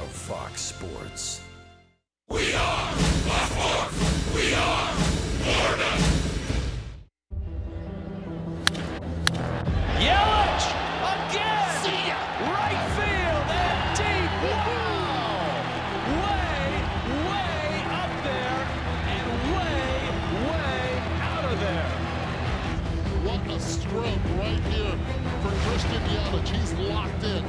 Fox Sports. We are Baltimore. We are Florida. Yelich again. See ya. Right field and deep. Wow. Way up there and way out of there. What a scrub right here for Christian Yelich. He's locked in.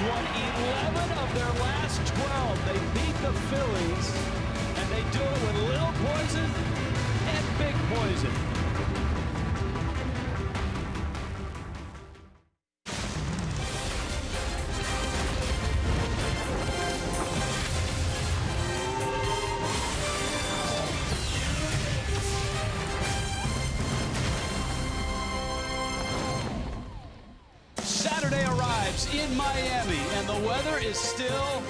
Won 11 of their last 12. They beat the Phillies, and they do it with little poison and big poison. Saturday arrives in Miami, and the weather is still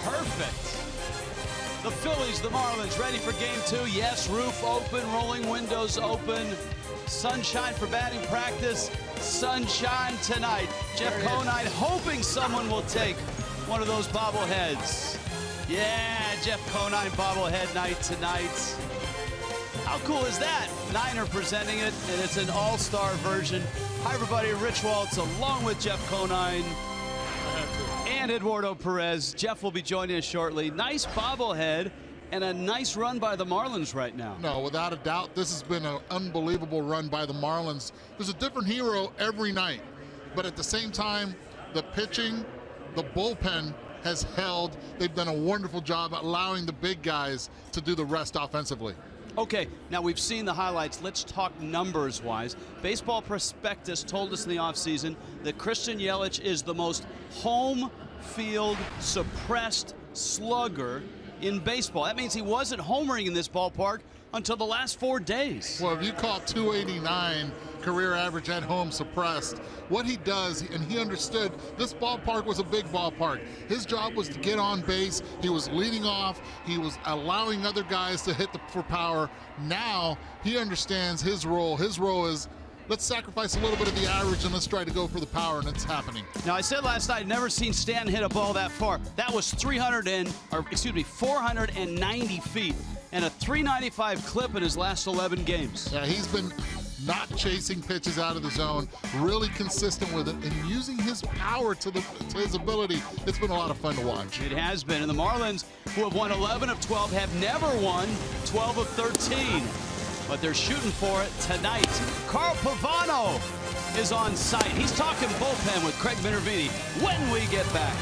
perfect. The Phillies, the Marlins, ready for game 2. Yes, roof open, rolling windows open. Sunshine for batting practice. Sunshine tonight. Jeff Conine hoping someone will take one of those bobbleheads. Yeah, Jeff Conine bobblehead night tonight. How cool is that? Niner presenting it, and it's an all-star version. Hi, everybody. Rich Waltz along with Jeff Conine and Eduardo Perez. Jeff will be joining us shortly. Nice bobblehead and a nice run by the Marlins right now. No, without a doubt, this has been an unbelievable run by the Marlins. There's a different hero every night, but at the same time, the pitching, the bullpen has held. They've done a wonderful job allowing the big guys to do the rest offensively. Okay, now we've seen the highlights. Let's talk numbers-wise. Baseball Prospectus told us in the offseason that Christian Yelich is the most home field suppressed slugger in baseball. That means he wasn't homering in this ballpark until the last 4 days. Well, if you call 289 career average at home suppressed, what he does, and he understood this ballpark was a big ballpark. His job was to get on base. He was leading off. He was allowing other guys to hit for power. Now he understands his role. His role is, let's sacrifice a little bit of the average and let's try to go for the power, and it's happening. Now, I said last night, I'd never seen Stan hit a ball that far. That was 490 feet and a 395 clip in his last 11 games. Yeah, he's been not chasing pitches out of the zone, really consistent with it, and using his power to his ability. It's been a lot of fun to watch. It has been. And the Marlins, who have won 11 of 12, have never won 12 of 13. But they're shooting for it tonight. Carl Pavano is on site. He's talking bullpen with Craig Minervini when we get back.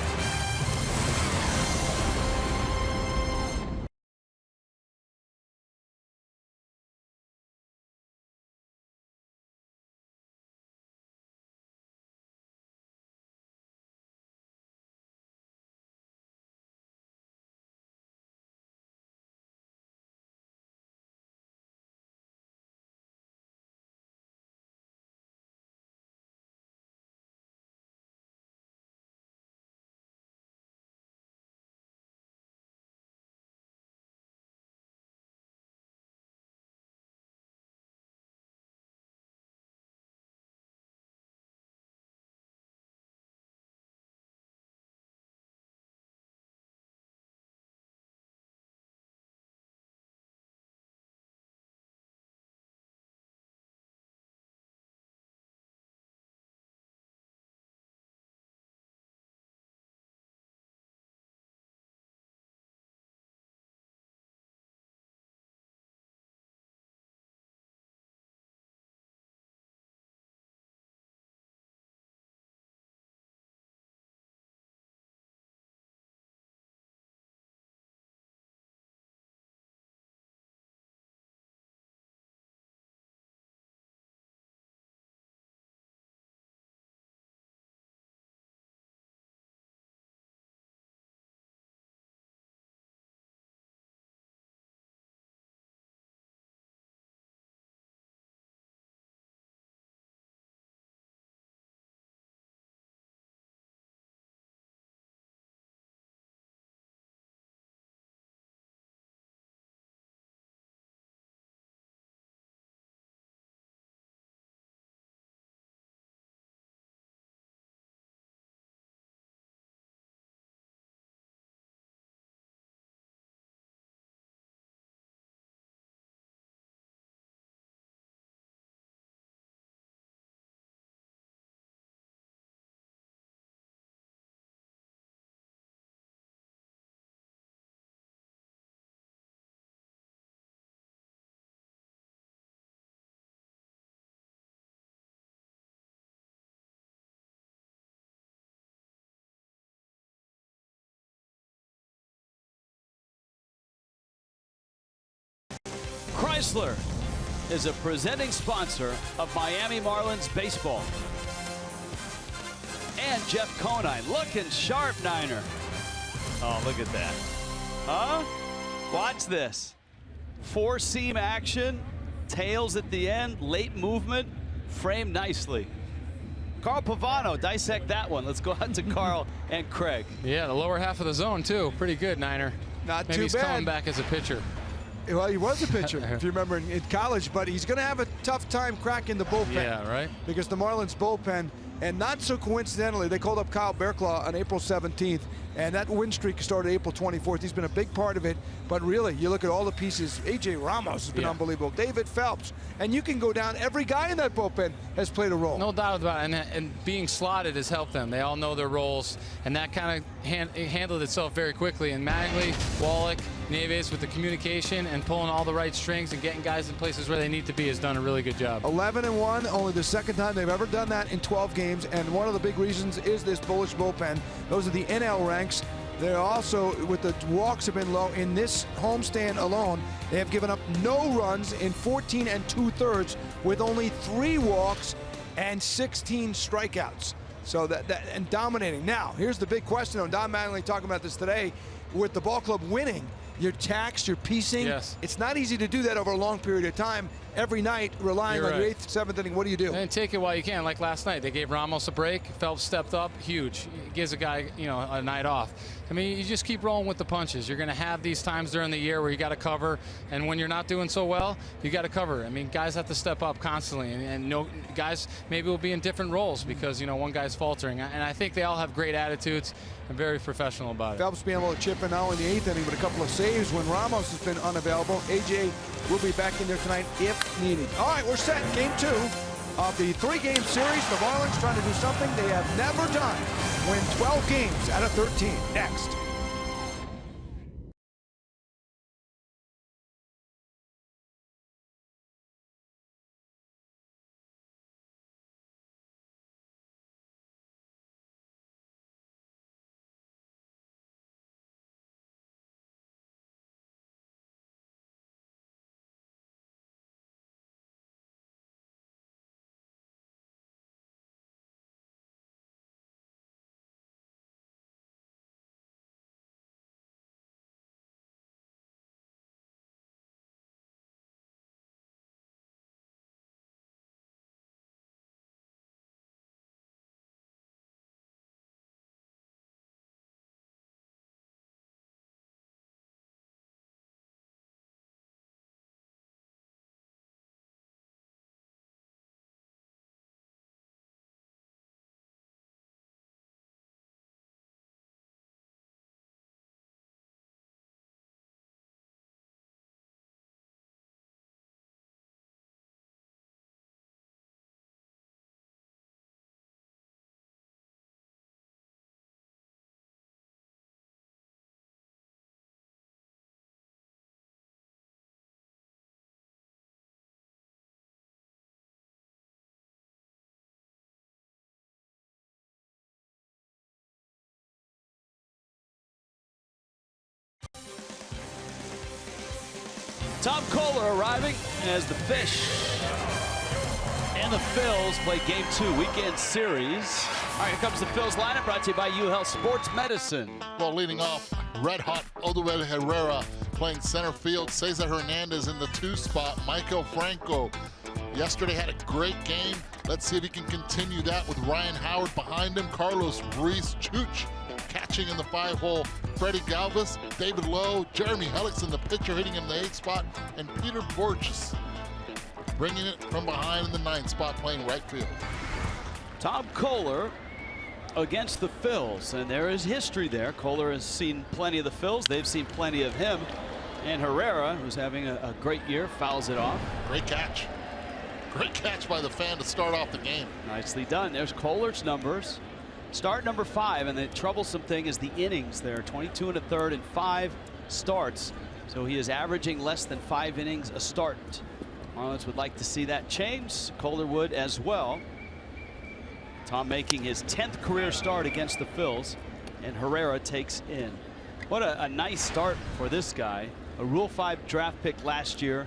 Chrysler is a presenting sponsor of Miami Marlins baseball. And Jeff Conine looking sharp, Niner. Oh, look at that. Huh? Watch this. Four-seam action, tails at the end, late movement, framed nicely. Carl Pavano, dissect that one. Let's go out to Carl and Craig. Yeah, the lower half of the zone, too. Pretty good, Niner. Not Maybe too he's bad. coming back as a pitcher. Well, he was a pitcher, if you remember, in college, but he's going to have a tough time cracking the bullpen. Yeah, right. Because the Marlins bullpen, and not so coincidentally, they called up Kyle Bearclaw on April 17th, and that win streak started April 24th. He's been a big part of it, but really, you look at all the pieces. A.J. Ramos has been unbelievable. David Phelps, and you can go down. Every guy in that bullpen has played a role. No doubt about it, and being slotted has helped them. They all know their roles, and that kind of handled itself very quickly. And Magley, Wallach, Neves with the communication and pulling all the right strings and getting guys in places where they need to be has done a really good job. 11-1, only the second time they've ever done that in 12 games, and one of the big reasons is this bullish bullpen. Those are the NL ranks. They're also, with the walks have been low in this homestand alone, they have given up no runs in 14 2/3 with only 3 walks and 16 strikeouts. So that and dominating. Now, here's the big question, and Don Mattingly talking about this today, with the ball club winning, you're taxed, you're piecing. Yes. It's not easy to do that over a long period of time. Every night, relying on your 8th, 7th inning, what do you do? And take it while you can. Like last night, they gave Ramos a break. Phelps stepped up, huge. It gives a guy, a night off. I mean, you just keep rolling with the punches. You're going to have these times during the year where you got to cover, and when you're not doing so well, you got to cover. I mean, guys have to step up constantly, and no guys maybe will be in different roles because one guy's faltering. And I think they all have great attitudes and very professional about it. Phelps being able to chip in now in the 8th inning with a couple of saves when Ramos has been unavailable. AJ will be back in there tonight if needed. All right, we're set. Game 2 of the 3-game series. The Marlins trying to do something they have never done. Win 12 games out of 13. Next. Tom Kohler arriving as the Fish and the Phils play Game 2 weekend series. All right, here comes the Phils lineup brought to you by UHealth Sports Medicine. Well, leading off, red-hot Odubel Herrera playing center field. Cesar Hernandez in the 2 spot. Michael Franco yesterday had a great game. Let's see if he can continue that with Ryan Howard behind him. Carlos Ruiz Chuch catching in the 5-hole. Freddie Galvis, David Lowe, Jeremy Hellickson, the pitcher, hitting in the 8th spot, and Peter Borges bringing it from behind in the 9th spot, playing right field. Tom Kohler against the Phils, and there is history there. Kohler has seen plenty of the Phils. They've seen plenty of him. And Herrera, who's having a great year, fouls it off. Great catch. Great catch by the fan to start off the game. Nicely done. There's Kohler's numbers. Start number 5, and the troublesome thing is the innings there. 22 1/3 in 5 starts. So he is averaging less than 5 innings a start. Marlins would like to see that change. Kohler would as well. Tom making his 10th career start against the Phils, and Herrera takes in. What a nice start for this guy. A Rule 5 draft pick last year.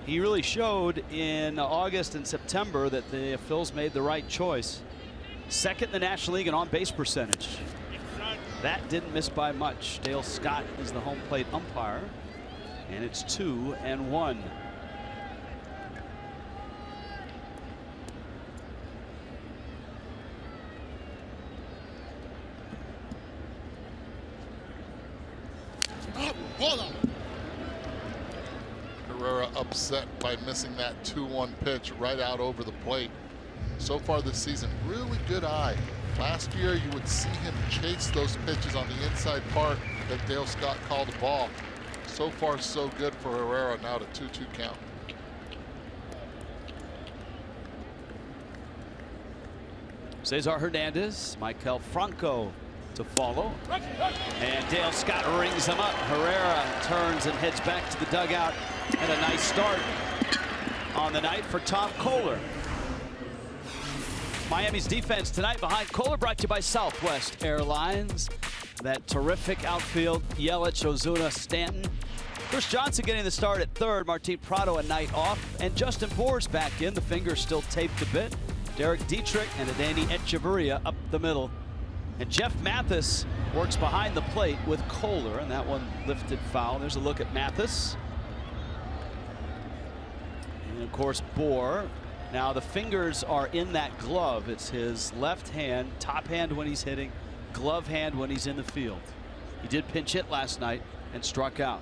He really showed in August and September that the Phils made the right choice. Second in the National League in on-base percentage. That didn't miss by much. Dale Scott is the home plate umpire, and it's 2-1. Hold on. Herrera upset by missing that 2-1 pitch right out over the plate. So far this season, really good eye. Last year, you would see him chase those pitches on the inside part that Dale Scott called a ball. So far, so good for Herrera. Now to 2-2 count. Cesar Hernandez, Michael Franco to follow. And Dale Scott rings him up. Herrera turns and heads back to the dugout. And a nice start on the night for Tom Kohler. Miami's defense tonight behind Kohler, brought to you by Southwest Airlines. That terrific outfield, Yelich, Ozuna, Stanton. Chris Johnson getting the start at third. Martin Prado a night off. And Justin Bour's back in. The finger's still taped a bit. Derek Dietrich and Adeiny Echeverria up the middle. And Jeff Mathis works behind the plate with Kohler, and that one lifted foul. There's a look at Mathis. And of course, Bour. Now the fingers are in that glove. It's his left hand, top hand when he's hitting, glove hand when he's in the field. He did pinch hit last night and struck out.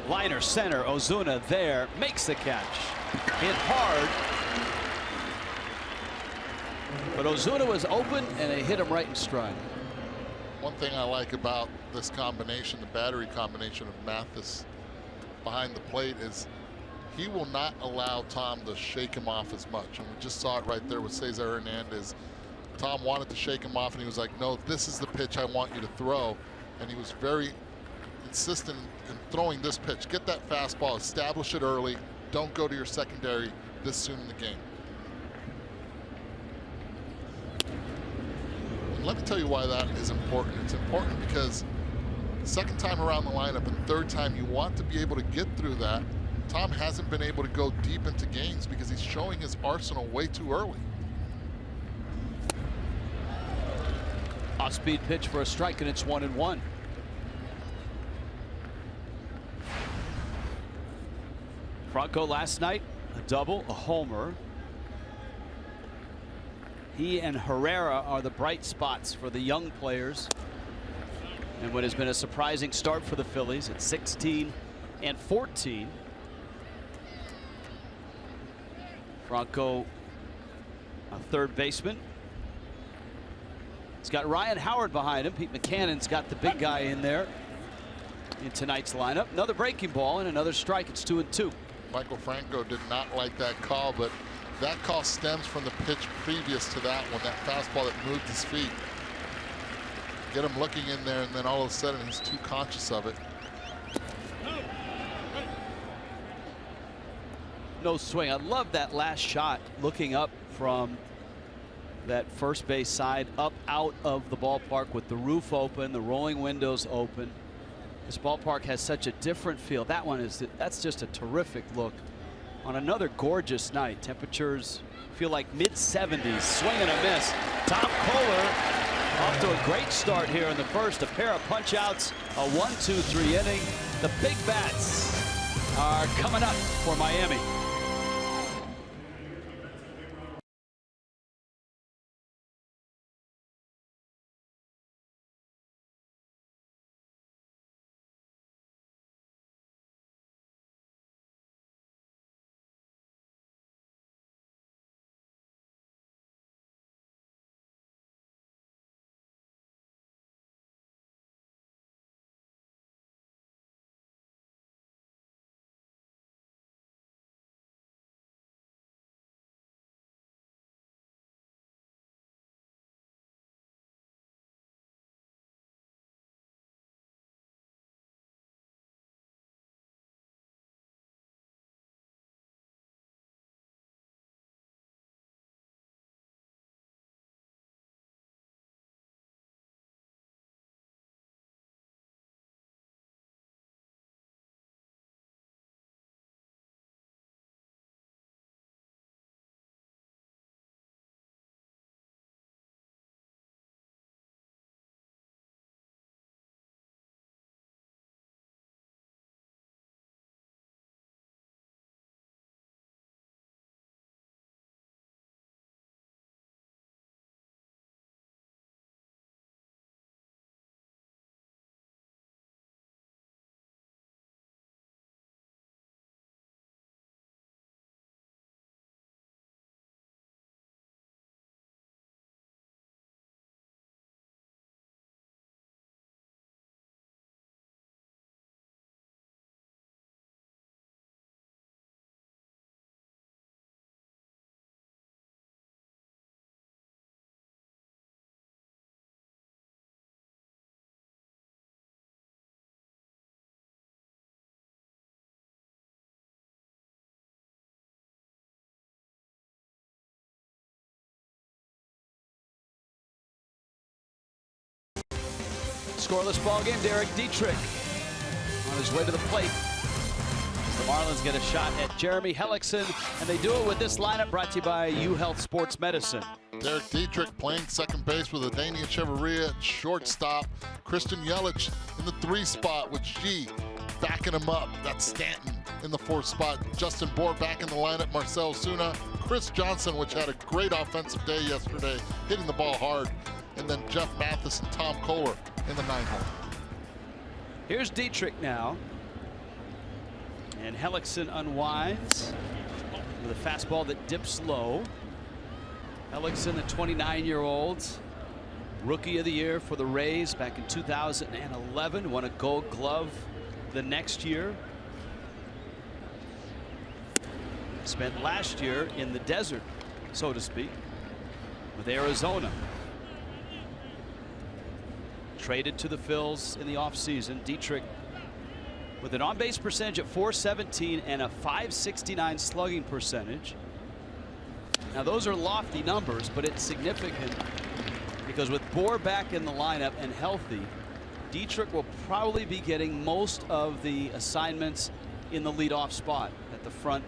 Liner center, Ozuna there, makes the catch. Hit hard. But Ozuna was open and they hit him right in stride. One thing I like about this combination, the battery combination of Mathis behind the plate, is he will not allow Tom to shake him off as much. And we just saw it right there with Cesar Hernandez. Tom wanted to shake him off and he was like, no, this is the pitch I want you to throw. And he was very insistent in throwing this pitch. Get that fastball, establish it early. Don't go to your secondary this soon in the game. And let me tell you why that is important. It's important because second time around the lineup and third time, you want to be able to get through that. Tom hasn't been able to go deep into games because he's showing his arsenal way too early. Off-speed pitch for a strike, and it's 1-1. Franco last night, a double, a homer. He and Herrera are the bright spots for the young players. And what has been a surprising start for the Phillies at 16-14. Franco, a third baseman. He's got Ryan Howard behind him. Pete McCannon's got the big guy in there in tonight's lineup. Another breaking ball and another strike. It's 2-2. Michael Franco did not like that call, but that call stems from the pitch previous to that one, that fastball that moved his feet. Get him looking in there, and then all of a sudden he's too conscious of it. No swing. I love that last shot, looking up from that first base side up out of the ballpark with the roof open, the rolling windows open. This ballpark has such a different feel. That's just a terrific look on another gorgeous night. Temperatures feel like mid-70s. Swing and a miss. Tom Kohler off to a great start here in the first. A pair of punch outs, a 1-2-3 inning. The big bats are coming up for Miami. Scoreless ball game. Derek Dietrich on his way to the plate. The Marlins get a shot at Jeremy Hellickson, and they do it with this lineup brought to you by UHealth Sports Medicine. Derek Dietrich playing second base with Adeiny Echeverria at shortstop. Christian Yelich in the 3 spot with G backing him up. That's Stanton in the 4th spot. Justin Bour back in the lineup. Marcell Ozuna. Chris Johnson, which had a great offensive day yesterday, hitting the ball hard. And then Jeff Mathis and Tom Kohler in the 9th hole. Here's Dietrich now. And Hellickson unwinds with a fastball that dips low. Hellickson, the 29-year-old, Rookie of the Year for the Rays back in 2011, won a Gold Glove the next year. Spent last year in the desert, so to speak, with Arizona. Traded to the Phillies in the offseason. Dietrich with an on-base percentage at .417 and a .569 slugging percentage. Now those are lofty numbers, but it's significant because with Bour back in the lineup and healthy, Dietrich will probably be getting most of the assignments in the leadoff spot at the front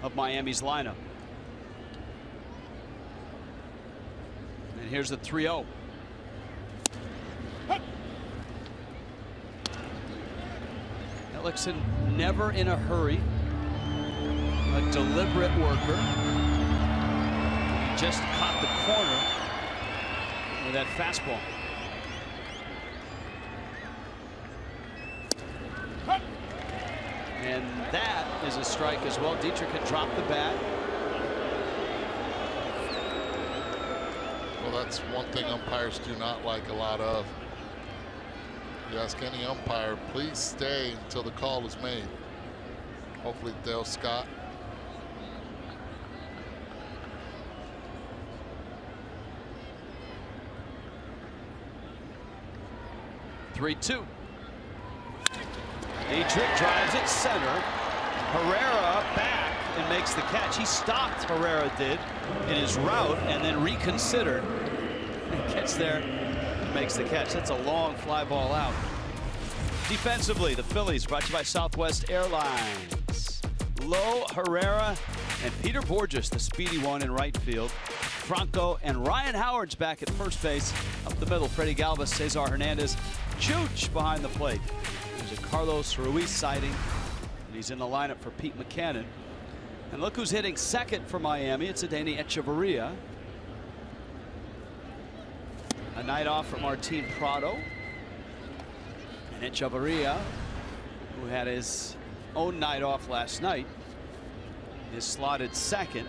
of Miami's lineup. And here's the 3-0. Hellickson never in a hurry, a deliberate worker. He just caught the corner with that fastball. And that is a strike as well. Dietrich had dropped the bat. Well, that's one thing umpires do not like a lot of. You ask any umpire, please stay until the call is made. Hopefully Dale Scott. (3-2). Dietrich drives it center. Herrera back and makes the catch. He stopped, Herrera did, in his route and then reconsidered. And gets there. Makes the catch. That's a long fly ball out. Defensively, the Phillies brought to you by Southwest Airlines. Lowe, Herrera, and Peter Borges, the speedy one in right field. Franco and Ryan Howard's back at first base. Up the middle, Freddie Galvis, Cesar Hernandez, Chooch behind the plate. There's a Carlos Ruiz sighting, and he's in the lineup for Pete McCannon. And look who's hitting second for Miami. It's Adeiny Echeverria. A night off for Martin Prado. And Echeverria, who had his own night off last night, is slotted second.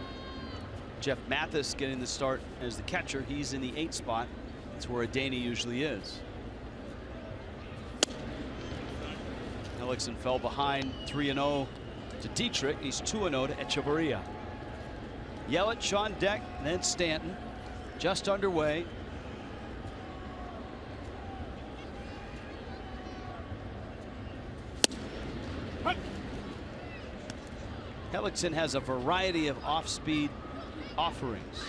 Jeff Mathis getting the start as the catcher. He's in the 8th spot. That's where Adeiny usually is. Hellickson fell behind 3-0 to Dietrich. He's 2-0 to Echeverria. Yelich on deck, and then Stanton just underway. Hellickson has a variety of off-speed offerings.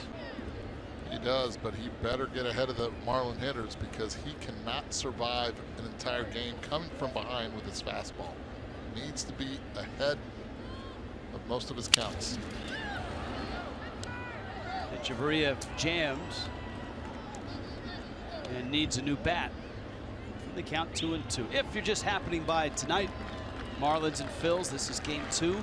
He does, but he better get ahead of the Marlin hitters because he cannot survive an entire game coming from behind with his fastball. Needs to be ahead of most of his counts. Echeverria jams and needs a new bat. The count 2-2. If you're just happening by tonight, Marlins and Phils, this is game 2.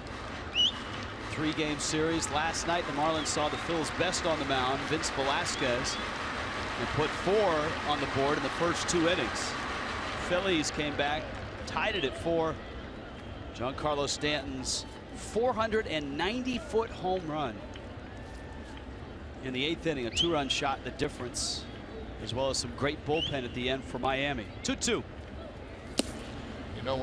3-game series. Last night the Marlins saw the Phils' best on the mound, Vince Velasquez, and put 4 on the board in the first 2 innings. Phillies came back, tied it at 4. Giancarlo Stanton's 490-foot home run in the 8th inning, a 2-run shot, the difference, as well as some great bullpen at the end for Miami. 2-2. You know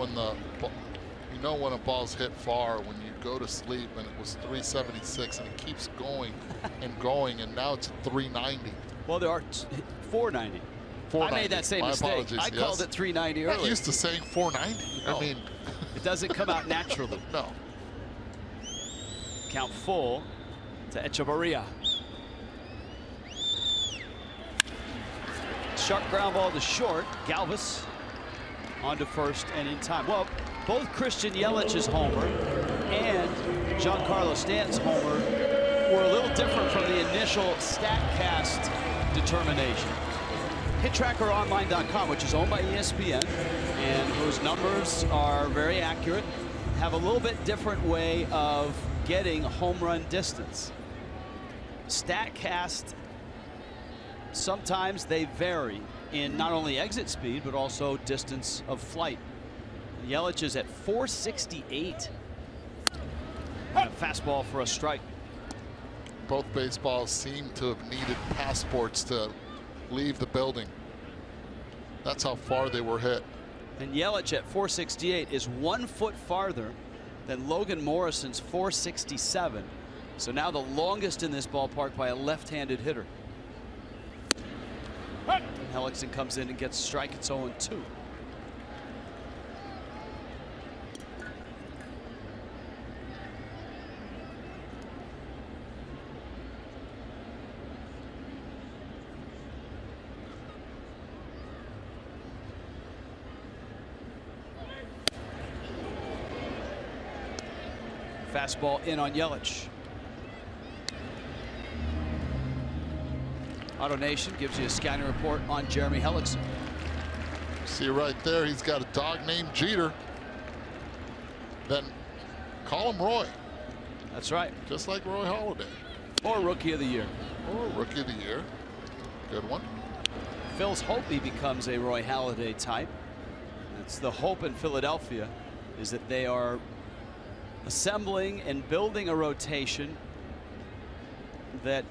when a ball's hit far, when you go to sleep and it was 376 and it keeps going and going, and now it's 390. Well, there are 490. I made that same mistake. I called it 390 earlier. I'm used to saying 490. No. I mean, it doesn't come out naturally. No. Count full to Echeverria. Sharp ground ball to short. Galvis onto first and in time. Well, both Christian Yelich's homer and Giancarlo Stanton's homer were a little different from the initial StatCast determination. HitTrackerOnline.com, which is owned by ESPN and whose numbers are very accurate, have a little bit different way of getting home run distance. StatCast, sometimes they vary in not only exit speed but also distance of flight. Yelich is at 468. And a fastball for a strike. Both baseballs seem to have needed passports to leave the building. That's how far they were hit. And Yelich at 468 is 1 foot farther than Logan Morrison's 467. So now the longest in this ballpark by a left-handed hitter. And Hellickson comes in and gets a strike. It's 0-2. Fastball in on Yelich. Auto Nation gives you a scouting report on Jeremy Hellickson. See right there, he's got a dog named Jeter. Then call him Roy. That's right. Just like Roy Halladay. Or Rookie of the Year. Or Rookie of the Year. Good one. Phil's hope he becomes a Roy Halladay type. It's the hope in Philadelphia is that they are assembling and building a rotation that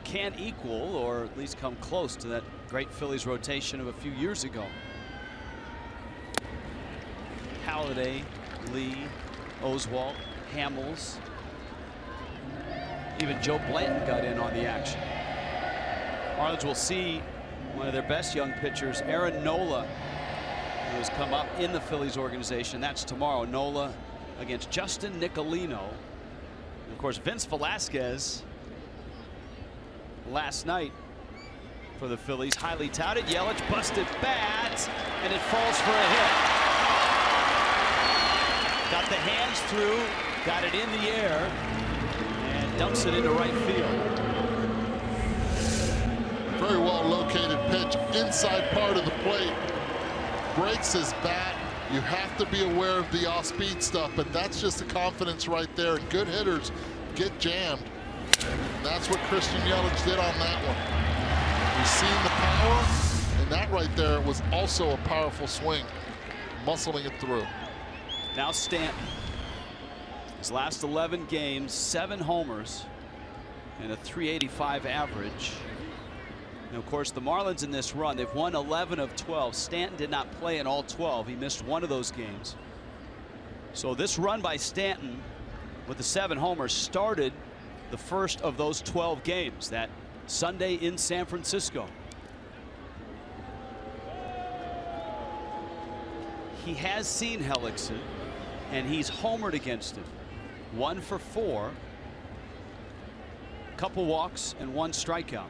can equal or at least come close to that great Phillies rotation of a few years ago. Halladay, Lee, Oswalt, Hamels, even Joe Blanton got in on the action. Marlins will see one of their best young pitchers, Aaron Nola, who has come up in the Phillies organization. That's tomorrow. Nola against Justin Nicolino. And of course, Vince Velasquez last night for the Phillies, highly touted. Yelich busted bat, and it falls for a hit. Got the hands through, got it in the air, and dumps it into right field. Very well located pitch, inside part of the plate. Breaks his bat. You have to be aware of the off-speed stuff, but that's just the confidence right there. And good hitters get jammed. And that's what Christian Yelich did on that one. We've seen the power, and that right there was also a powerful swing, muscling it through. Now Stanton. His last 11 games, 7 homers and a .385 average. And of course, the Marlins in this run, they've won 11 of 12. Stanton did not play in all 12. He missed one of those games. So this run by Stanton with the 7 homers started the first of those 12 games that Sunday in San Francisco. He has seen Hellickson, and he's homered against him. 1 for 4, couple walks and 1 strikeout.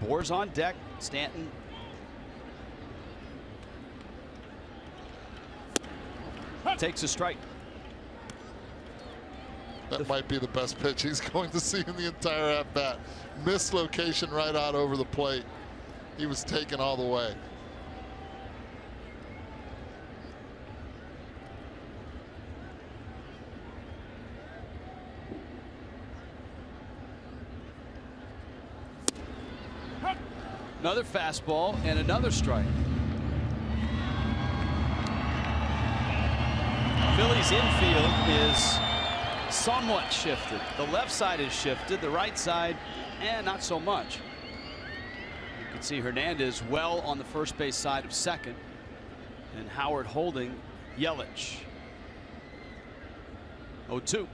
Boar's on deck. Stanton takes a strike. That might be the best pitch he's going to see in the entire at-bat. Missed location right out over the plate. He was taken all the way. Another fastball and another strike. Phillies infield is somewhat shifted. The left side is shifted. The right side, not so much. You can see Hernandez well on the first base side of second, and Howard holding Yelich. 0-2.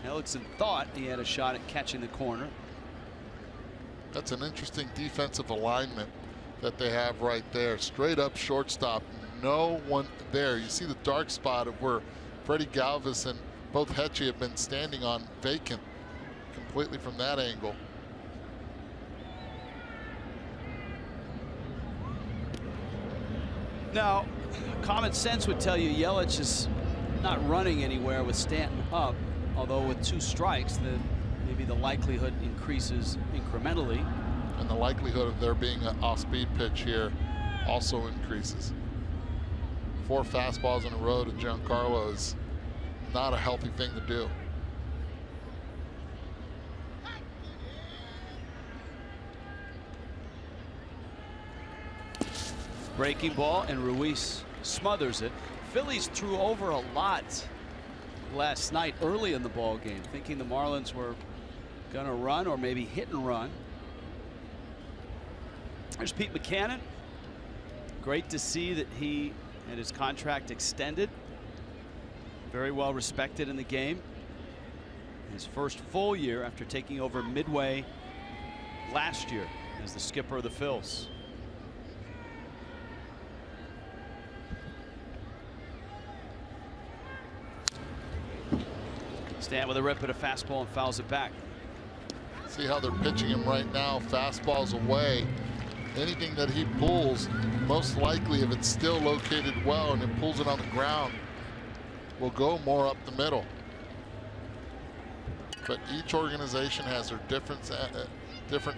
Hellickson thought he had a shot at catching the corner. That's an interesting defensive alignment that they have right there. Straight up shortstop. No one there. You see the dark spot of where Freddie Galvis and both Hetchy have been standing on, vacant completely from that angle. Now, common sense would tell you Yelich is not running anywhere with Stanton up, although with 2 strikes, maybe the likelihood increases incrementally. And the likelihood of there being an off-speed pitch here also increases. 4 fastballs in a row to Giancarlo is not a healthy thing to do. Breaking ball, and Ruiz smothers it. Phillies threw over a lot last night early in the ball game, thinking the Marlins were going to run or maybe hit and run. There's Pete Mackanin. Great to see that he had his contract extended. Very well respected in the game. His first full year after taking over midway last year as the skipper of the Phils. Stan with a rip at a fastball and fouls it back. See how they're pitching him right now. Fastballs away. Anything that he pulls, most likely if it's still located well and it pulls it on the ground, will go more up the middle. But each organization has their different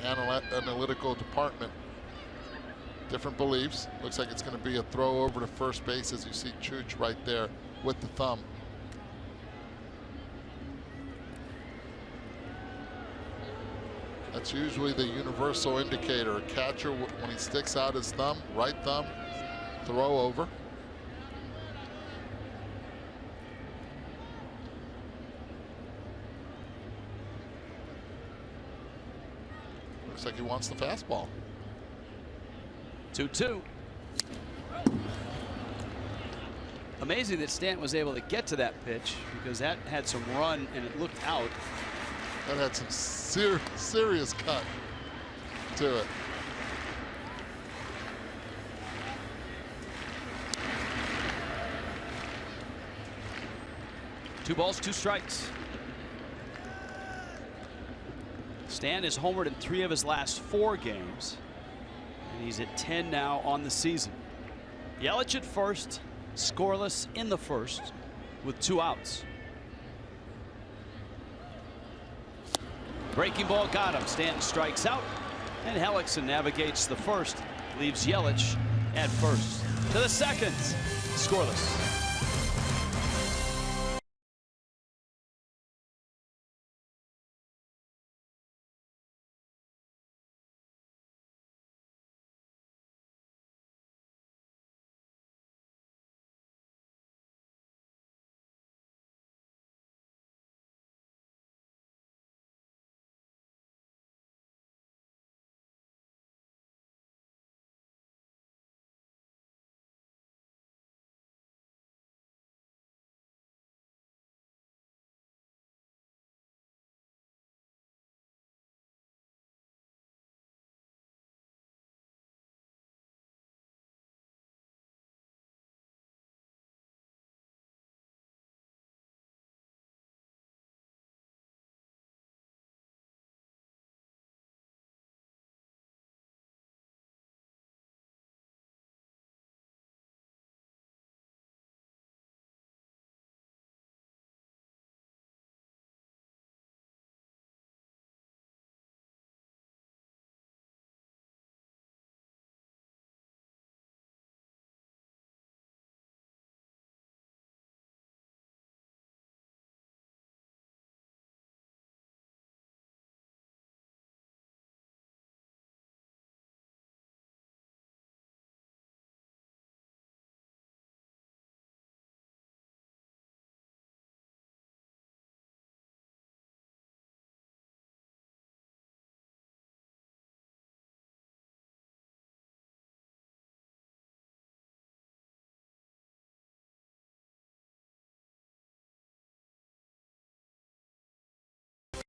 analytical department, different beliefs. Looks like it's going to be a throw over to first base, as you see Chooch right there with the thumb. That's usually the universal indicator. A catcher, when he sticks out his thumb, right thumb, throw over. Looks like he wants the fastball. 2-2. Amazing that Stanton was able to get to that pitch, because that had some run and it looked out. That had some serious cut to it. Two balls, 2 strikes. Stan is homered in 3 of his last 4 games, and he's at 10 now on the season. Yelich at first, scoreless in the first with 2 outs. Breaking ball got him. Stanton strikes out, and Hellickson navigates the first, leaves Yelich at first. To the second, scoreless.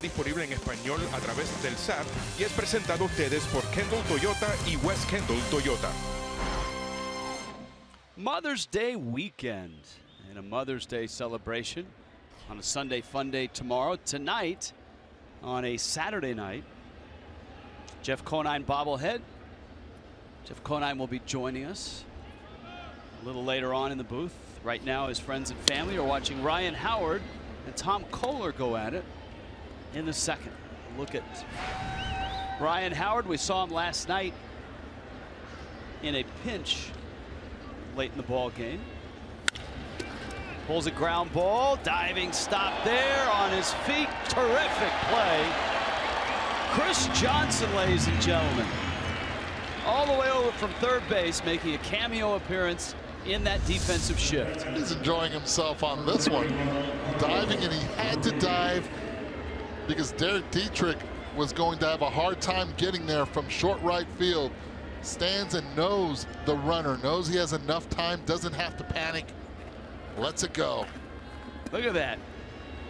Disponible en español a través del SAT y es presentado a ustedes por Kendall Toyota y West Kendall Toyota. Mother's Day weekend and a Mother's Day celebration on a Sunday Fun Day tomorrow. Tonight, on a Saturday night, Jeff Conine bobblehead. Jeff Conine will be joining us A little later on in the booth. Right now, his friends and family are watching Ryan Howard and Tom Kohler go at it in the second. Look at Ryan Howard. We saw him last night in a pinch late in the ball game. Pulls a ground ball, diving stop there on his feet. Terrific play. Chris Johnson, ladies and gentlemen, all the way over from third base, making a cameo appearance in that defensive shift. He's enjoying himself on this one. Diving, and he had to dive because Derek Dietrich was going to have a hard time getting there from short right field. Stands and knows the runner, knows he has enough time, doesn't have to panic, lets it go. Look at that.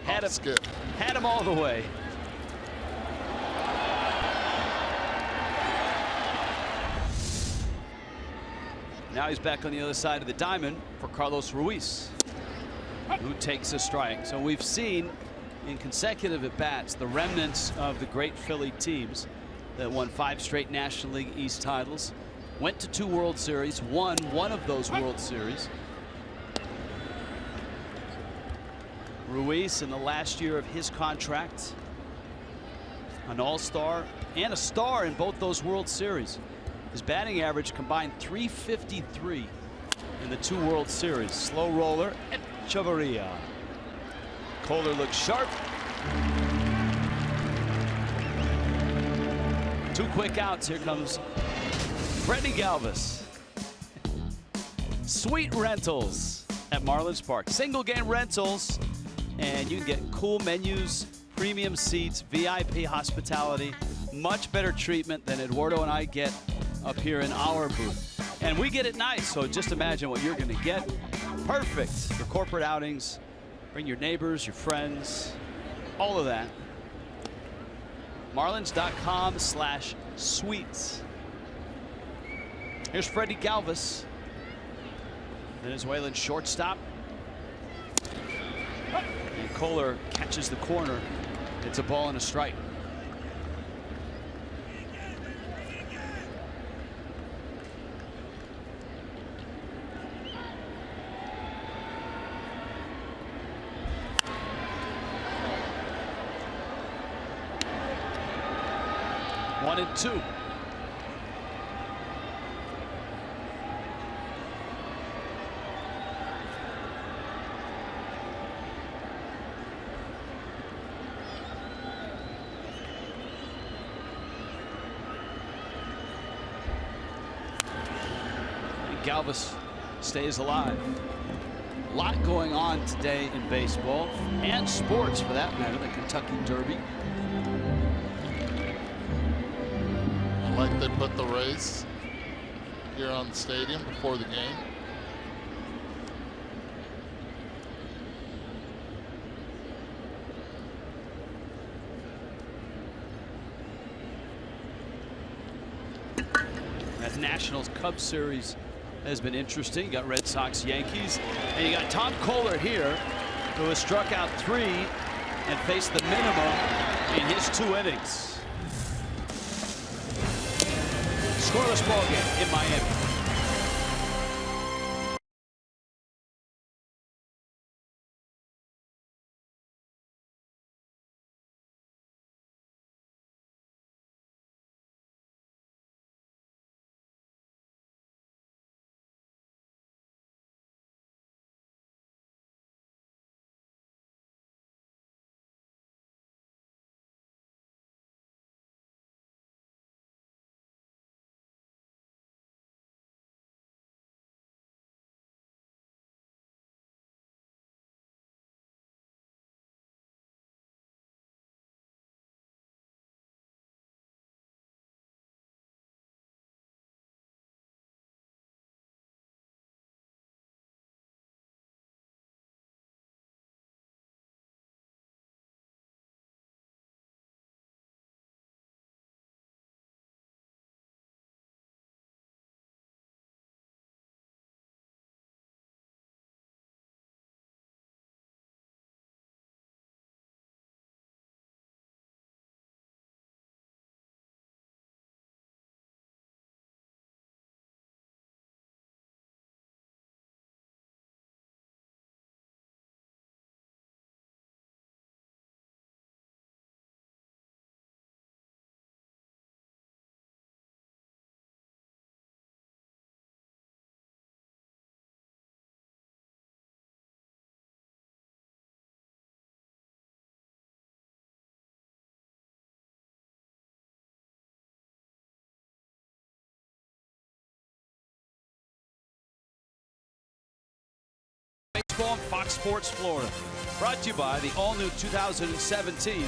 Had him, skip. Had him all the way. Now he's back on the other side of the diamond for Carlos Ruiz, who takes a strike. So we've seen in consecutive at-bats the remnants of the great Philly teams that won 5 straight National League East titles, went to 2 World Series, won one of those World Series. Ruiz, in the last year of his contract, an all-star and a star in both those World Series. His batting average combined .353 in the 2 World Series. Slow roller, Echeverria. Kohler looks sharp. 2 quick outs. Here comes Freddie Galvis. Sweet rentals at Marlins Park. Single game rentals, and you can get cool menus, premium seats, VIP hospitality, much better treatment than Eduardo and I get up here in our booth. And we get it nice, so just imagine what you're going to get. Perfect for corporate outings. Bring your neighbors, your friends, all of that. Marlins.com/suites. Here's Freddie Galvis, Venezuelan shortstop. And Kohler catches the corner. It's a ball and a strike. One and two. Galvis stays alive. A lot going on today in baseball and sports, for that matter. The Kentucky Derby. I like they put the race here on the stadium before the game. That Nationals Cubs series has been interesting. You got Red Sox, Yankees, and you got Tom Kohler here, who has struck out 3 and faced the minimum in his 2 innings. Scoreless ball game in Miami. baseball on Fox Sports Florida. Brought to you by the all-new 2017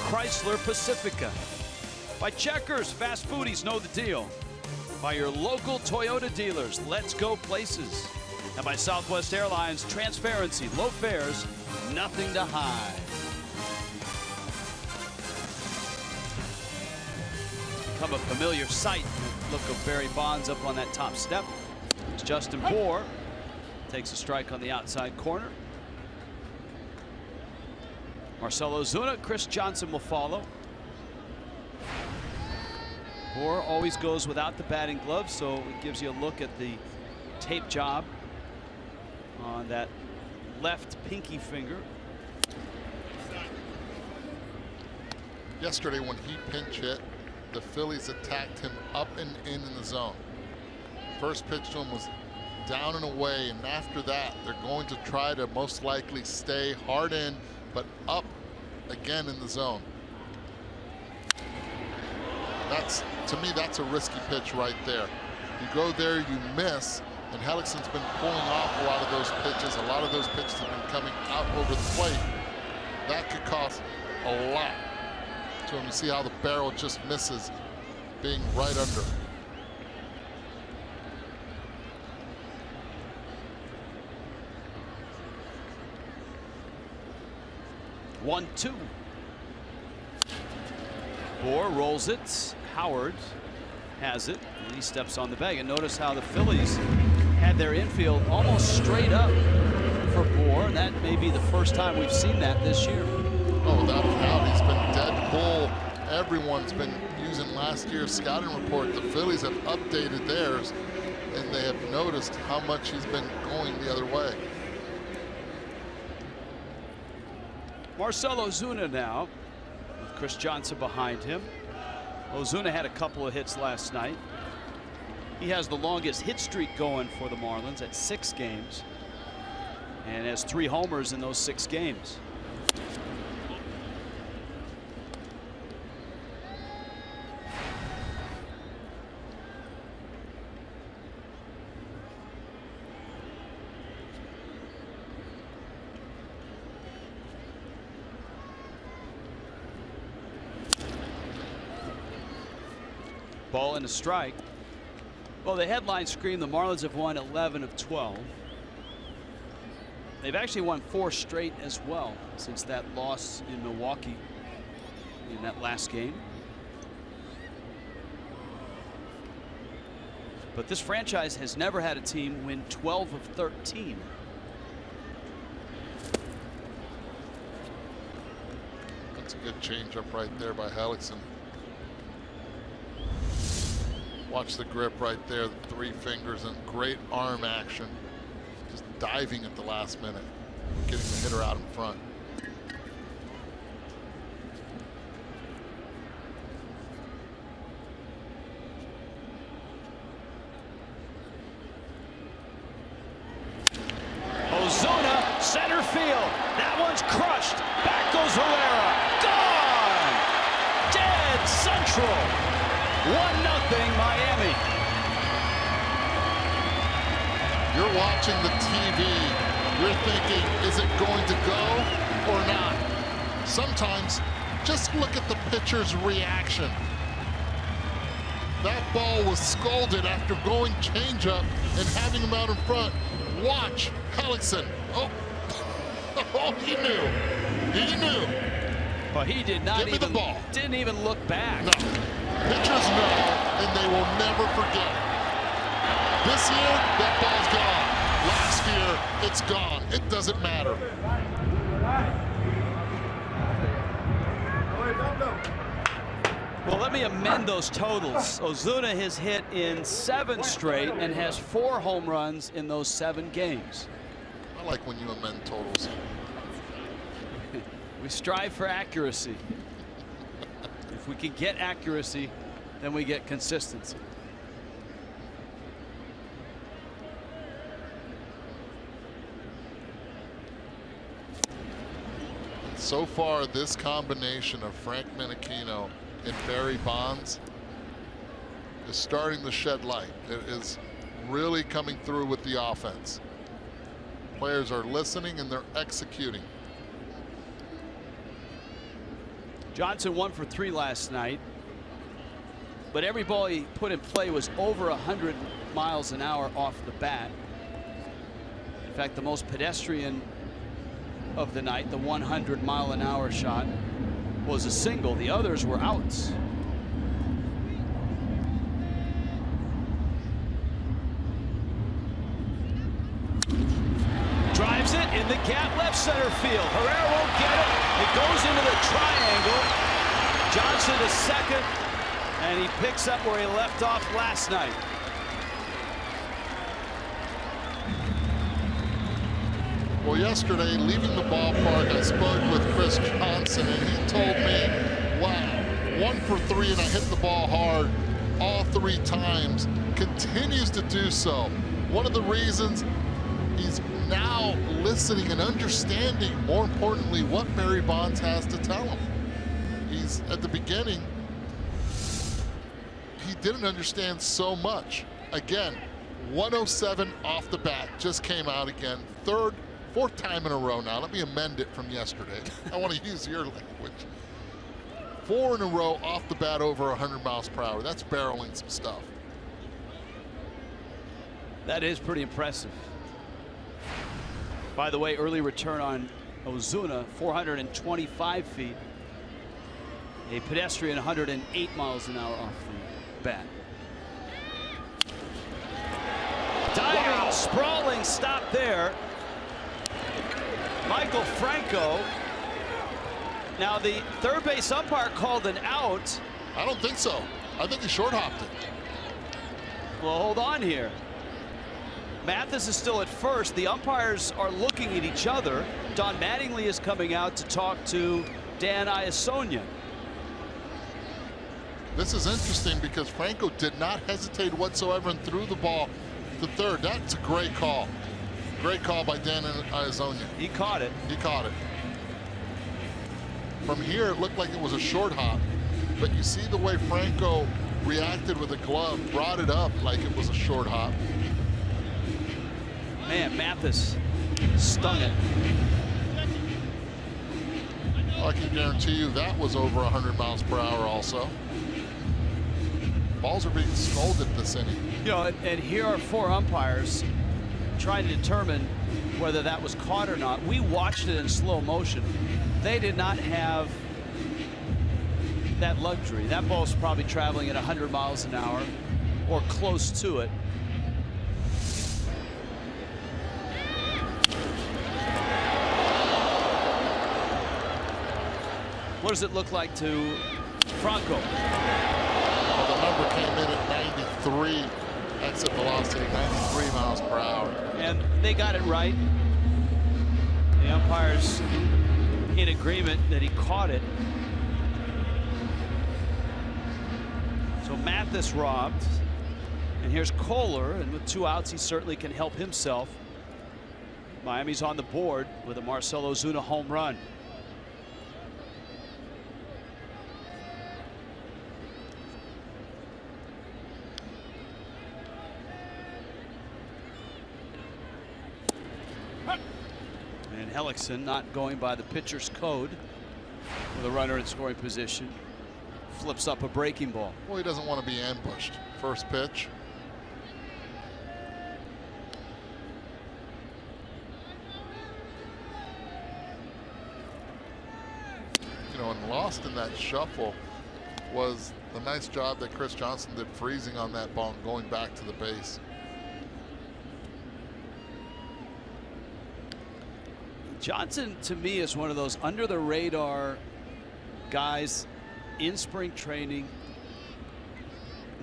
Chrysler Pacifica. By Checkers, fast foodies know the deal. By your local Toyota dealers, let's go places. And by Southwest Airlines, transparency, low fares, nothing to hide. Become a familiar sight. Look of Barry Bonds up on that top step. It's Justin Bour. Takes a strike on the outside corner. Marcell Ozuna, Chris Johnson will follow. Bour always goes without the batting glove, so it gives you a look at the tape job on that left pinky finger. Yesterday when he pinch hit, the Phillies attacked him up and in the zone. First pitch to him was down and away, and after that they're going to try to most likely stay hard in but up again in the zone. That's, to me, that's a risky pitch right there. You go there, you miss, and Hellickson's been pulling off a lot of those pitches. A lot of those pitches have been coming out over the plate. That could cost a lot to him. You see how the barrel just misses, being right under. One-two. Bour rolls it. Howard has it, and he steps on the bag. And notice how the Phillies had their infield almost straight up for Bour. And that may be the first time we've seen that this year. Oh, without a doubt, he's been dead bull. Everyone's been using last year's scouting report. The Phillies have updated theirs, and they have noticed how much he's been going the other way. Marcell Ozuna now, with Chris Johnson behind him. Ozuna had a couple of hits last night. He has the longest hit streak going for the Marlins at 6 games, and has 3 homers in those 6 games. Ball and a strike. Well, the headline screamed the Marlins have won 11 of 12. They've actually won 4 straight as well since that loss in Milwaukee in that last game. But this franchise has never had a team win 12 of 13. That's a good changeup right there by Hellickson. Watch the grip right there, the 3 fingers, and great arm action. Just diving at the last minute, getting the hitter out in front. Ozuna, center field. That one's crushed. Back goes Herrera. Gone. Dead central. 1-0 Miami. You're watching the TV. You're thinking, is it going to go or not? Sometimes, just look at the pitcher's reaction. That ball was scolded after going changeup and having him out in front. Watch Hellickson. Oh, oh, he knew. He knew. But he did not Give me the ball. Didn't even look back. No. Pitchers know, and they will never forget. This year, that ball's gone. Last year, it's gone. It doesn't matter. Well, let me amend those totals. Ozuna has hit in 7 straight and has 4 home runs in those 7 games. I like when you amend totals. We strive for accuracy. If we can get accuracy, then we get consistency. So far, this combination of Frank Menechino and Barry Bonds is starting to shed light. It is really coming through with the offense. Players are listening and they're executing. Johnson 1 for 3 last night, but every ball he put in play was over 100 miles an hour off the bat. In fact, the most pedestrian of the night, the 100-mile-an-hour shot, was a single. The others were outs. Drives it in the gap, left center field. Herrera won't get it. It goes into the triangle. Johnson to second, and he picks up where he left off last night. Well, yesterday, leaving the ballpark, I spoke with Chris Johnson, and he told me, wow, 1 for 3, and I hit the ball hard all 3 times. Continues to do so. One of the reasons he's now listening and understanding, more importantly, what Barry Bonds has to tell him. He's, at the beginning, he didn't understand so much. Again, 107 off the bat, just came out again. 4th time in a row now. Let me amend it from yesterday. I want to use your language. 4 in a row off the bat over 100 miles per hour. That's barreling some stuff. That is pretty impressive. By the way, early return on Ozuna, 425 feet. A pedestrian 108 miles an hour off the bat. Diving, sprawling stop there. Michael Franco. Now the third base umpire called an out. I don't think so. I think he short hopped it. Well, hold on here. Mathis is still at first. The umpires are looking at each other. Don Mattingly is coming out to talk to Dan Iasonia. This is interesting because Franco did not hesitate whatsoever and threw the ball to third. That's a great call. Great call by Dan Iasonia. He caught it. He caught it. From here, it looked like it was a short hop, but you see the way Franco reacted with the glove, brought it up like it was a short hop. Man, Mathis stung it. I can guarantee you that was over 100 miles per hour also. Balls are being scolded this inning. You know, and here are 4 umpires trying to determine whether that was caught or not. We watched it in slow motion. They did not have that luxury. That ball's probably traveling at 100 miles an hour or close to it. What does it look like to Franco? Well, the number came in at 93. Exit velocity, 93 miles per hour. And they got it right. The umpires in agreement that he caught it. So Mathis robbed. And here's Kohler, and with 2 outs, he certainly can help himself. Miami's on the board with a Marcell Ozuna home run. And Hellickson not going by the pitcher's code with a runner in scoring position. Flips up a breaking ball. Well, he doesn't want to be ambushed. First pitch. You know, and lost in that shuffle was the nice job that Chris Johnson did freezing on that ball and going back to the base. Johnson, to me, is one of those under-the-radar guys in spring training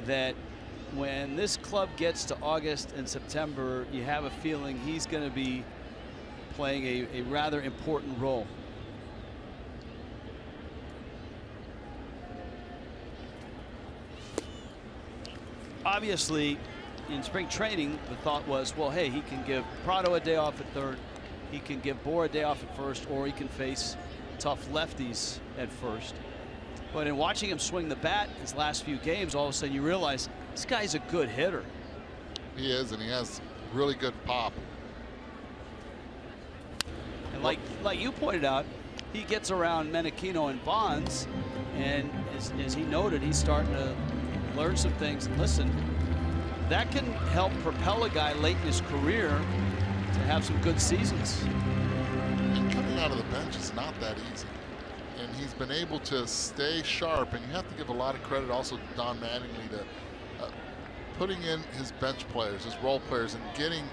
that when this club gets to August and September, you have a feeling he's going to be playing a rather important role. Obviously, in spring training, the thought was, well, hey, he can give Prado a day off at third. He can give Bohr a day off at first, or he can face tough lefties at first. But in watching him swing the bat his last few games, all of a sudden you realize this guy's a good hitter. He is, and he has really good pop. like you pointed out, he gets around Menachino and Bonds, and as he noted, he's starting to learn some things. Listen, that can help propel a guy late in his career to have some good seasons. And coming out of the bench is not that easy. And he's been able to stay sharp, and you have to give a lot of credit also to Don Mattingly to putting in his bench players, his role players, and getting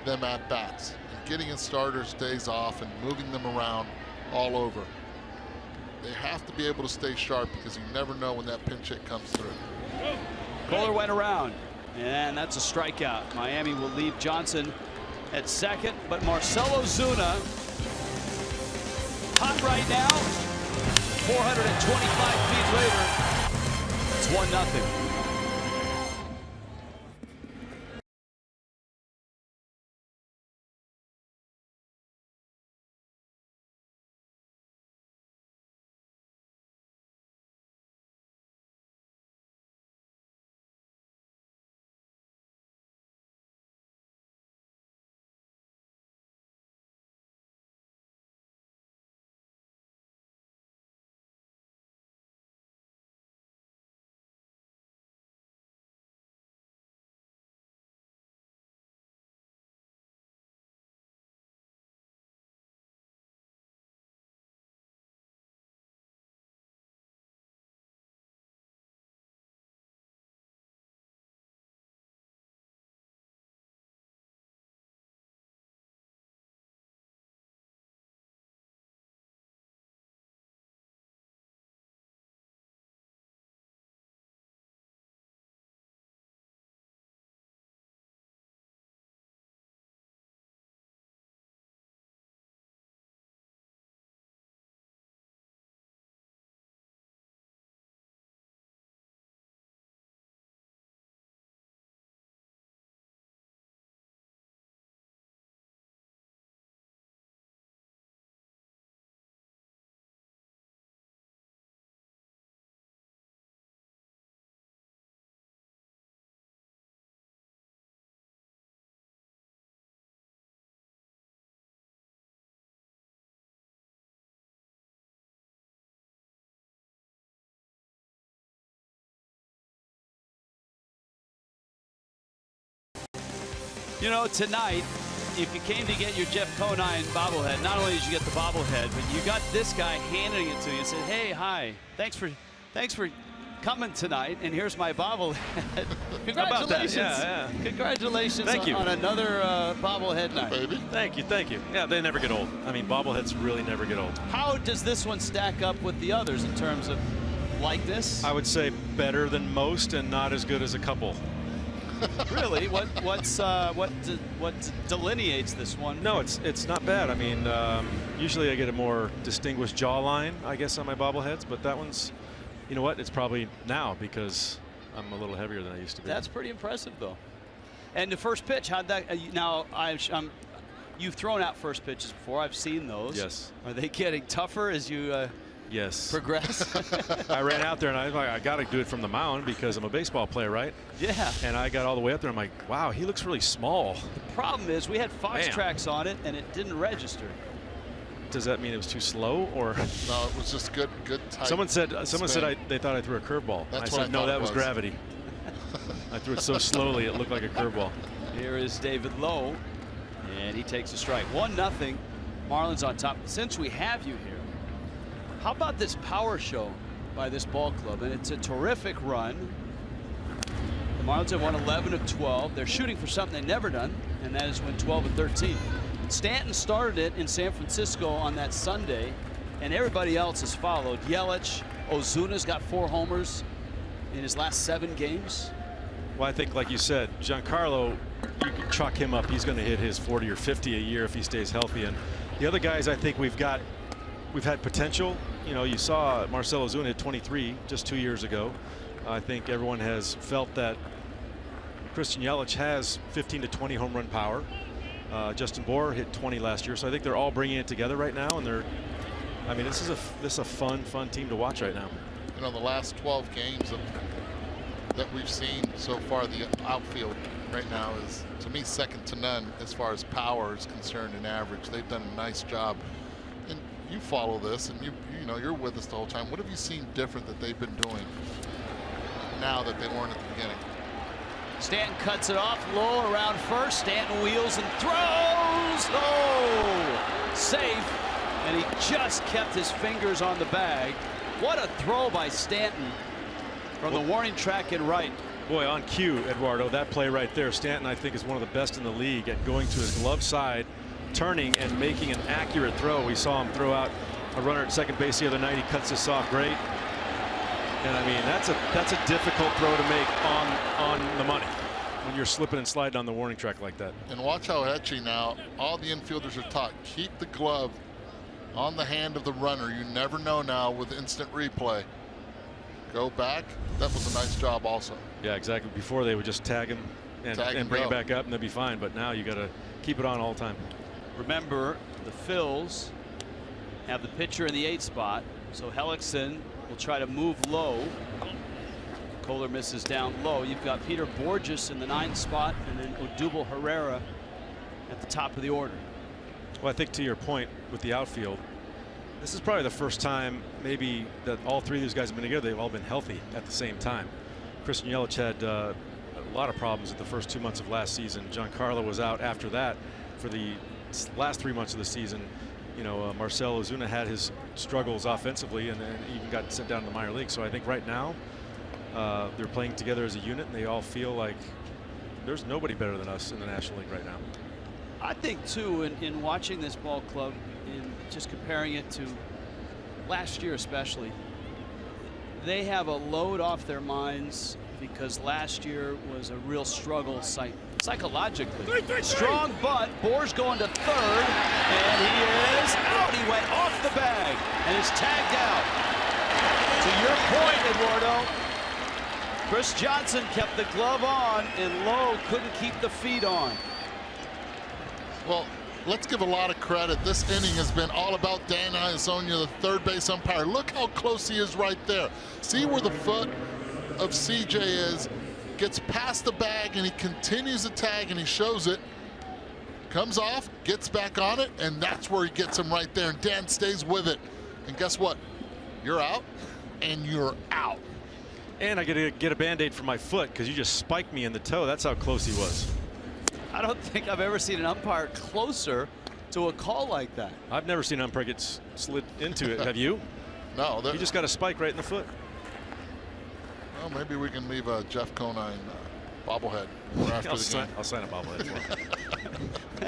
them at bats, and getting his starters days off and moving them around all over. They have to be able to stay sharp because you never know when that pinch hit comes through. Kohler went around, and that's a strikeout. Miami will leave Johnson at second, but Marcell Ozuna hot right now. 425 feet later, it's 1-0. You know, tonight, if you came to get your Jeff Conine bobblehead, not only did you get the bobblehead, but you got this guy handing it to you and said, "Hey, hi, thanks for coming tonight, and here's my bobblehead." Congratulations! Yeah. Congratulations! Thank you on another bobblehead night. Baby. Thank you. Yeah, they never get old. I mean, bobbleheads really never get old. How does this one stack up with the others in terms of likeness? I would say better than most, and not as good as a couple. Really? What delineates this one? No, it's not bad. I mean, usually I get a more distinguished jawline, I guess, on my bobbleheads, but that one's, you know what? It's probably now because I'm a little heavier than I used to be. That's pretty impressive, though. And the first pitch, how'd that? Now you've thrown out first pitches before. I've seen those. Yes. Are they getting tougher as you? Yes. Progress. I ran out there and I was like, I got to do it from the mound because I'm a baseball player, right? Yeah. And I got all the way up there. I'm like, wow, he looks really small. The problem is we had Fox tracks on it and it didn't register. Does that mean it was too slow, or? No, it was just good tight. Someone said they thought I threw a curveball. I said no, that was gravity. I threw it so slowly it looked like a curveball. Here is David Lowe, and he takes a strike. 1-0. Marlins on top. Since we have you here, how about this power show by this ball club? And it's a terrific run. The Marlins have won 11 of 12. They're shooting for something they've never done, and that is win 12 of 13. Stanton started it in San Francisco on that Sunday, and everybody else has followed. Yelich, Ozuna's got 4 homers in his last 7 games. Well, I think, like you said, Giancarlo, you can chalk him up. He's going to hit his 40 or 50 a year if he stays healthy. And the other guys, I think we've had potential. You know, you saw Marcell Ozuna hit 23 just 2 years ago. I think everyone has felt that Christian Yelich has 15 to 20 home run power. Justin Bour hit 20 last year, so I think they're all bringing it together right now, and I mean, this is a fun team to watch right now. You know, the last 12 games that we've seen so far, the outfield right now is, to me, second to none as far as power is concerned in average. They've done a nice job you follow this, and you know you're with us the whole time. What have you seen different that they've been doing now that they weren't at the beginning? Stanton cuts it off low around first. Stanton wheels and throws. Oh, safe. And he just kept his fingers on the bag. What a throw by Stanton from the warning track and right. Boy, on cue, Eduardo, that play right there. Stanton, I think, is one of the best in the league at going to his glove side, turning and making an accurate throw. We saw him throw out a runner at second base the other night. He cuts this off great. And I mean, that's a difficult throw to make on the money when you're slipping and sliding on the warning track like that. And watch how etchy now. All the infielders are taught, keep the glove on the hand of the runner. You never know now with instant replay. Go back. That was a nice job also. Yeah, exactly. Before they would just tag him and bring it back up and they'd be fine. But now you got to keep it on all the time. Remember, the Phils have the pitcher in the 8th spot. So Hellickson will try to move low. Kohler misses down low. You've got Peter Borges in the 9th spot and then Odubel Herrera at the top of the order. Well, I think to your point with the outfield, this is probably the first time maybe that all three of these guys have been together. They've all been healthy at the same time. Christian Yelich had a lot of problems at the first 2 months of last season. Giancarlo was out after that for the last 3 months of the season. You know, Marcell Ozuna had his struggles offensively and then even got sent down to the minor league. So I think right now they're playing together as a unit and they all feel like there's nobody better than us in the National League right now. I think too, in watching this ball club, in just comparing it to last year especially, they have a load off their minds because last year was a real struggle psychologically. Strong butt. Bohr's going to third, and he is out. He went off the bag and is tagged out. To your point, Eduardo, Chris Johnson kept the glove on, and Lowe couldn't keep the feet on. Well, let's give a lot of credit. This inning has been all about Dan Iasonia, the third base umpire. Look how close he is right there. See where the foot of CJ is. Gets past the bag and he continues the tag and he shows it. Comes off, gets back on it, and that's where he gets him right there. And Dan stays with it. And guess what? You're out and you're out. And I get a Band-Aid for my foot because you just spiked me in the toe. That's how close he was. I don't think I've ever seen an umpire closer to a call like that. I've never seen an umpire get slid into it. Have you? No. You just got a spike right in the foot. Well, maybe we can leave a Jeff Conine bobblehead after the game. I'll sign a bobblehead for him.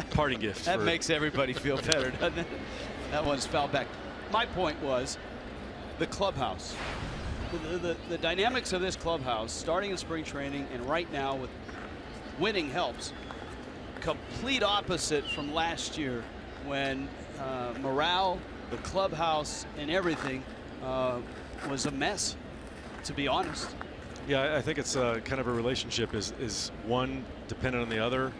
Parting gift. That makes everybody feel better, doesn't it? That one's fouled back. My point was the clubhouse. The dynamics of this clubhouse, starting in spring training and right now with winning helps. Complete opposite from last year when morale, the clubhouse, and everything was a mess, to be honest. Yeah, I think it's kind of a relationship. Is one dependent on the other?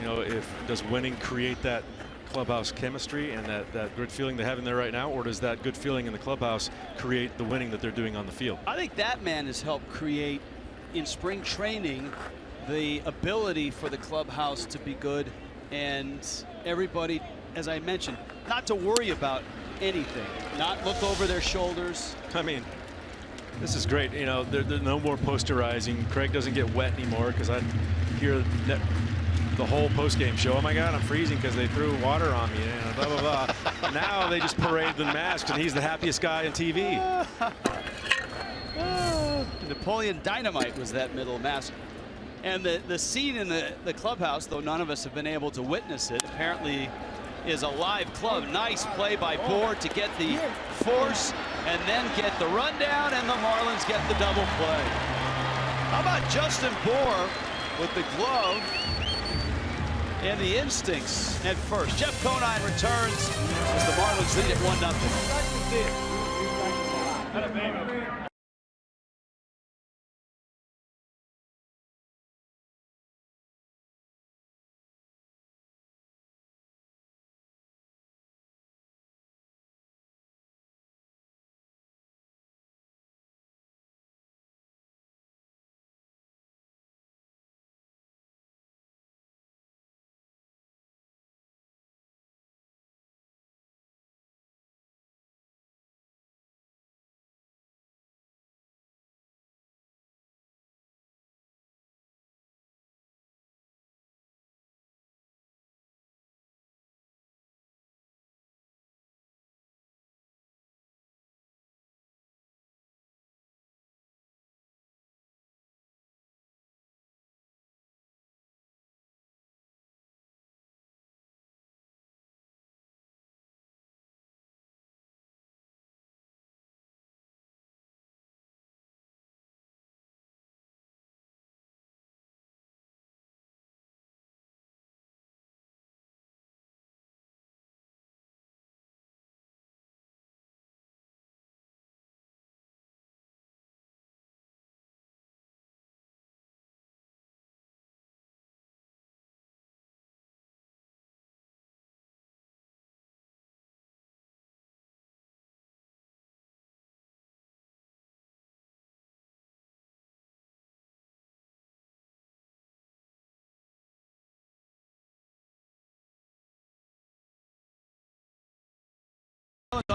You know, does winning create that clubhouse chemistry and that good feeling they have in there right now, or does that good feeling in the clubhouse create the winning that they're doing on the field? I think that man has helped create in spring training the ability for the clubhouse to be good and everybody, as I mentioned, not to worry about anything, not look over their shoulders. I mean, this is great. You know, there's no more posterizing. Craig doesn't get wet anymore because I hear the whole post-game show. Oh my God, I'm freezing because they threw water on me. And blah blah blah. Now they just parade the masks, and he's the happiest guy on TV. Napoleon Dynamite was that middle mask. And the scene in the clubhouse, though none of us have been able to witness it, apparently is a live club. Nice play by Bohr to get the force and then get the rundown, and the Marlins get the double play. How about Justin Bohr with the glove and the instincts at first? Jeff Conine returns as the Marlins lead at 1-0.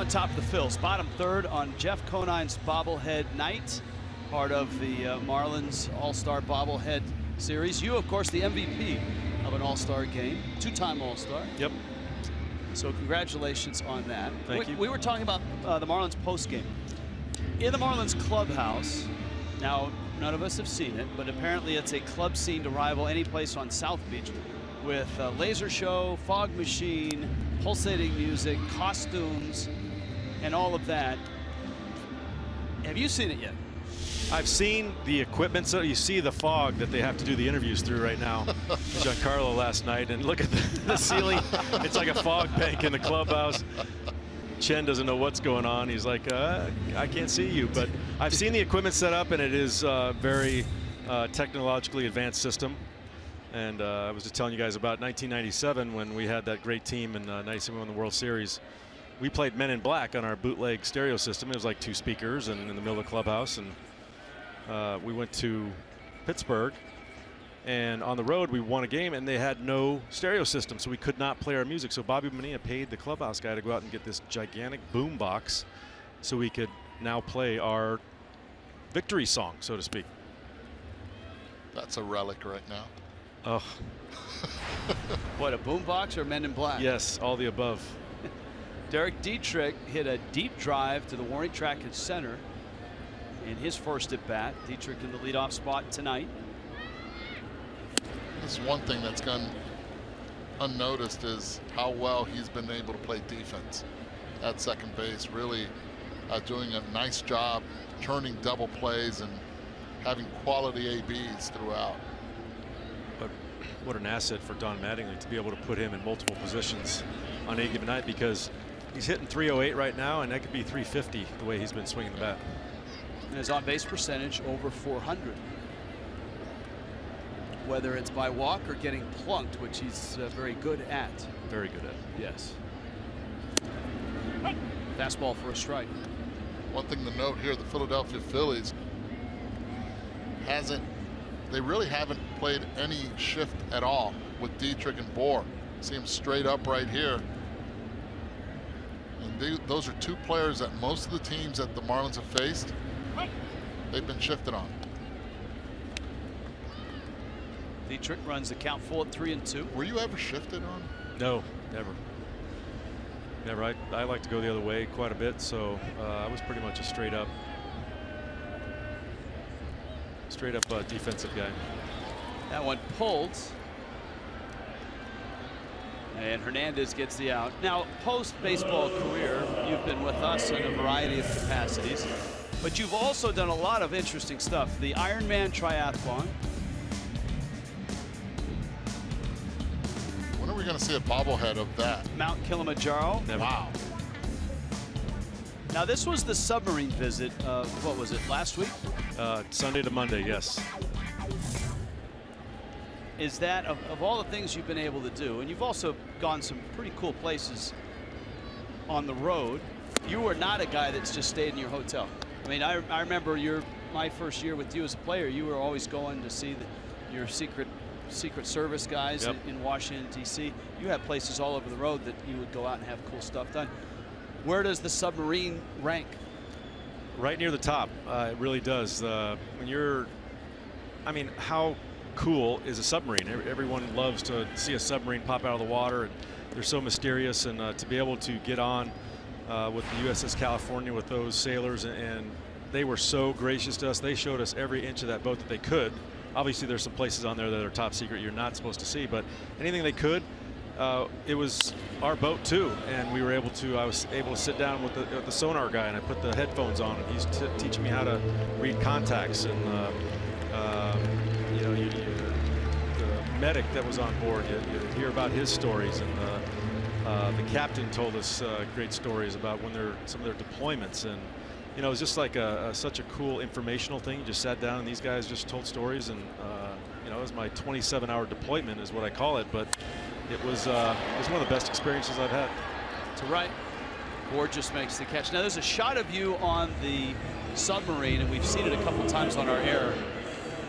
on top of the Phils. Bottom third on Jeff Conine's bobblehead night. Part of the Marlins All-Star bobblehead series. You, of course, the MVP of an All-Star game. Two-time All-Star. Yep. So congratulations on that. Thank you. We were talking about the Marlins post-game. In the Marlins clubhouse, now none of us have seen it, but apparently it's a club scene to rival any place on South Beach, with a laser show, fog machine, pulsating music, costumes, and all of that. Have you seen it yet? I've seen the equipment. So you see the fog that they have to do the interviews through right now. Giancarlo last night, and look at the ceiling. It's like a fog bank in the clubhouse. Chen doesn't know what's going on. He's like, I can't see you. But I've seen the equipment set up, and it is very technologically advanced system. And I was just telling you guys about 1997 when we had that great team in 97 won the World Series. We played Men in Black on our bootleg stereo system. It was like 2 speakers and in the middle of the clubhouse. And we went to Pittsburgh, and on the road we won a game, and they had no stereo system, so we could not play our music. So Bobby Bonilla paid the clubhouse guy to go out and get this gigantic boom box so we could now play our victory song, so to speak. That's a relic right now. Oh. What, a boombox or Men in Black? Yes, all the above. Derek Dietrich hit a deep drive to the warning track at center in his first at bat. Dietrich in the leadoff spot tonight. This is one thing that's gone unnoticed is how well he's been able to play defense at second base. Really doing a nice job turning double plays and having quality ABs throughout. But what an asset for Don Mattingly to be able to put him in multiple positions on any given night, because he's hitting 308 right now, and that could be 350 the way he's been swinging the bat. And his on-base percentage over 400. Whether it's by walk or getting plunked, which he's very good at. Very good at. Yes. Fastball for a strike. One thing to note here, the Philadelphia Phillies they really haven't played any shift at all with Dietrich and Bohr. See him straight up right here. And those are 2 players that most of the teams that the Marlins have faced, they've been shifted on. Dietrich runs the count full at 3-2. Were you ever shifted on? No, never. Never. I like to go the other way quite a bit, so I was pretty much a straight up defensive guy. That one pulled. And Hernandez gets the out. Now, post-baseball career, you've been with us in a variety of capacities, but you've also done a lot of interesting stuff. The Ironman triathlon. When are we going to see a bobblehead of that? Mount Kilimanjaro. Never. Wow. Now, this was the submarine visit of, what was it, last week? Sunday to Monday, yes. Is that, of all the things you've been able to do, and you've also gone some pretty cool places on the road, you were not a guy that's just stayed in your hotel. I mean, I remember my first year with you as a player, you were always going to see your Secret Service guys in Washington, D.C. You had places all over the road that you would go out and have cool stuff done. Where does the submarine rank? Right near the top. It really does. When you're, I mean, how cool is a submarine? Everyone loves to see a submarine pop out of the water, and they're so mysterious. And to be able to get on with the USS California with those sailors, and they were so gracious to us. They showed us every inch of that boat that they could. Obviously, there's some places on there that are top secret you're not supposed to see, but anything they could. It was our boat too, and I was able to sit down with the sonar guy, and I put the headphones on, and he's teaching me how to read contacts, and the medic that was on board, you hear about his stories, and the captain told us great stories about some of their deployments, and it was just like such a cool informational thing. You just sat down and these guys just told stories, and it was my 27-hour deployment is what I call it, but it was one of the best experiences I've had. To right. Gorgeous makes the catch. Now there's a shot of you on the submarine, and we've seen it a couple times on our air,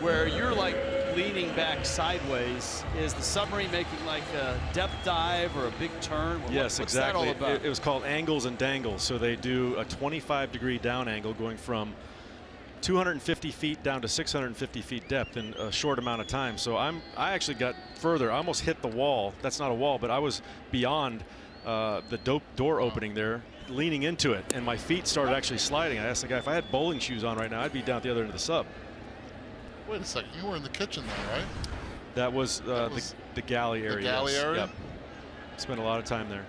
where you're like leaning back sideways. Is the submarine making like a depth dive or a big turn? Yes, what's exactly. That all about? It was called angles and dangles. So they do a 25-degree down angle going from 250 feet down to 650 feet depth in a short amount of time. So I actually got further. I almost hit the wall. That's not a wall, but I was beyond the door opening there, leaning into it, and my feet started actually sliding. I asked the guy, if I had bowling shoes on right now, I'd be down at the other end of the sub. Wait a second, you were in the kitchen there, right? That was the galley area. The galley area? Yep. Spent a lot of time there.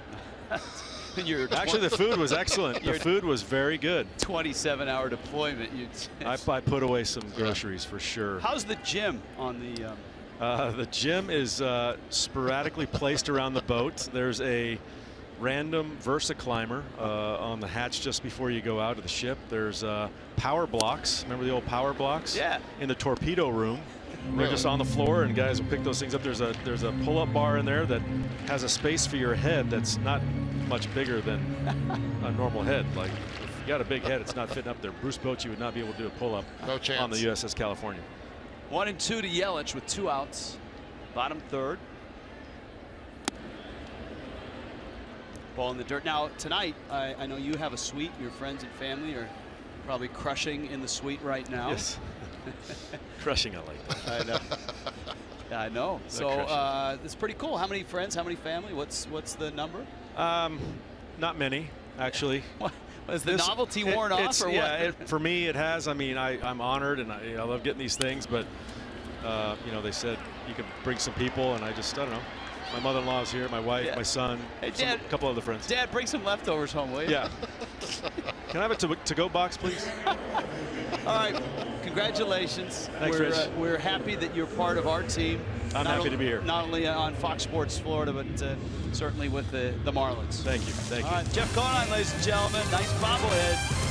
Actually, the food was excellent. The food was very good. 27-hour deployment. I put away some groceries for sure. How's the gym on the? The gym is sporadically placed around the boat. There's a random Versa climber on the hatch just before you go out of the ship. There's power blocks. Remember the old power blocks? Yeah. In the torpedo room. They're just on the floor, and guys will pick those things up. There's a pull-up bar in there that has a space for your head that's not much bigger than a normal head. Like, if you got a big head, it's not fitting up there. Bruce Bochy would not be able to do a pull-up on the USS California. 1-2 to Yelich with 2 outs. Bottom third. Ball in the dirt. Now tonight, I know you have a suite. Your friends and family are probably crushing in the suite right now. Yes. Crushing, I like that. I know. I know. So it's pretty cool. How many friends? How many family? What's the number? Not many, actually. Has the novelty worn off, or yeah, what? For me, it has. I mean, I'm honored, and I love getting these things. But you know, they said you could bring some people, and I don't know. My mother-in-law's here, my wife, my son, hey, Dad, a couple other friends. Dad, bring some leftovers home, will you? Yeah. Can I have a to-go box, please? All right. Congratulations. Thanks, Rich. We're happy that you're part of our team. I'm happy to be here. Not only on Fox Sports Florida, but certainly with the Marlins. Thank you. Thank you. All right, Jeff Conine, ladies and gentlemen. Nice bobblehead.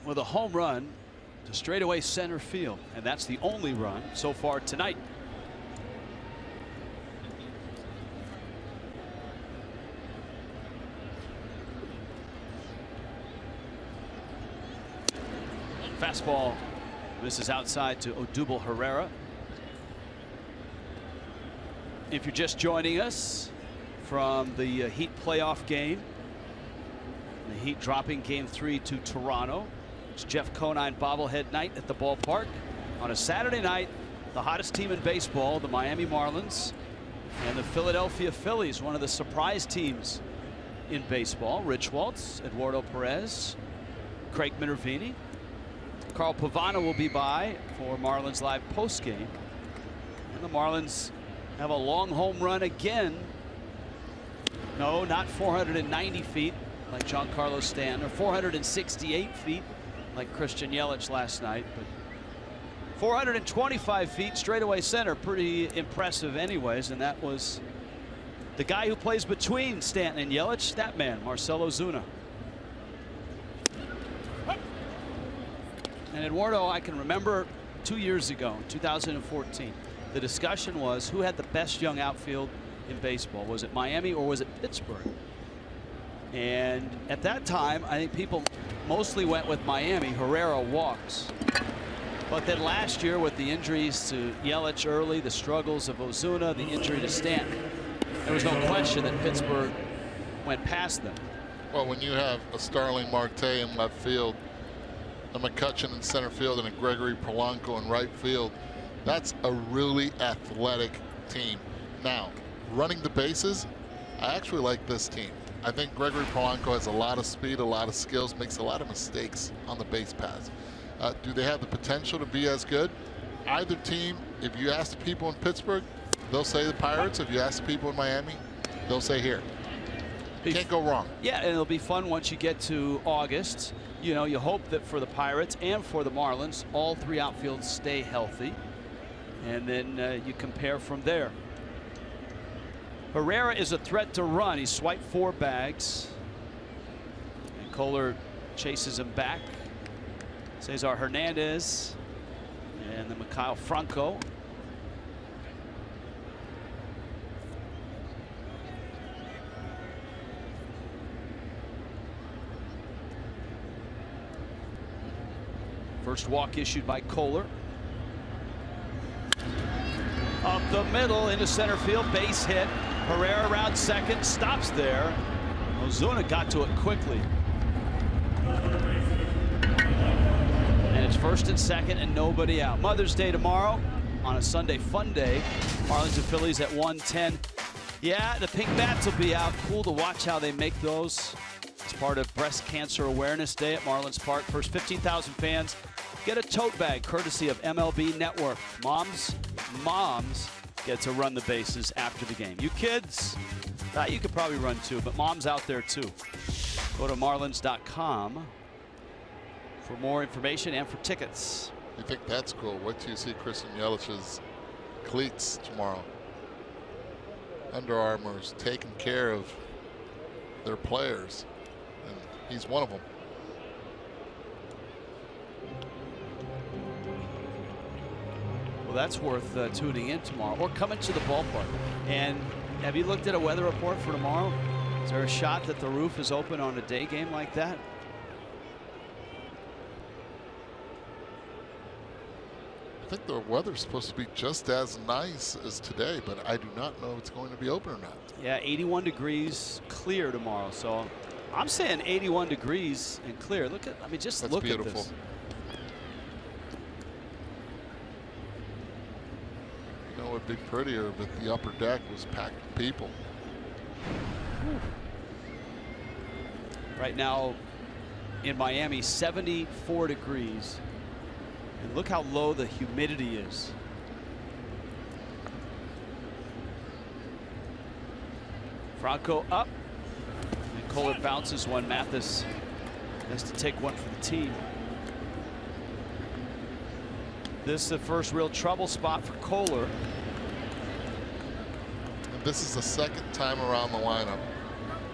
With a home run to straightaway center field, and that's the only run so far tonight. Fastball misses outside to Odubel Herrera. If you're just joining us from the Heat playoff game, the Heat dropping Game 3 to Toronto. It's Jeff Conine bobblehead night at the ballpark on a Saturday night. The hottest team in baseball, the Miami Marlins, and the Philadelphia Phillies, one of the surprise teams in baseball. Rich Waltz, Eduardo Perez, Craig Minervini. Carl Pavano will be by for Marlins Live postgame. And the Marlins have a long home run again. No, not 490 feet. like Giancarlo Stanton, or 468 feet like Christian Yelich last night. But 425 feet straightaway center, pretty impressive anyways, and that was the guy who plays between Stanton and Yelich, that man, Marcell Ozuna. And Eduardo, I can remember 2 years ago, 2014, the discussion was who had the best young outfield in baseball. Was it Miami or was it Pittsburgh? And at that time, I think people mostly went with Miami. Herrera walks. But then last year, with the injuries to Yelich early, the struggles of Ozuna, the injury to Stanton, there was no question that Pittsburgh went past them. Well, when you have a Starling Marte in left field, a McCutchen in center field, and a Gregory Polanco in right field, that's a really athletic team. Now, running the bases, I actually like this team. I think Gregory Polanco has a lot of speed, a lot of skills, makes a lot of mistakes on the base paths. Do they have the potential to be as good? Either team, if you ask the people in Pittsburgh, they'll say the Pirates. If you ask the people in Miami, they'll say here. Can't go wrong. Yeah, and it'll be fun once you get to August. You know, you hope that for the Pirates and for the Marlins, all three outfields stay healthy. And then you compare from there. Herrera is a threat to run. He swiped 4 bags. And Kohler chases him back. Cesar Hernandez and then Mikhail Franco. First walk issued by Kohler. Up the middle into center field, base hit. Herrera around second, stops there. Ozuna got to it quickly. And it's first and second and nobody out. Mother's Day tomorrow on a Sunday fun day. Marlins and Phillies at 1:10. Yeah, the pink bats will be out. Cool to watch how they make those. It's part of Breast Cancer Awareness Day at Marlins Park. First 15,000 fans get a tote bag courtesy of MLB Network. Moms get to run the bases after the game. You kids, you could probably run too, but mom's out there too. Go to marlins.com for more information and for tickets. You think that's cool? Wait till you see Christian Yelich's cleats tomorrow. Under Armour's taking care of their players, and he's one of them. Well, that's worth tuning in tomorrow or coming to the ballpark. And have you looked at a weather report for tomorrow? Is there a shot that the roof is open on a day game like that? I think the weather's supposed to be just as nice as today, but I do not know if it's going to be open or not. Yeah, 81 degrees clear tomorrow. So I'm saying 81 degrees and clear. Look at, I mean, just look at this. You know, it would be prettier if the upper deck was packed with people. Whew. Right now in Miami, 74 degrees. And look how low the humidity is. Franco up. And Kohler bounces one. Mathis has to take one for the team. This is the first real trouble spot for Kohler. And this is the second time around the lineup.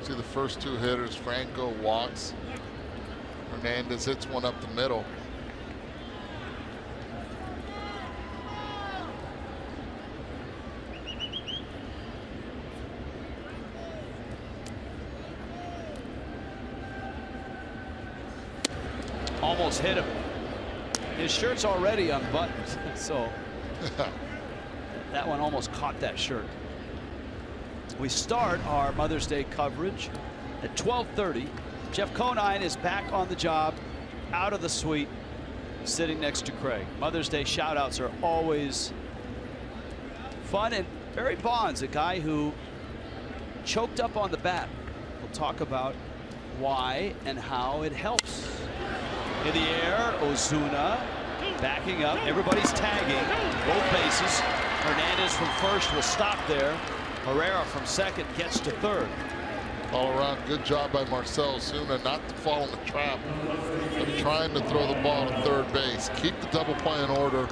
See the first 2 hitters. Franco walks. Hernandez hits one up the middle. Almost hit him. His shirt's already unbuttoned, so that one almost caught that shirt. We start our Mother's Day coverage at 12:30. Jeff Conine is back on the job, out of the suite, sitting next to Craig. Mother's Day shout-outs are always fun, and Barry Bonds, a guy who choked up on the bat. We'll talk about why and how it helps. In the air, Ozuna backing up. Everybody's tagging both bases. Hernandez from first will stop there. Herrera from second gets to third. All around, good job by Marcell Ozuna not to fall in the trap of trying to throw the ball to third base. Keep the double play in order.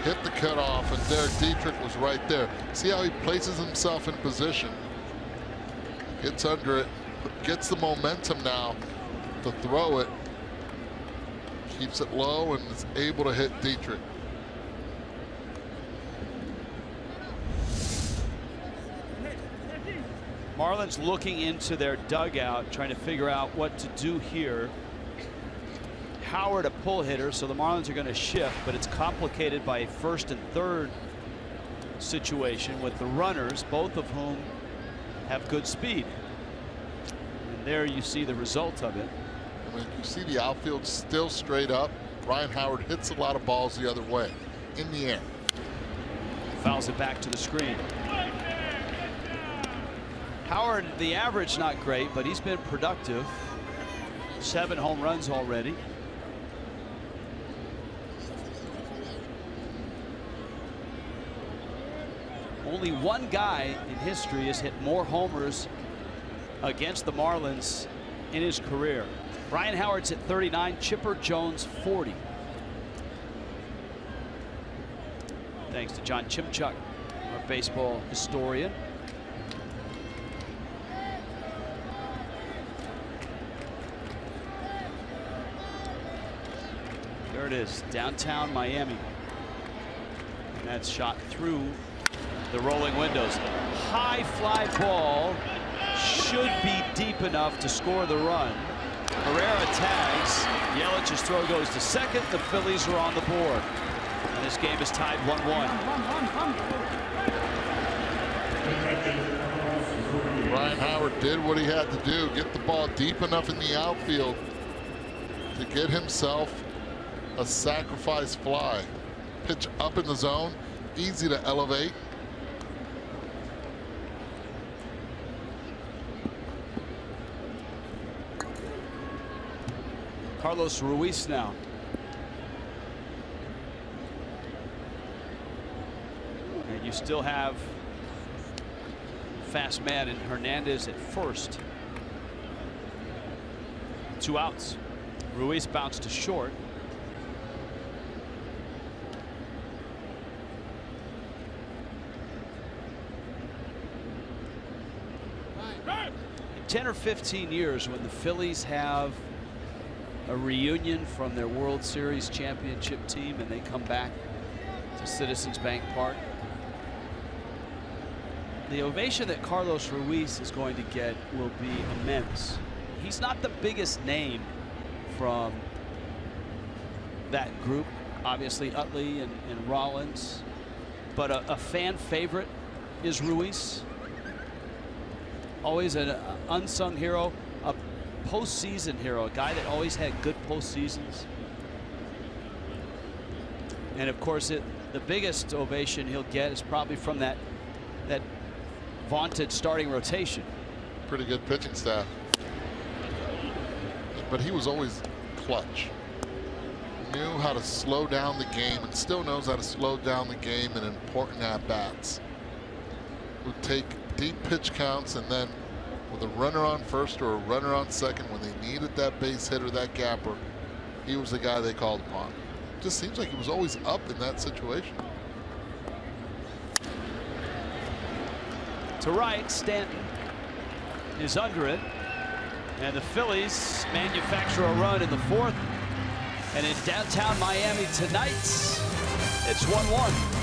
Hit the cutoff, and Derek Dietrich was right there. See how he places himself in position. Gets under it, gets the momentum now to throw it. Keeps it low and is able to hit Dietrich. Marlins looking into their dugout, trying to figure out what to do here. Howard a pull hitter, so the Marlins are going to shift, but it's complicated by a first and third situation with the runners, both of whom have good speed. And there you see the result of it. I mean, you see the outfield still straight up. Ryan Howard hits a lot of balls the other way, in the air. Fouls it back to the screen. Howard, the average not great, but he's been productive. 7 home runs already. Only one guy in history has hit more homers against the Marlins in his career. Ryan Howard's at 39, Chipper Jones 40. Thanks to John Chimchuk, our baseball historian. There it is, downtown Miami. And that's shot through the rolling windows. High fly ball should be deep enough to score the run. Herrera tags. Yelich's throw goes to second. The Phillies are on the board. And this game is tied 1-1. Ryan Howard did what he had to do, get the ball deep enough in the outfield to get himself a sacrifice fly. Pitch up in the zone, easy to elevate. Carlos Ruiz now. And you still have fast man and Hernandez at first. 2 outs. Ruiz bounced to short. In 10 or 15 years, when the Phillies have a reunion from their World Series championship team and they come back to Citizens Bank Park, the ovation that Carlos Ruiz is going to get will be immense. He's not the biggest name from that group, obviously Utley and Rollins, but a fan favorite is Ruiz. Always an unsung hero, a postseason hero, a guy that always had good postseasons. And of course, the biggest ovation he'll get is probably from that vaunted starting rotation. Pretty good pitching staff. But he was always clutch. Knew how to slow down the game and still knows how to slow down the game in important at-bats. Would take deep pitch counts, and then with a runner on first or a runner on second, when they needed that base hit or that gapper, he was the guy they called upon. Just seems like he was always up in that situation. To right, Stanton is under it, and the Phillies manufacture a run in the 4th. And in downtown Miami tonight, it's 1-1.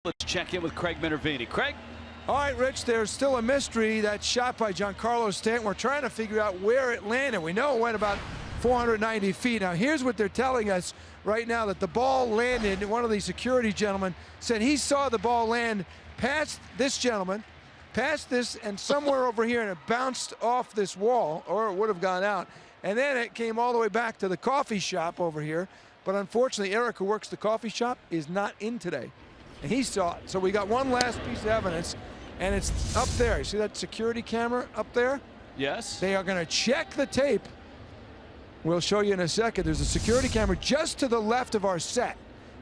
Let's check in with Craig Minervini. Craig? All right, Rich, there's still a mystery. That shot by Giancarlo Stanton. We're trying to figure out where it landed. We know it went about 490 feet. Now, here's what they're telling us right now, that the ball landed. One of the security gentlemen said he saw the ball land past this gentleman, past this, and somewhere over here, and it bounced off this wall, or it would have gone out. And then it came all the way back to the coffee shop over here. But unfortunately, Eric, who works the coffee shop, is not in today. And he saw it. So we got one last piece of evidence, and it's up there. You see that security camera up there? Yes. They are going to check the tape. We'll show you in a second. There's a security camera just to the left of our set.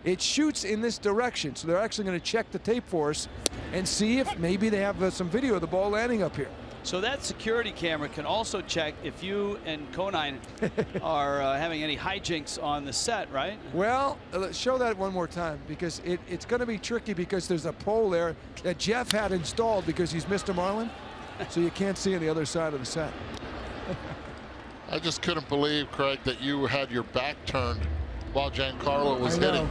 It shoots in this direction. So they're actually going to check the tape for us and see if maybe they have some video of the ball landing up here. So that security camera can also check if you and Conine are having any hijinks on the set, right? Well, let's show that one more time, because it's going to be tricky, because there's a pole there that Jeff had installed because he's Mr. Marlin, so you can't see on the other side of the set. I just couldn't believe, Craig, that you had your back turned while Giancarlo was hitting.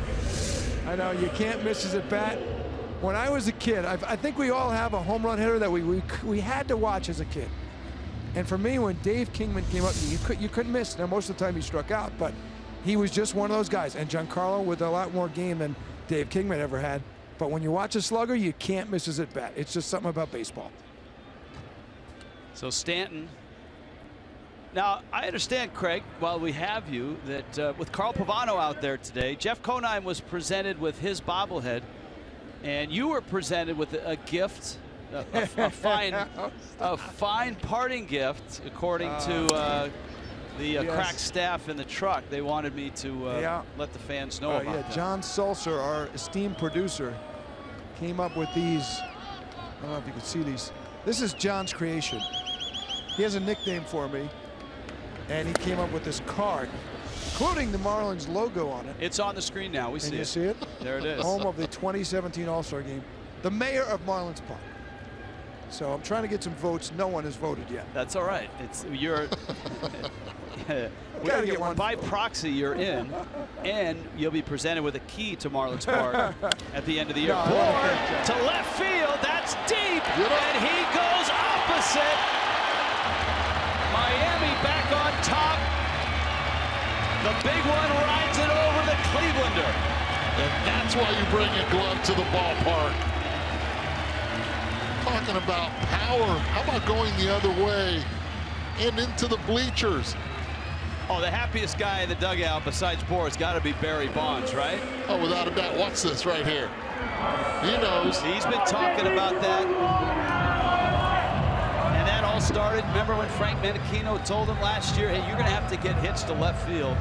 I know, you can't miss his at bat. When I was a kid, I think we all have a home run hitter that we had to watch as a kid. And for me, when Dave Kingman came up, you couldn't miss. Now, most of the time he struck out, but he was just one of those guys. And Giancarlo with a lot more game than Dave Kingman ever had. But when you watch a slugger, you can't miss his at bat. It's just something about baseball. So Stanton. Now, I understand, Craig, while we have you, that with Carl Pavano out there today, Jeff Conine was presented with his bobblehead. And you were presented with a gift, a fine parting gift, according to the crack staff in the truck. They wanted me to let the fans know about that. John Sulcer, our esteemed producer, came up with these. I don't know if you can see these. This is John's creation. He has a nickname for me, and he came up with this card, including the Marlins logo on it. It's on the screen now. We see it. You see it? There it is. Home of the 2017 All-Star Game. The mayor of Marlins Park. So I'm trying to get some votes. No one has voted yet. That's all right. You're by proxy. You're in, and you'll be presented with a key to Marlins Park at the end of the year. To left field. That's deep, and he goes opposite. Miami back on top. The big one rides it over the Clevelander. And that's why you bring a glove to the ballpark. Talking about power. How about going the other way and into the bleachers? Oh, the happiest guy in the dugout besides Bohr has got to be Barry Bonds, right? Oh, without a doubt. Watch this right here. He knows. He's been talking about that. And that all started, remember when Frank Menachino told him last year, hey, you're going to have to get hits to left field.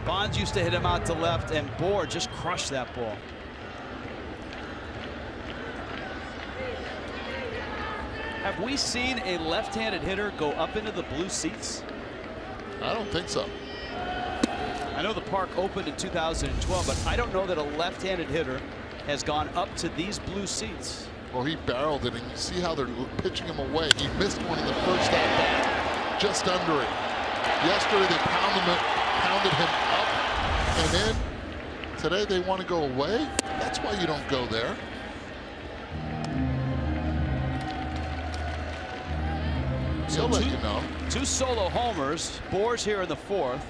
Bonds used to hit him out to left, and Bohr just crushed that ball. Have we seen a left-handed hitter go up into the blue seats? I don't think so. I know the park opened in 2012, but I don't know that a left-handed hitter has gone up to these blue seats. Well, he barreled it, and you see how they're pitching him away. He missed one in the first at-bat, just under it. Yesterday, they pounded him up and in. Today, they want to go away. That's why you don't go there. So let you know. Two solo homers. Bohr's here in the fourth.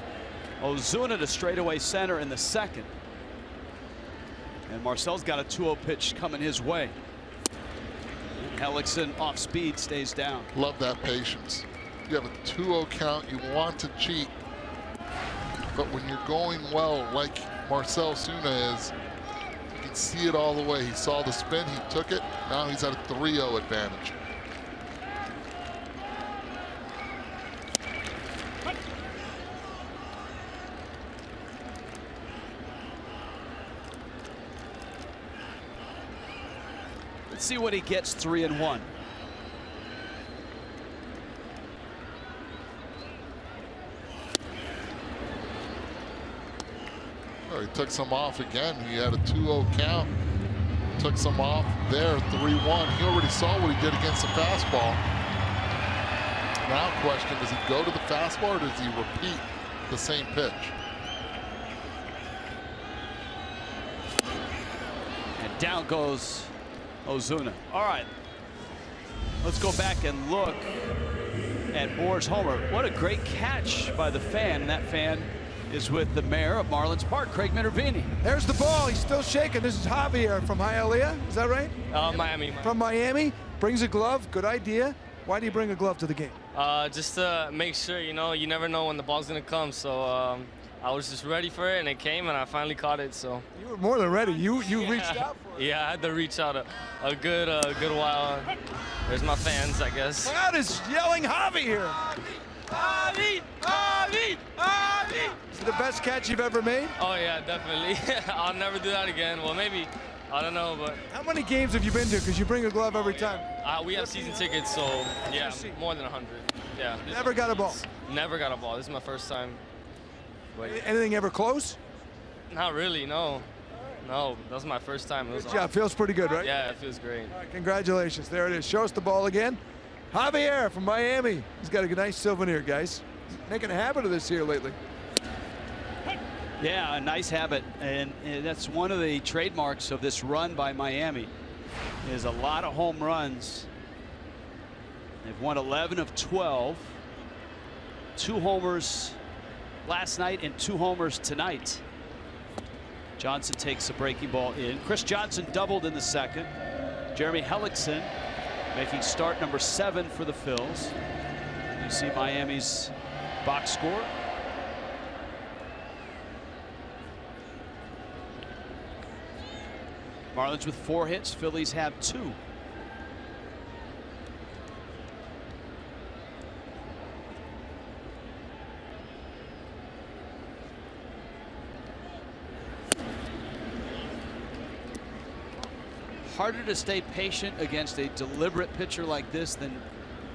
Ozuna to straightaway center in the second. And Marcel's got a 2-0 pitch coming his way. Hellickson off speed, stays down. Love that patience. You have a 2-0 count. You want to cheat. But when you're going well, like Marcell Ozuna is, you can see it all the way. He saw the spin. He took it. Now he's at a 3-0 advantage. Let's see what he gets 3-1. Oh, he took some off again. He had a 2-0 count. Took some off there, 3-1. He already saw what he did against the fastball. Now question, does he go to the fastball or does he repeat the same pitch? And Down goes Ozuna. All right, let's go back and look at Moore's homer. What a great catch by the fan, and that fan is with the mayor of Marlins Park, Craig Minervini. There's the ball. He's still shaking. This is Javier from Hialeah. Is that right? Miami. From Miami. Brings a glove. Good idea. Why do you bring a glove to the game? Just to make sure, you know, you never know when the ball's going to come. So I was just ready for it, and it came, and I finally caught it. So You were more than ready. You reached out for it. yeah, I had to reach out a good while. There's my fans, I guess. Crowd is yelling Javier. Javi! Javi! Javi! Is it the best catch you've ever made? Oh, yeah, definitely. I'll never do that again. Well, maybe. I don't know, but How many games have you been to? Because you bring a glove every time. we have season tickets, so yeah, more than 100. Yeah. Never got a ball. Never got a ball. This is my first time. But Anything ever close? not really, no. No, that was my first time. It was Yeah, feels pretty good, right? Yeah, it feels great. All right, congratulations. There it is. Show us the ball again. Javier from Miami. He's got a nice souvenir, guys. Making a habit of this here lately. Yeah, a nice habit, and that's one of the trademarks of this run by Miami. Is a lot of home runs. They've won 11 of 12. 2 homers last night and 2 homers tonight. Johnson takes the breaking ball in. Chris Johnson doubled in the second. Jeremy Hellickson making start number 7 for the Phils. You see Miami's box score. Marlins with 4 hits. Phillies have 2. Harder to stay patient against a deliberate pitcher like this than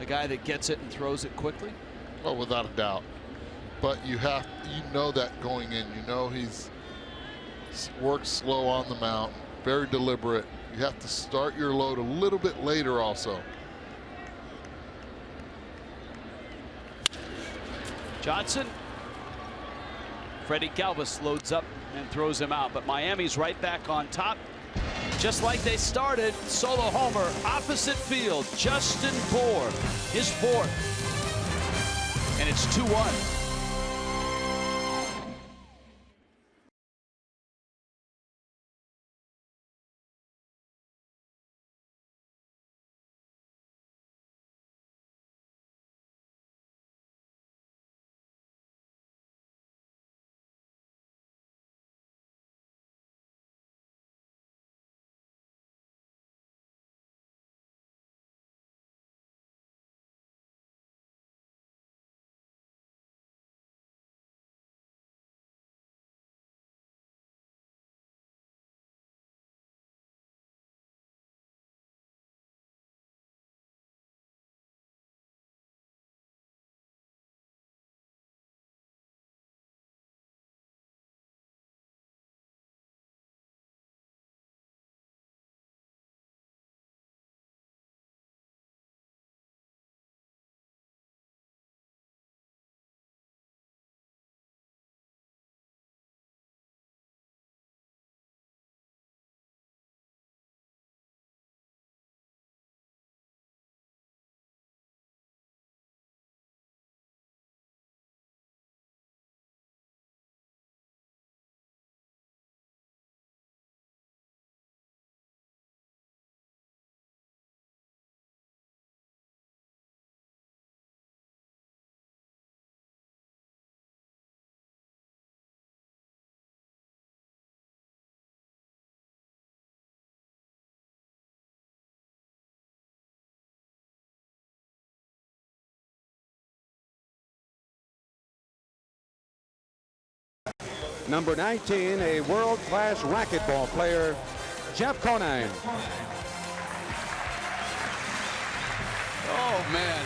a guy that gets it and throws it quickly. Oh, without a doubt. But you know that going in. You know he's worked slow on the mound. Very deliberate. You have to start your load a little bit later also. Johnson. Freddie Galvis loads up and throws him out, but Miami's right back on top. Just like they started. Solo homer, opposite field. Justin Bour, his 4th. And it's 2-1. Number 19, a world-class racquetball player, Jeff Conine. Oh, man.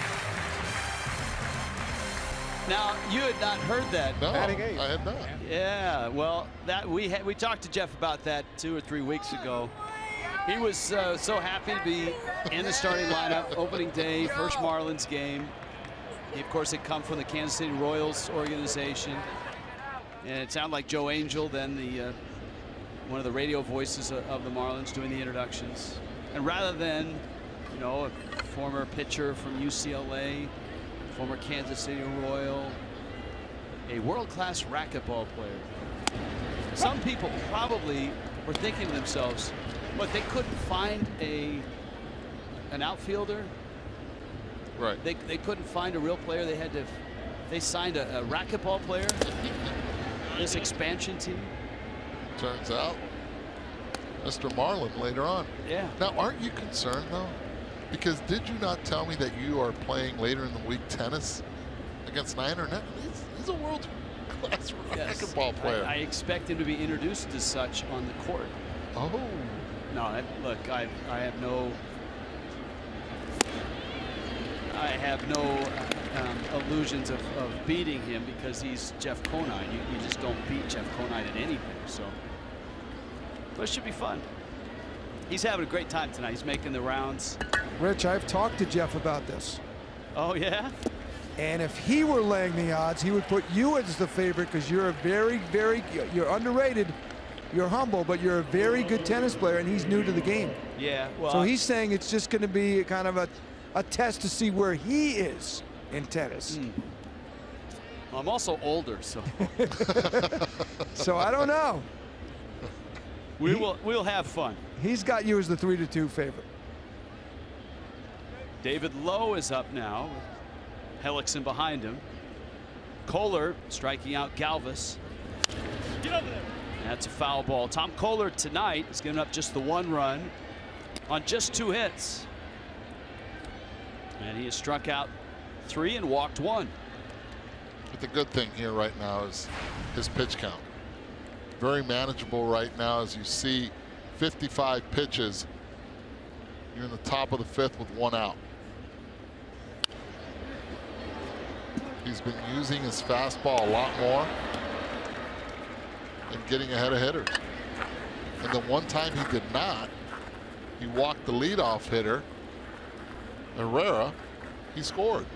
Now, you had not heard that. No, I had not. Yeah, well, that we talked to Jeff about that 2 or 3 weeks ago. He was so happy to be in the starting lineup, opening day, first Marlins game. He, of course, had come from the Kansas City Royals organization. And it sounded like Joe Angel, then the one of the radio voices of the Marlins doing the introductions. And rather than, you know, a former pitcher from UCLA, former Kansas City Royal, a world-class racquetball player. Some people probably were thinking to themselves, but they couldn't find an outfielder. Right. They couldn't find a real player. They signed a racquetball player. This expansion team. Turns out, Mr. Marlin later on. Yeah. Now, aren't you concerned though? Because did you not tell me that you are playing later in the week tennis against Niner? He's a world-class racquetball player. I expect him to be introduced as such on the court. Oh. No, look, I have no illusions of beating him because he's Jeff Conine. You just don't beat Jeff Conine at anything. So, but it should be fun. He's having a great time tonight. He's making the rounds. Rich, I've talked to Jeff about this. Oh yeah. And if he were laying the odds, he would put you as the favorite because you're a you're underrated. You're humble, but you're a very good tennis player, and he's new to the game. Yeah. Well, so he's saying it's just going to be kind of a test to see where he is in tennis. Well, I'm also older, so. So I don't know. We'll have fun. He's got you as the 3-2 favorite. David Lowe is up now. Hellickson behind him. Kohler striking out Galvis. Get over there. That's a foul ball. Tom Kohler tonight is giving up just the 1 run on just 2 hits. And he has struck out 3 and walked 1. But the good thing here right now is his pitch count. Very manageable right now as you see 55 pitches. You're in the top of the 5th with 1 out. He's been using his fastball a lot more and getting ahead of hitters. And the one time he did not, he walked the leadoff hitter, Herrera. He scored.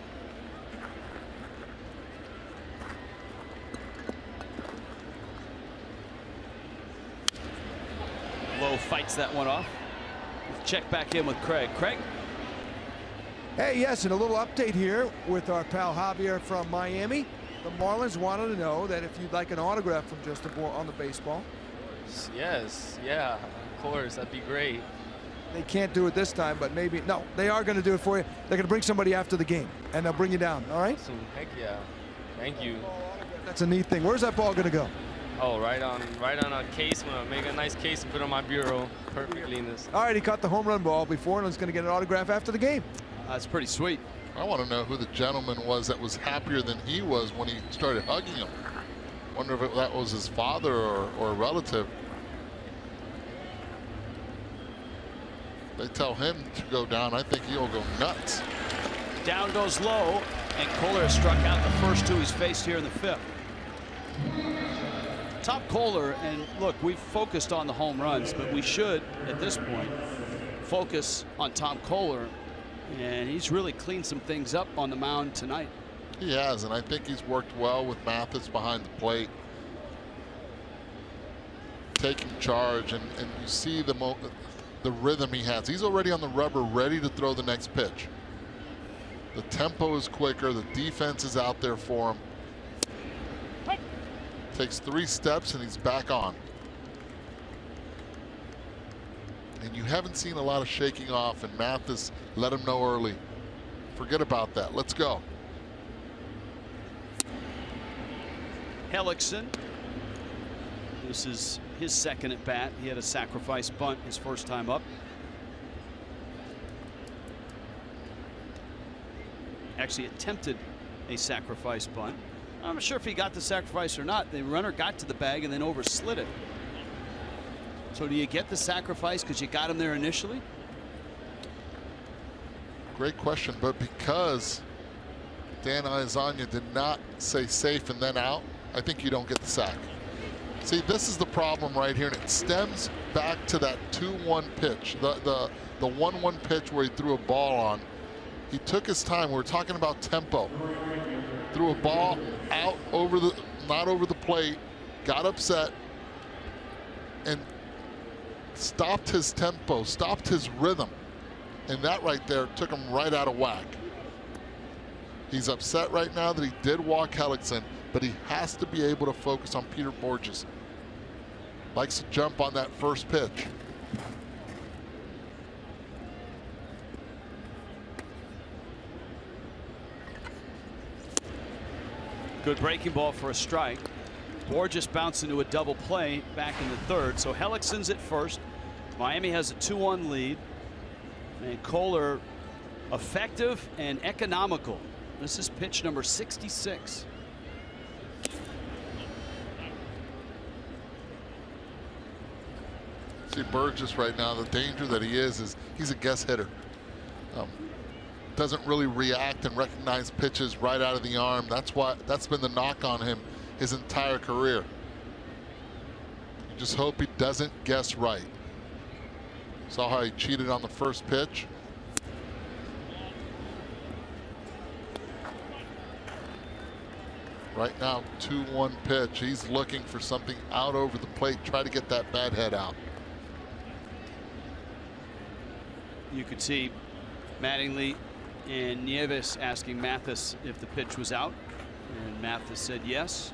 Lowe fights that one off. Check back in with Craig. Craig? Hey, yes, and a little update here with our pal Javier from Miami. The Marlins wanted to know that if you'd like an autograph from Justin Bour on the baseball. Yes, yeah, of course, that'd be great. They can't do it this time, but maybe. No, they are going to do it for you. They're going to bring somebody after the game, and they'll bring you down, all right? So, heck yeah. Thank you. That's a neat thing. Where's that ball going to go? Oh, right on a case. I'm gonna make a nice case and put it on my bureau. Perfectly in this. All right, he caught the home run ball before, and he's going to get an autograph after the game. That's pretty sweet. I want to know who the gentleman was that was happier than he was when he started hugging him. Wonder if that was his father or a relative. They tell him to go down. I think he'll go nuts. Down goes Lowe, and Kohler has struck out the first 2 he's faced here in the 5th. Tom Kohler, and look, we've focused on the home runs, but we should, at this point, focus on Tom Kohler. And he's really cleaned some things up on the mound tonight. He has, and I think he's worked well with Mathis behind the plate, taking charge, and you see the rhythm he has. He's already on the rubber, ready to throw the next pitch. The tempo is quicker. The defense is out there for him. Takes 3 steps and he's back on. And you haven't seen a lot of shaking off, and Mathis let him know early. Forget about that. Let's go. Hellickson. This is his second at bat. He had a sacrifice bunt his first time up. Actually attempted a sacrifice bunt. I'm not sure if he got the sacrifice or not. The runner got to the bag and then overslid it. So do you get the sacrifice because you got him there initially? Great question, but because Dan Aizanya did not say safe and then out, I think you don't get the sack. See, this is the problem right here, and it stems back to that 2-1 pitch, the 1-1 pitch where he threw a ball on. He took his time. We're talking about tempo. Threw a ball out over the, not over the plate, got upset, and stopped his tempo, stopped his rhythm. And that right there took him right out of whack. He's upset right now that he did walk Hellickson, but he has to be able to focus on Peter Borges. Likes to jump on that first pitch. Good breaking ball for a strike. Borges bounced into a double play back in the third. So Hellickson's at first. Miami has a 2-1 lead. And Kohler effective and economical. This is pitch number 66. See Burgess right now, the danger that he is he's a guess hitter. Doesn't really react and recognize pitches right out of the arm. That's been the knock on him his entire career. You just hope he doesn't guess right. Saw how he cheated on the first pitch. Right now, 2-1 pitch. He's looking for something out over the plate. Try to get that bad head out. You could see Mattingly and Nieves asking Mathis if the pitch was out, and Mathis said yes.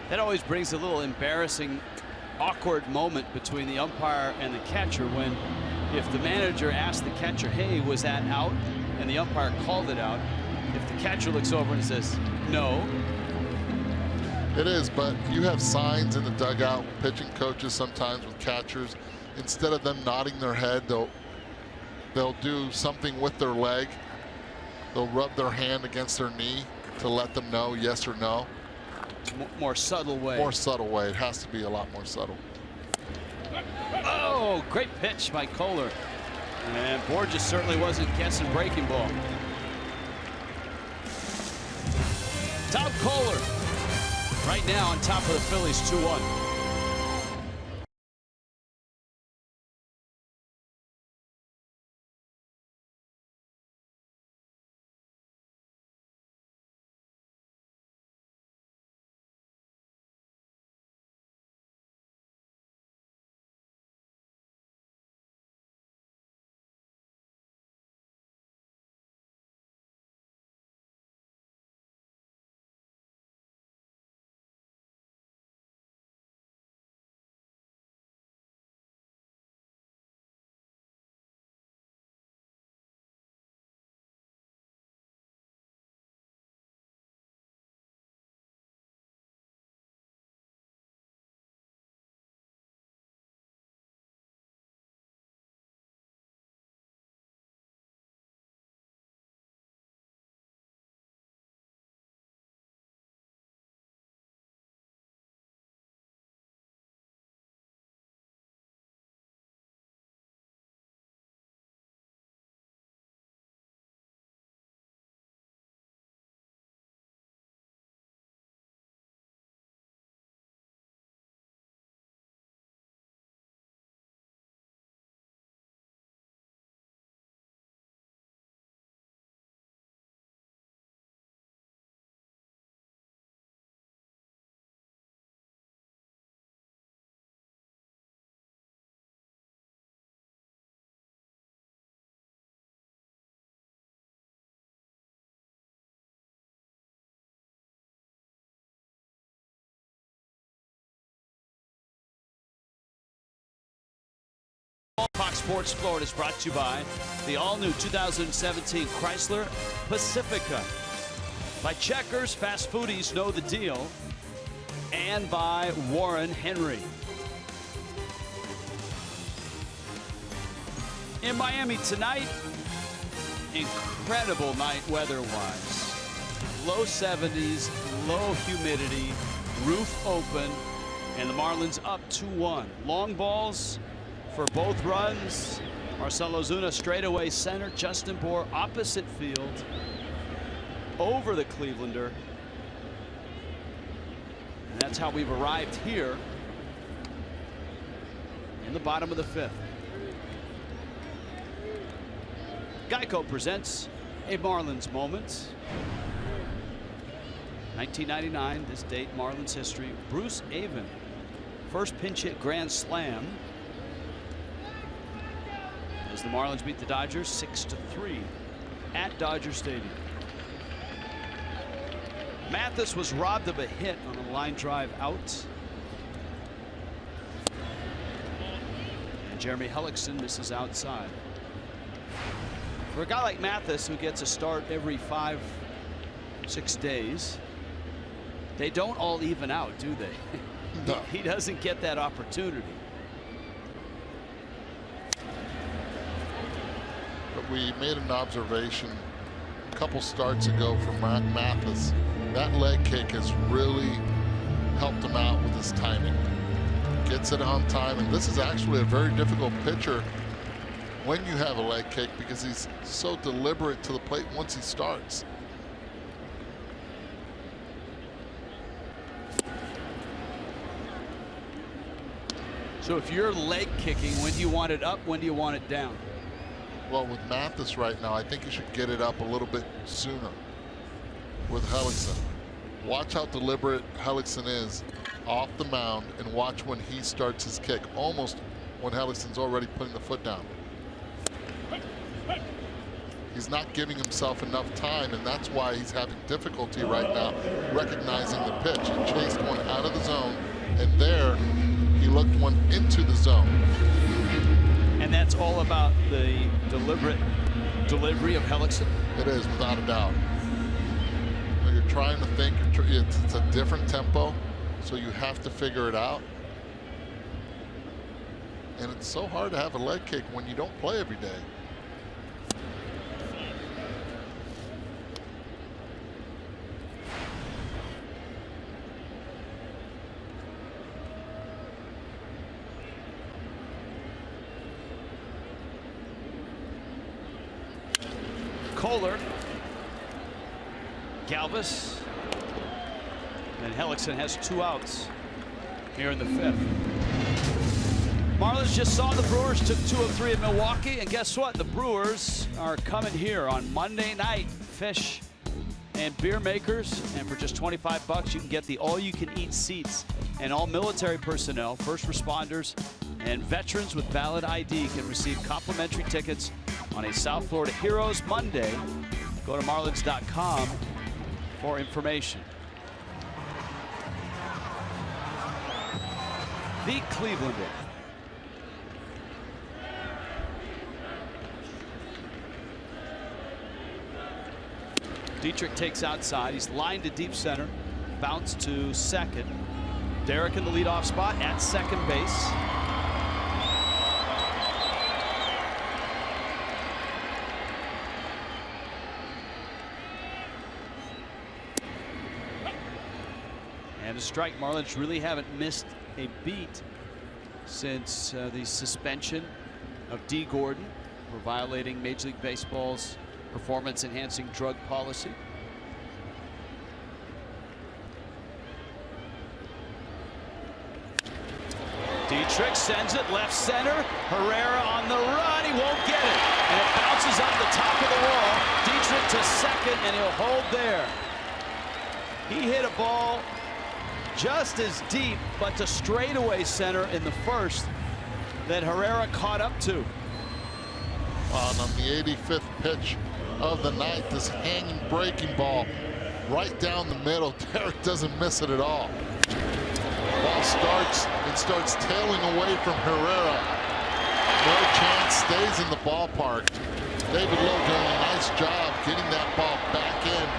That always brings a little embarrassing, awkward moment between the umpire and the catcher when if the manager asks the catcher, hey, was that out? And the umpire called it out. If the catcher looks over and says no. It is, but you have signs in the dugout, pitching coaches sometimes with catchers. Instead of them nodding their head, they'll do something with their leg. They'll rub their hand against their knee to let them know yes or no. More subtle way. More subtle way. It has to be a lot more subtle. Oh, great pitch by Kohler. And Borges certainly wasn't guessing breaking ball. Tom Kohler right now on top of the Phillies 2-1. Fox Sports Florida is brought to you by the all-new 2017 Chrysler Pacifica, by Checkers, Fast Foodies Know the Deal, and by Warren Henry. In Miami tonight, incredible night weather-wise. Low 70s, low humidity, roof open, and the Marlins up 2-1. Long balls for both runs. Marcell Ozuna straightaway center. Justin Bour opposite field over the Clevelander. And that's how we've arrived here in the bottom of the fifth. Geico presents a Marlins moment. 1999, this date, Marlins history. Bruce Avon, first pinch hit grand slam as the Marlins beat the Dodgers 6-3 at Dodger Stadium. Mathis was robbed of a hit on a line drive out. And Jeremy Hellickson misses outside. For a guy like Mathis, who gets a start every 5-6 days, they don't all even out, do they? No. He doesn't get that opportunity. But we made an observation a couple starts ago from Mathis. That leg kick has really helped him out with his timing. Gets it on time, and this is actually a very difficult pitcher when you have a leg kick because he's so deliberate to the plate once he starts. So if you're leg kicking, when do you want it up? When do you want it down? Well, with Mathis right now, I think you should get it up a little bit sooner with Hellickson. Watch how deliberate Hellickson is off the mound and watch when he starts his kick, almost when Hellickson's already putting the foot down. He's not giving himself enough time, and that's why he's having difficulty right now recognizing the pitch. He chased one out of the zone, and there he looked one into the zone. And that's all about the deliberate delivery of Hellickson? It is, without a doubt. You're trying to think, it's a different tempo, so you have to figure it out. And it's so hard to have a leg kick when you don't play every day. Kohler, Galvis, and Hellickson has 2 outs here in the 5th. Marlins just saw the Brewers took 2 of 3 at Milwaukee, and guess what? The Brewers are coming here on Monday night. Fish and beer makers, and for just $25 you can get the all-you-can-eat seats, and all military personnel, first responders, and veterans with valid ID can receive complimentary tickets on a South Florida Heroes Monday. Go to marlins.com for information. The Clevelander. Dietrich takes outside. He's lined to deep center. Bounce to second. Derek in the leadoff spot at second base. And a strike. Marlins really haven't missed a beat since the suspension of D. Gordon for violating Major League Baseball's performance-enhancing drug policy. Dietrich sends it left center. Herrera on the run. He won't get it. And it bounces up the top of the wall. Dietrich to second, and he'll hold there. He hit a ball just as deep, but to straightaway center in the first that Herrera caught up to. And on the 85th pitch of the night, this hanging breaking ball right down the middle. Derek doesn't miss it at all. Ball starts tailing away from Herrera. No chance, stays in the ballpark. David Lowe doing a nice job getting that ball back in.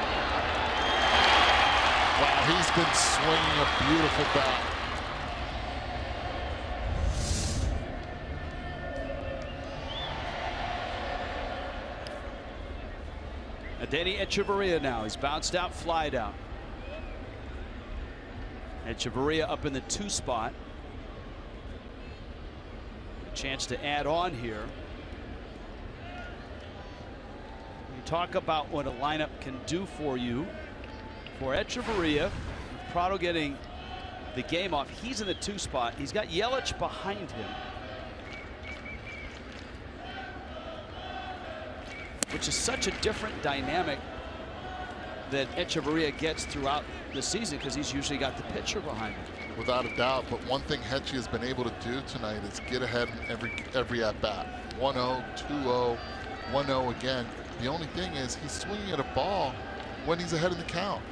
Wow, he's been swinging a beautiful bat. Adeiny Echeverria now. He's bounced out, flied out. Echeverria up in the 2 spot. A chance to add on here. You talk about what a lineup can do for you. For Echeverria, Prado getting the game off. He's in the 2 spot. He's got Yelich behind him, which is such a different dynamic that Echeverria gets throughout the season because he's usually got the pitcher behind him. Without a doubt, but one thing Hetchy has been able to do tonight is get ahead in every at-bat. 1-0, 2-0, 1-0 again. The only thing is he's swinging at a ball when he's ahead in the count.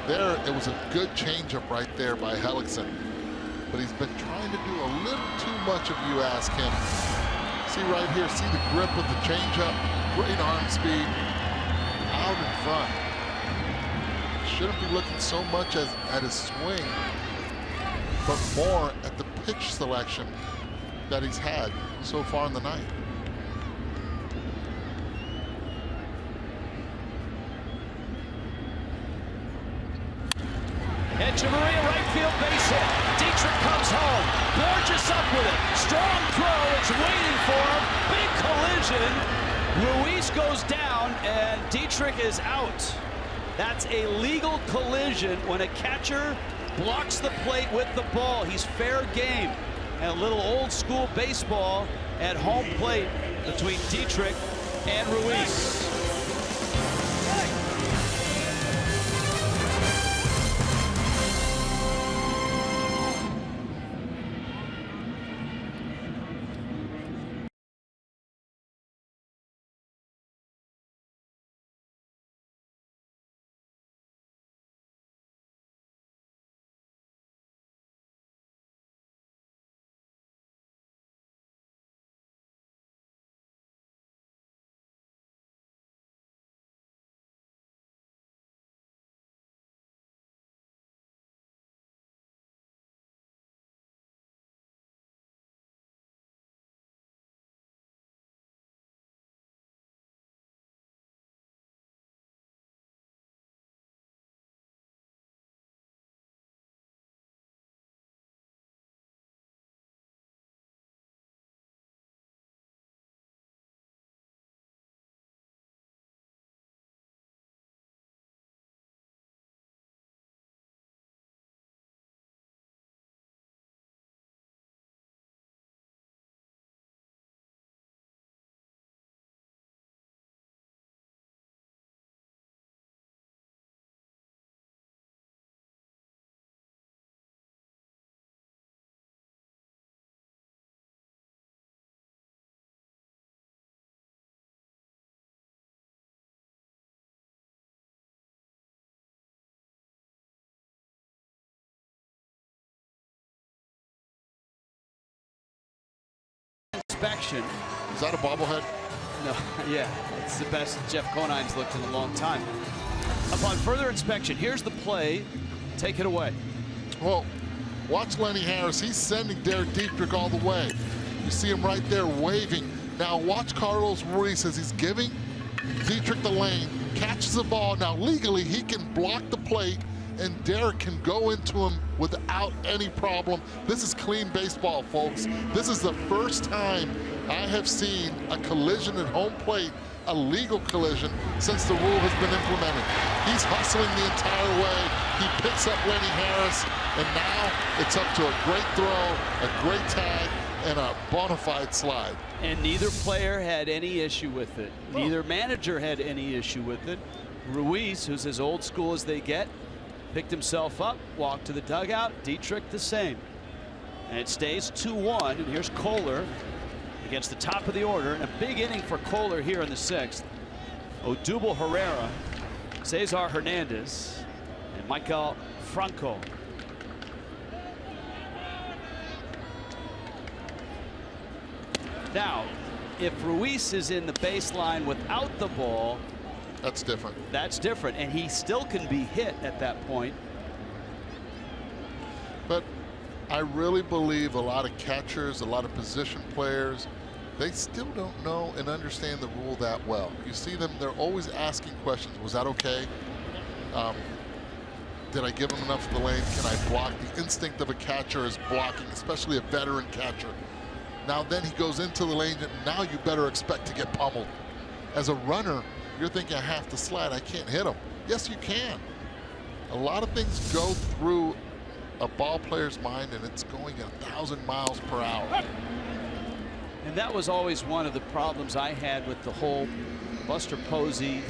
There, it was a good changeup right there by Hellickson, but he's been trying to do a little too much, if you ask him. See right here, see the grip of the changeup, great arm speed, out in front. Shouldn't be looking so much at his swing, but more at the pitch selection that he's had so far in the night. Echeverria, right field, base hit. Dietrich comes home. Borges up with it. Strong throw. It's waiting for him. Big collision. Ruiz goes down, and Dietrich is out. That's a legal collision when a catcher blocks the plate with the ball. He's fair game. And a little old school baseball at home plate between Dietrich and Ruiz. Inspection. Is that a bobblehead? No, yeah, it's the best Jeff Conine's looked in a long time. Upon further inspection, here's the play. Take it away. Well, watch Lenny Harris. He's sending Derek Dietrich all the way. You see him right there waving. Now watch Carlos Ruiz as he's giving Dietrich the lane. Catches the ball. Now legally he can block the plate, and Derek can go into him without any problem. This is clean baseball, folks. This is the first time I have seen a collision at home plate, a legal collision, since the rule has been implemented. He's hustling the entire way. He picks up Lenny Harris, and now it's up to a great throw, a great tag, and a bona fide slide. And neither player had any issue with it. Neither manager had any issue with it. Ruiz, who's as old school as they get, picked himself up, walked to the dugout. Dietrich the same. And it stays 2-1. And here's Kohler against the top of the order. And a big inning for Kohler here in the 6th. Odubel Herrera, Cesar Hernandez, and Michael Franco. Now, if Ruiz is in the baseline without the ball, that's different. That's different, and he still can be hit at that point. But I really believe a lot of catchers, a lot of position players, they still don't know and understand the rule that well. You see them, they're always asking questions. Was that okay? Did I give him enough of the lane? Can I block? The instinct of a catcher is blocking, especially a veteran catcher. Now then he goes into the lane, and now you better expect to get pummeled. As a runner, you're thinking, I have to slide, I can't hit him. Yes, you can. A lot of things go through a ball player's mind, and it's going at 1,000 miles per hour. And that was always one of the problems I had with the whole Buster Posey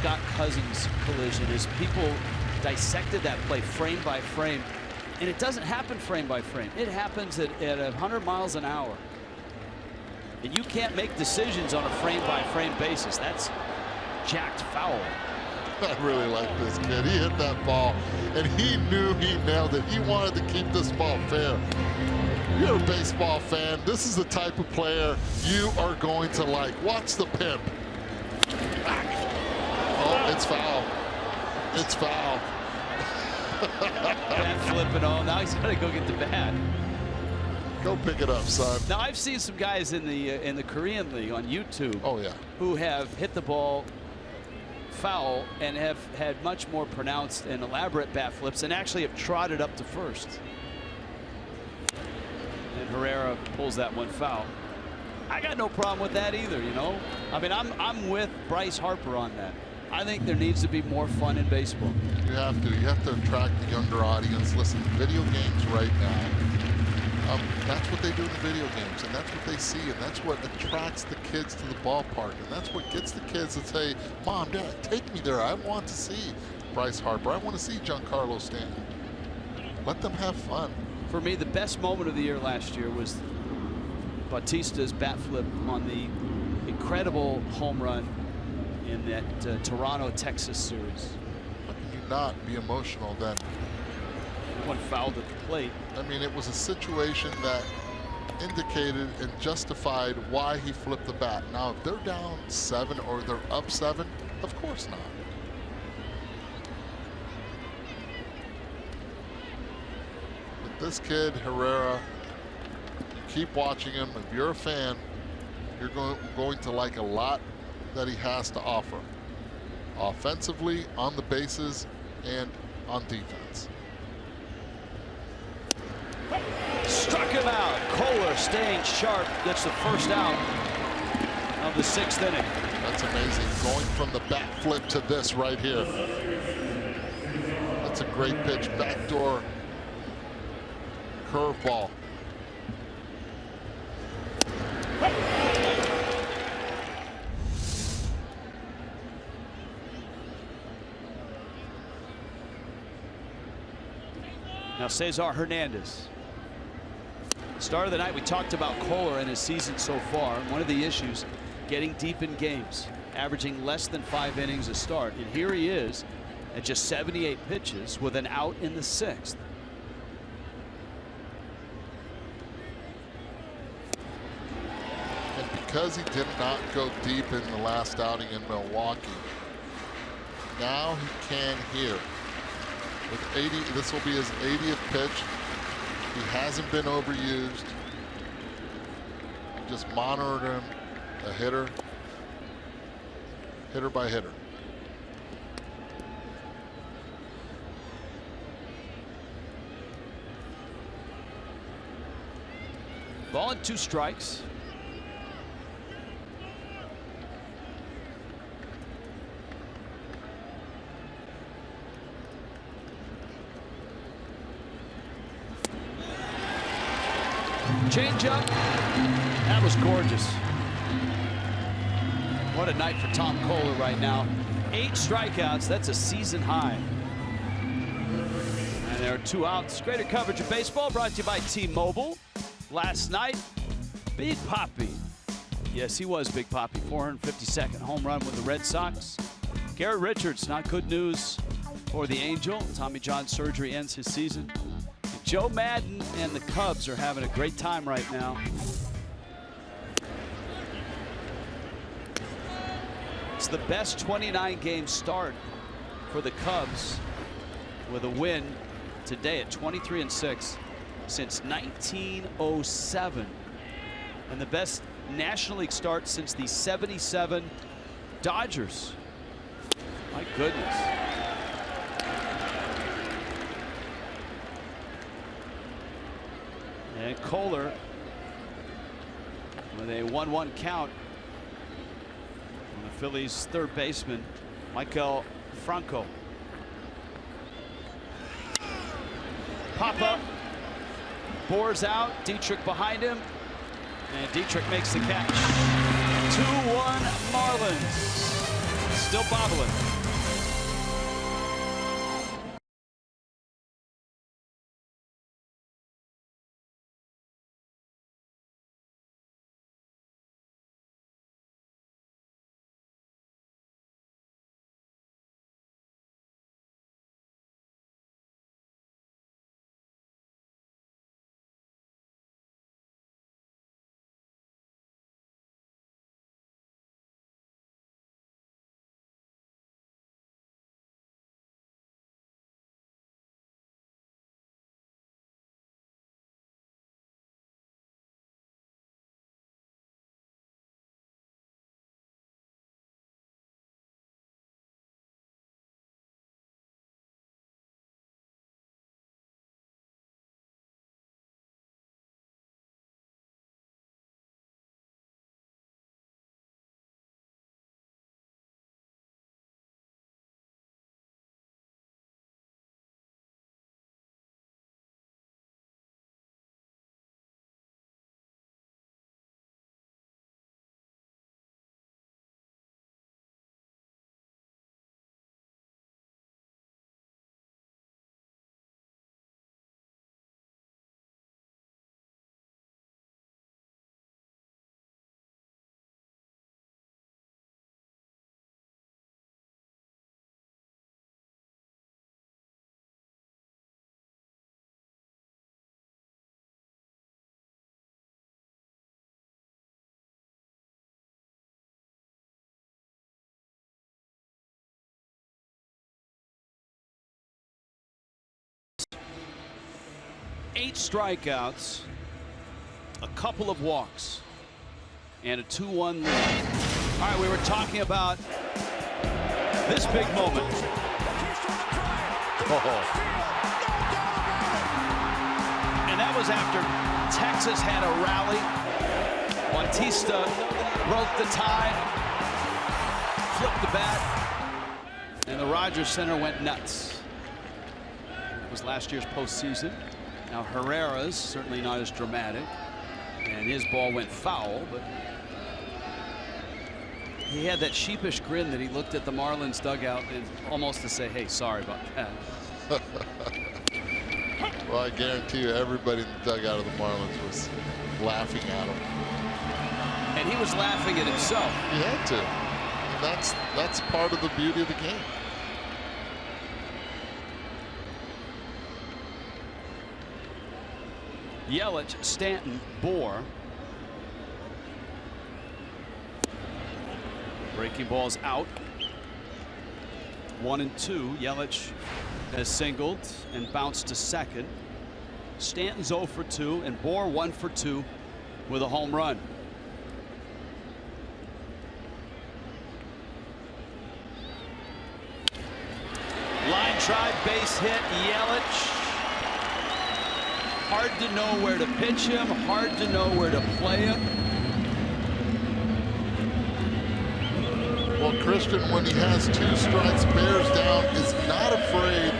Scott Cousins collision is people dissected that play frame by frame, and it doesn't happen frame by frame. It happens at 100 miles an hour. And you can't make decisions on a frame by frame basis. That's jacked foul. I really like this kid. He hit that ball, and he knew he nailed it. He wanted to keep this ball fair. You're a baseball fan. This is the type of player you are going to like. Watch the pimp. Oh, it's foul. It's foul. Bat flipping on. Now he's got to go get the bat. Go pick it up, son. Now I've seen some guys in the Korean League on YouTube. Oh yeah. Who have hit the ball foul and have had much more pronounced and elaborate bat flips and actually have trotted up to first. And Herrera pulls that one foul. I got no problem with that either, you know. I mean, I'm with Bryce Harper on that. I think there needs to be more fun in baseball. You have to. You have to attract the younger audience. Listen, video games right now, that's what they do in the video games, and that's what they see, and that's what attracts the kids to the ballpark, and that's what gets the kids to say, Mom, Dad, take me there. I want to see Bryce Harper. I want to see Giancarlo Stanton. Let them have fun. For me, the best moment of the year last year was Bautista's bat flip on the incredible home run in that Toronto, Texas series. How can you not be emotional then? One fouled at the plate. I mean, it was a situation that indicated and justified why he flipped the bat. Now, if they're down 7 or they're up 7, of course not. But this kid, Herrera, keep watching him. If you're a fan, you're going to like a lot that he has to offer. Offensively, on the bases, and on defense. Struck him out. Kohler staying sharp, gets the first out of the 6th inning. That's amazing. Going from the bat flip to this right here. That's a great pitch. Backdoor curveball. Now Cesar Hernandez. Start of the night, we talked about Kohler and his season so far. One of the issues, getting deep in games, averaging less than 5 innings a start. And here he is at just 78 pitches with an out in the 6th. And because he did not go deep in the last outing in Milwaukee, now he can here. With 80, this will be his 80th pitch. He hasn't been overused. Just monitored him, a hitter by hitter. Ball and 2 strikes. Change up. That was gorgeous. What a night for Tom Kohler right now. 8 strikeouts. That's a season high. And there are 2 outs. Greater coverage of baseball brought to you by T-Mobile. Last night, Big Papi. Yes, he was Big Papi. 452nd home run with the Red Sox. Garrett Richards, not good news for the Angel. Tommy John surgery ends his season. Joe Madden and the Cubs are having a great time right now. It's the best 29-game start for the Cubs with a win today at 23-6 since 1907. And the best National League start since the '77 Dodgers. My goodness. And Kohler with a 1-1 count on the Phillies' third baseman, Michael Franco. Pop-up, bores out, Dietrich behind him, and Dietrich makes the catch. 2-1 Marlins. still bobbling. Eight strikeouts, a couple of walks, and a 2-1 lead. All right, we were talking about this big moment. And that was after Texas had a rally. Bautista broke the tie, flipped the bat, and the Rogers Center went nuts. It was last year's postseason. Now Herrera's certainly not as dramatic, and his ball went foul, but he had that sheepish grin that he looked at the Marlins dugout and almost to say, hey, sorry about that. Well, I guarantee you everybody in the dugout of the Marlins was laughing at him. And he was laughing at himself. He had to. And that's part of the beauty of the game. Yelich, Stanton, Bohr. Breaking ball's out. 1-2. Yelich has singled and bounced to second. Stanton's 0 for 2 and Bohr 1 for 2 with a home run. Line drive, base hit. Yelich. Hard to know where to pitch him, hard to know where to play him. Well, Christian, when he has 2 strikes, bears down, is not afraid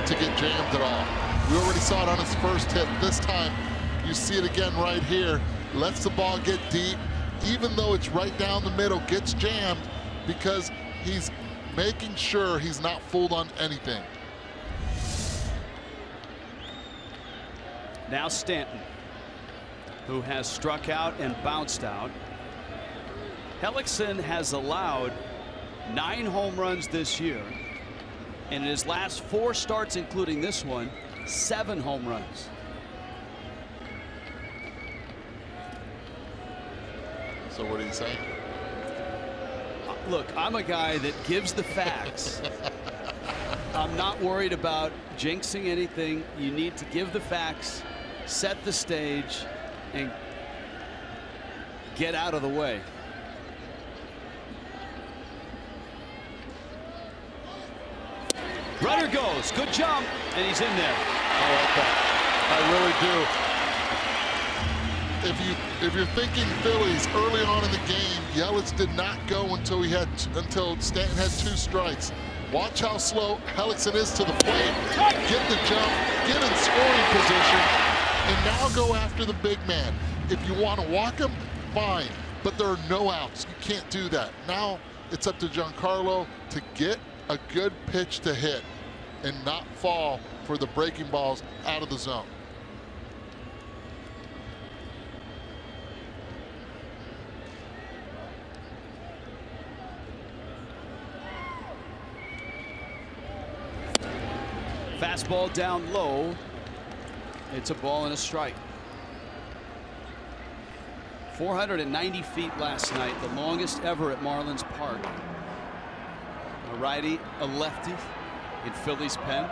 to get jammed at all. We already saw it on his first hit. This time, you see it again right here. Lets the ball get deep, even though it's right down the middle, gets jammed because he's making sure he's not fooled on anything. Now Stanton, who has struck out and bounced out. Hellickson has allowed 9 home runs this year, and in his last 4 starts, including this one, 7 home runs. So what are you saying? Look, I'm a guy that gives the facts. I'm not worried about jinxing anything. You need to give the facts, set the stage, and get out of the way. Runner goes, good jump, and he's in there. I like that. I really do. If you're thinking Phillies early on in the game, Yelich did not go until Stanton had 2 strikes. Watch how slow Hellickson is to the plate. Get the jump, get in scoring position, and now go after the big man. If you want to walk him, fine, but there are no outs. You can't do that. Now it's up to Giancarlo to get a good pitch to hit and not fall for the breaking balls out of the zone. Fastball down low. It's a ball and a strike. 490 feet last night, the longest ever at Marlins Park. A righty, a lefty in Phillies pen.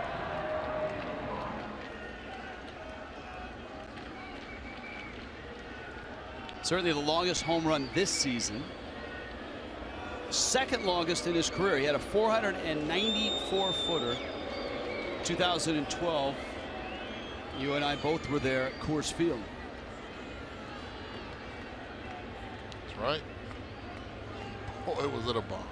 Certainly the longest home run this season. Second longest in his career. He had a 494-footer. 2012. You and I both were there at Coors Field. That's right. Oh, it was at a bomb.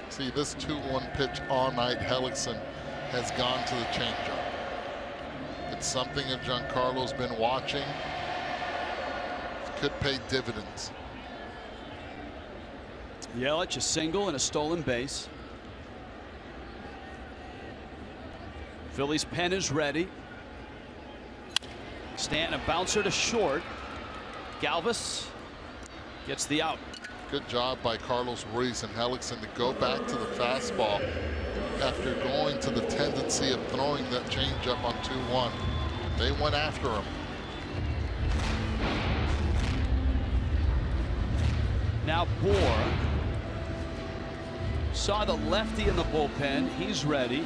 See, this 2-1 pitch all night, Hellickson has gone to the changeup. It's something that Giancarlo's been watching. It could pay dividends. Yelich, a single and a stolen base. Phillies pen is ready. Stanton, a bouncer to short. Galvis gets the out. Good job by Carlos Ruiz and Hellickson to go back to the fastball after going to the tendency of throwing that changeup on 2-1. They went after him. Now Bohr saw the lefty in the bullpen. He's ready.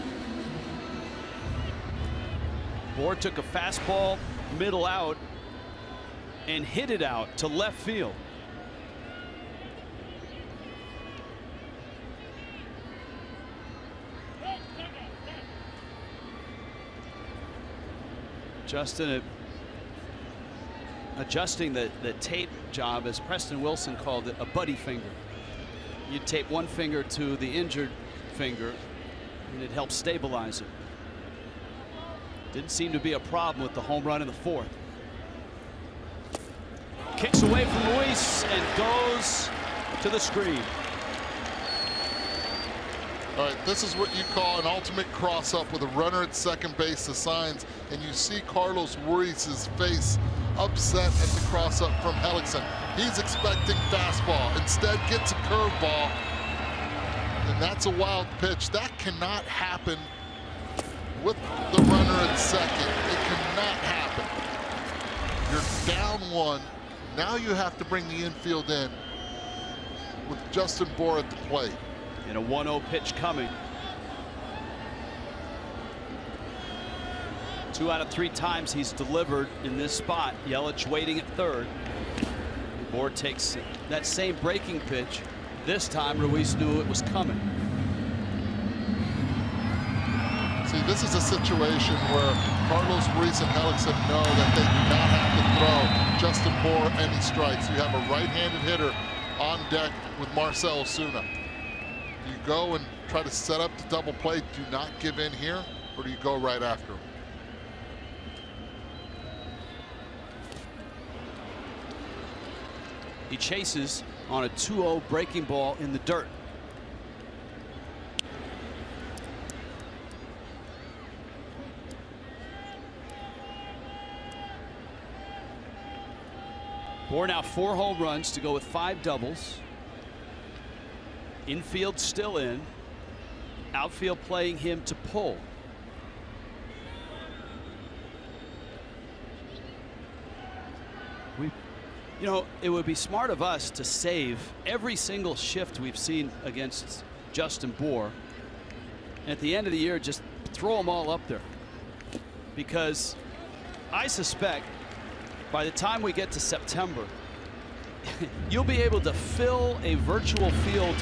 Bohr took a fastball middle out and hit it out to left field. Justin adjusting the tape job, as Preston Wilson called it, a buddy finger. You tape one finger to the injured finger and it helps stabilize it. Didn't seem to be a problem with the home run in the fourth. Kicks away from Ruiz and goes to the screen. All right, this is what you call an ultimate cross-up with a runner at second base, the signs, and you see Carlos Ruiz's face upset at the cross-up from Hellickson. He's expecting fastball. Instead, gets a curveball, and that's a wild pitch. That cannot happen with the runner at second. It cannot happen. You're down one. Now you have to bring the infield in with Justin Bohr at the plate. And a 1-0 pitch coming. 2 out of 3 times he's delivered in this spot. Yelich waiting at third. Bohr takes that same breaking pitch. This time Ruiz knew it was coming. See, this is a situation where Carlos Ruiz and Hellickson know that they do not have to throw Justin Bohr any strikes. You have a right-handed hitter on deck with Marcell Osuna. Do you go and try to set up the double play, do not give in here, or do you go right after him? He chases on a 2-0 breaking ball in the dirt. Bohr now 4 home runs to go with 5 doubles. Infield still in. Outfield playing him to pull. You know, it would be smart of us to save every single shift we've seen against Justin Bohr. And at the end of the year, just throw them all up there. Because I suspect by the time we get to September, you'll be able to fill a virtual field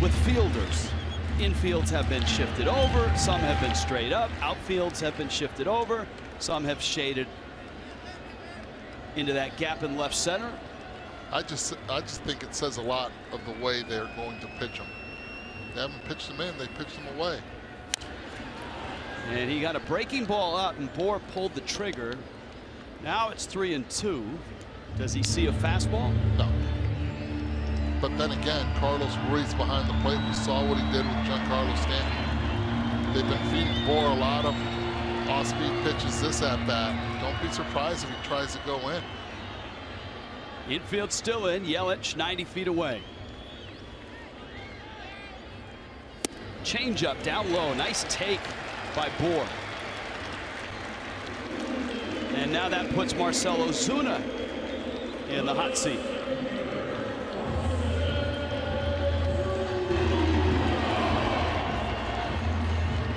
with fielders. Infields have been shifted over, some have been straight up, outfields have been shifted over, some have shaded into that gap in left center. I just think it says a lot of the way they're going to pitch them. They haven't pitched them in, they pitched them away. And he got a breaking ball out, and Bohr pulled the trigger. Now it's 3-2. Does he see a fastball? No. But then again, Carlos Ruiz behind the plate. We saw what he did with Giancarlo Stanton. They've been feeding Bohr a lot of off-speed pitches this at-bat. Don't be surprised if he tries to go in. Infield still in. Yelich 90 feet away. Changeup down low. Nice take by Bohr. And now that puts Marcell Ozuna in the hot seat.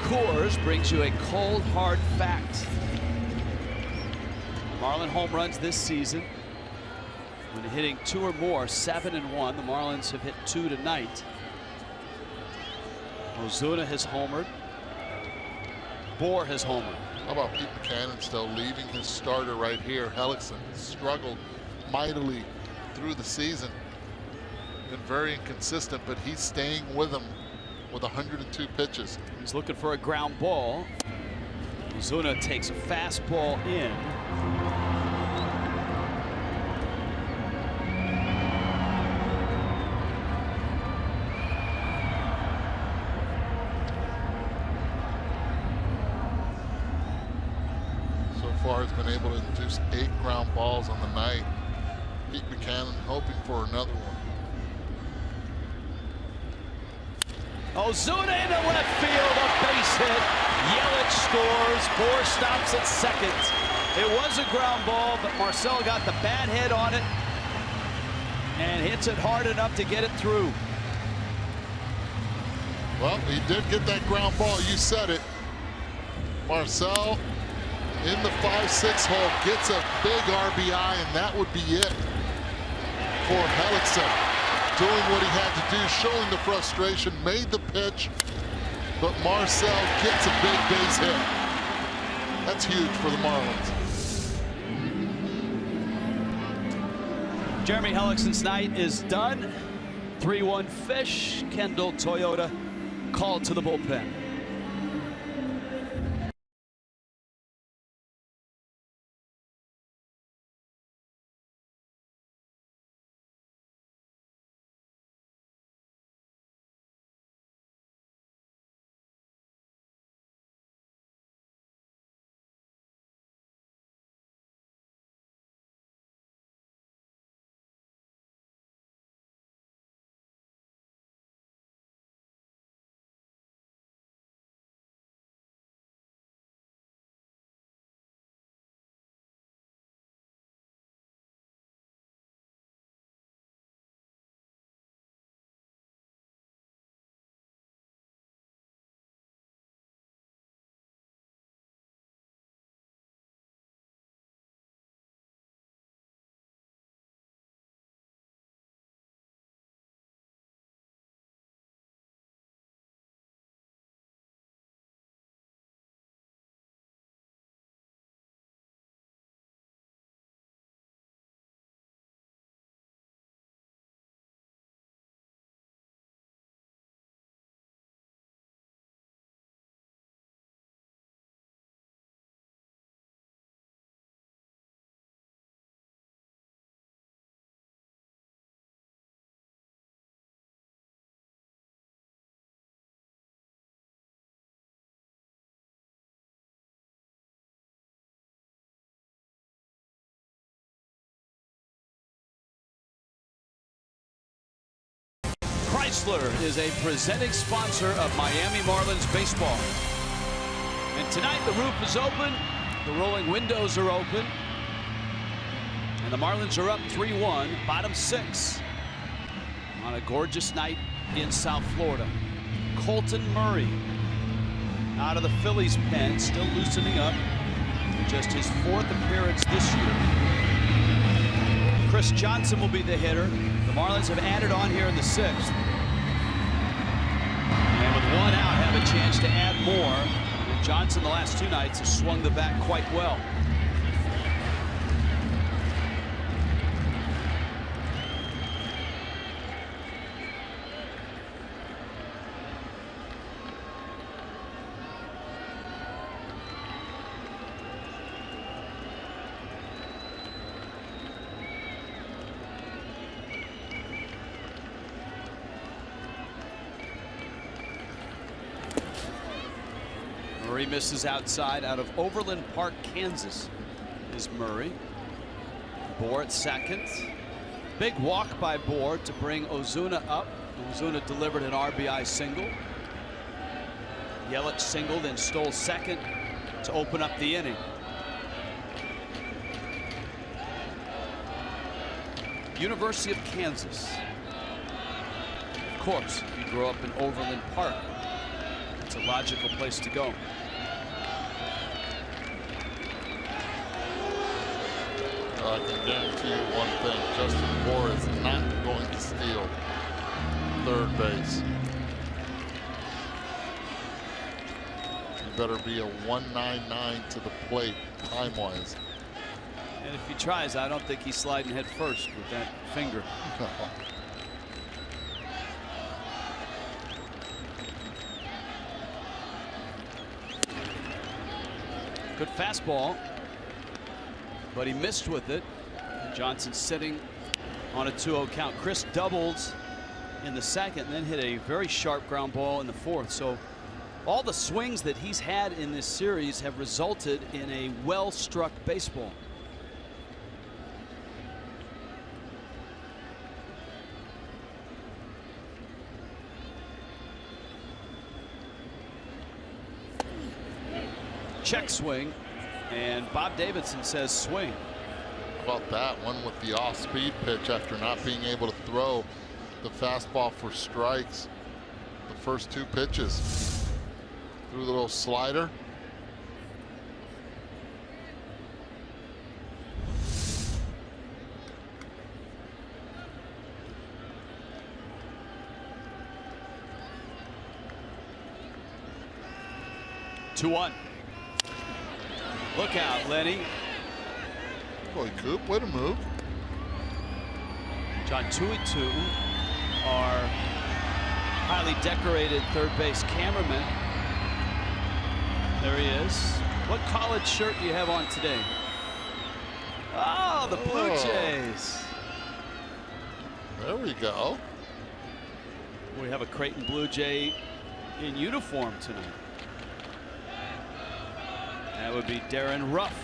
Coors brings you a cold, hard fact. Marlin home runs this season, when hitting 2 or more, 7-1. The Marlins have hit 2 tonight. Ozuna has homered. Bohr has homered. How about Pete Buchanan still leading his starter right here? Hellickson struggled mightily through the season. Been very inconsistent, but he's staying with him with 102 pitches. He's looking for a ground ball. Ozuna takes a fastball in. So far, he's been able to induce 8 ground balls on the night. Pete Buchanan hoping for another one. Ozuna into left field, a base hit. Yelich scores. Bohr stops at second. It was a ground ball, but Marcell got the bad head on it and hits it hard enough to get it through. Well, he did get that ground ball. You said it. Marcell in the 5-6 hole gets a big RBI, and that would be it for Hellickson. Doing what he had to do, showing the frustration, made the pitch, but Marcell gets a big base hit. That's huge for the Marlins. Jeremy Hellickson's night is done. 3-1 Fish. Kendall Toyota called to the bullpen. Chrysler is a presenting sponsor of Miami Marlins baseball. And tonight the roof is open, the rolling windows are open, and the Marlins are up 3-1, bottom 6 on a gorgeous night in South Florida. Colton Murray out of the Phillies pen, still loosening up. Just his 4th appearance this year. Chris Johnson will be the hitter. The Marlins have added on here in the 6th. And with 1 out, have a chance to add more. And Johnson the last 2 nights has swung the bat quite well. Murray misses outside. Out of Overland Park, Kansas is Murray. Bohr at second. Big walk by Bohr to bring Ozuna up. Ozuna delivered an RBI single. Yelich singled and stole second to open up the inning. University of Kansas. Of course, if you grow up in Overland Park, it's a logical place to go. I can guarantee you one thing: Justin Bohr is not going to steal third base. You better be a 199 to the plate time-wise. And if he tries, I don't think he's sliding head first with that finger. Good fastball, but he missed with it. Johnson sitting on a 2-0 count. Chris doubled in the second and then hit a very sharp ground ball in the fourth. So all the swings that he's had in this series have resulted in a well-struck baseball. Check swing, and Bob Davidson says swing. How about that one with the off-speed pitch after not being able to throw the fastball for strikes the first two pitches. Threw the little slider. Two-one. Look out, Lenny. Boy, Coop, way to move. John, 2-2 are highly decorated third base cameraman. There he is. What college shirt do you have on today? Oh, the Blue Jays. There we go. We have a Creighton Blue Jay in uniform tonight. That would be Darren Ruff.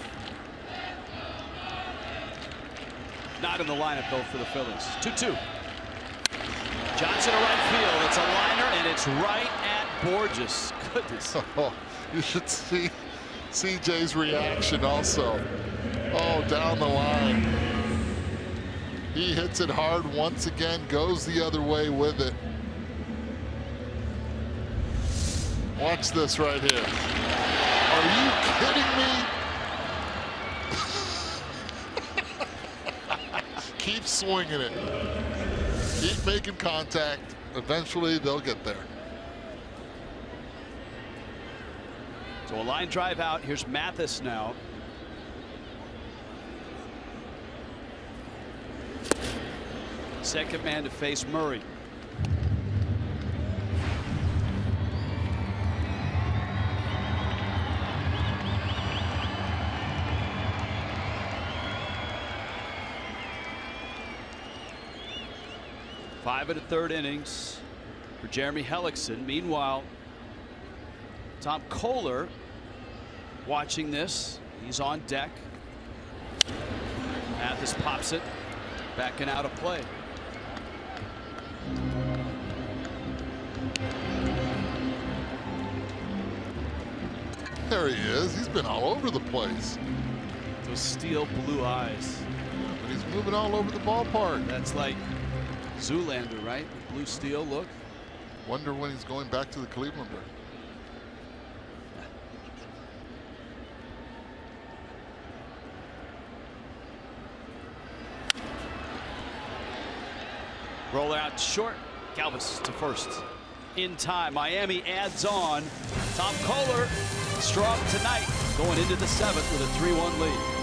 Not in the lineup, though, for the Phillies. 2-2. Johnson to right field. It's a liner, and it's right at Borges. Goodness. Oh, you should see CJ's reaction also. Oh, down the line. He hits it hard once again, goes the other way with it. Watch this right here. Are you kidding me? Keep swinging it. Keep making contact. Eventually, they'll get there. So a line drive out. Here's Mathis now. Second man to face Murray. Five and a third innings for Jeremy Hellickson. Meanwhile, Tom Kohler watching this. He's on deck. Mathis pops it, backing out of play. There he is. He's been all over the place. Those steel blue eyes. But he's moving all over the ballpark. That's like Zoolander, right? Blue steel look. Wonder when he's going back to the Clevelander. Roll out short. Galvis to first. In time. Miami adds on. Tom Kohler strong tonight, going into the seventh with a 3-1 lead.